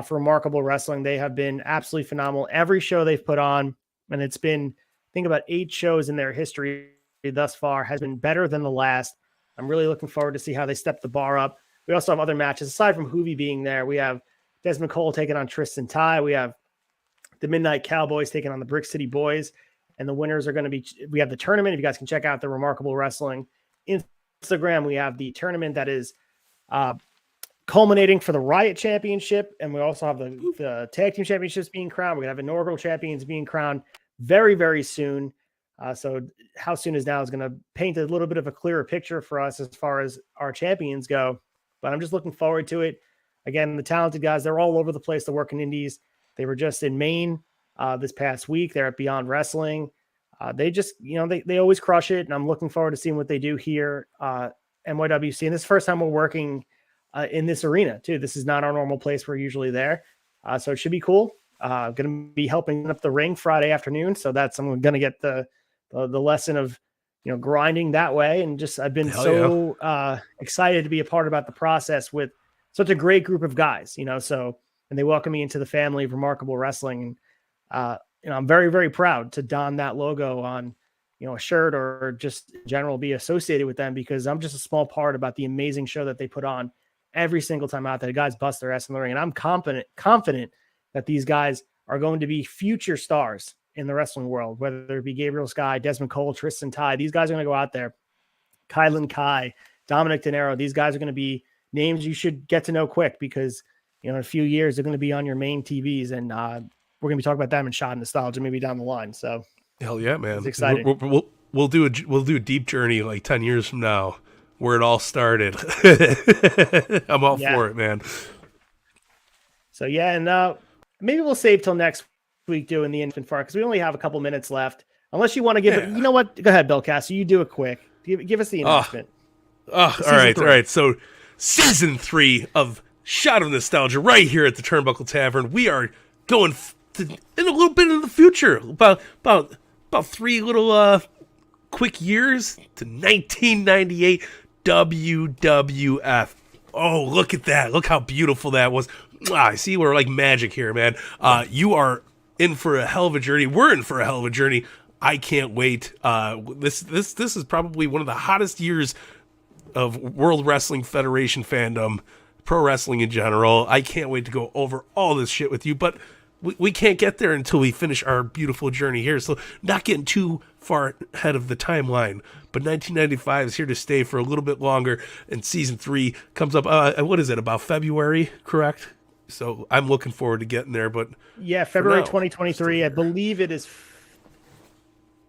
Speaker 2: for Remarkable Wrestling. They have been absolutely phenomenal. Every show they've put on, and it's been, I think, about 8 shows in their history thus far, has been better than the last. I'm really looking forward to see how they step the bar up. We also have other matches. Aside from Hoovy being there, we have Desmond Cole taking on Tristan Ty. We have the Midnight Cowboys taking on the Brick City Boys. And the winners are going to be, we have the tournament. If you guys can check out the Remarkable Wrestling Instagram, we have the tournament that is culminating for the Riot Championship. And we also have the Tag Team Championships being crowned. We're going to have inaugural champions being crowned very, very soon. So How Soon Is Now is going to paint a little bit of a clearer picture for us as far as our champions go. But I'm just looking forward to it. Again, the talented guys, they're all over the place to work in indies. They were just in Maine this past week. They're at Beyond Wrestling. They just, they always crush it. And I'm looking forward to seeing what they do here, NYWC. And this is the first time we're working in this arena too. This is not our normal place. We're usually there. So it should be cool. Going to be helping up the ring Friday afternoon. So I'm going to get the lesson of, grinding that way. And just, I've been excited to be a part about the process with such a great group of guys, so, and they welcome me into the family of Remarkable Wrestling. And, I'm very, very proud to don that logo on, a shirt or just in general be associated with them, because I'm just a small part about the amazing show that they put on every single time out there. The guys bust their ass in the ring. And I'm confident that these guys are going to be future stars in the wrestling world, whether it be Gabriel Sky, Desmond Cole, Tristan Ty. These guys are going to go out there. Kylan Kai, Dominic De Niro. These guys are going to be names you should get to know quick, because, in a few years, they're going to be on your main TVs. And we're going to be talking about them in Shot Nostalgia maybe down the line. So
Speaker 1: hell yeah, man.
Speaker 2: It's exciting.
Speaker 1: We'll do a deep journey like 10 years from now where it all started. I'm all for it, man.
Speaker 2: So yeah. And maybe we'll save till next week doing the infant fart, because we only have a couple minutes left, unless you want to give it. You know what? Go ahead, Belcaster. You do it quick. Give us the announcement.
Speaker 1: All right. So season 3 of Shot of Nostalgia right here at the Turnbuckle Tavern. We are going in a little bit in the future, about 3 little quick years to 1998 WWF. Oh, look at that. Look how beautiful that was. I see, we're like magic here, man. You are in for a hell of a journey. We're in for a hell of a journey. I can't wait. This is probably one of the hottest years of World Wrestling Federation fandom, pro wrestling in general. I can't wait to go over all this shit with you, but we can't get there until we finish our beautiful journey here. So not getting too far ahead of the timeline, but 1995 is here to stay for a little bit longer, and season 3 comes up. What is it, about February, correct? So I'm looking forward to getting there, but
Speaker 2: yeah, February 2023. I believe it is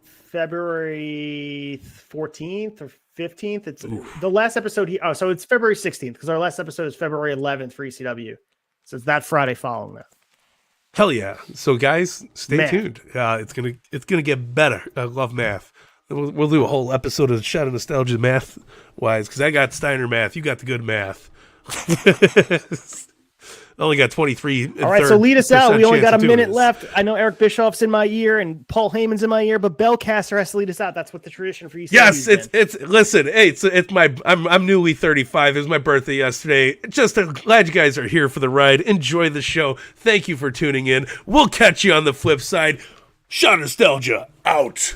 Speaker 2: February 14th or 15th. It's the last episode. So it's February 16th, because our last episode is February 11th for ECW. So it's that Friday following that.
Speaker 1: Hell yeah. So guys, stay tuned. It's gonna get better. I love math. We'll do a whole episode of Shot of Nostalgia math wise, because I got Steiner math. You got the good math. I only got 23.
Speaker 2: All right, so lead us out. We only got a minute left. I know Eric Bischoff's in my ear and Paul Heyman's in my ear, but Belcaster has to lead us out. That's what the tradition for ECW.
Speaker 1: Yes, it's my I'm newly 35. It was my birthday yesterday. Just glad you guys are here for the ride. Enjoy the show. Thank you for tuning in. We'll catch you on the flip side. Shot Nostalgia out.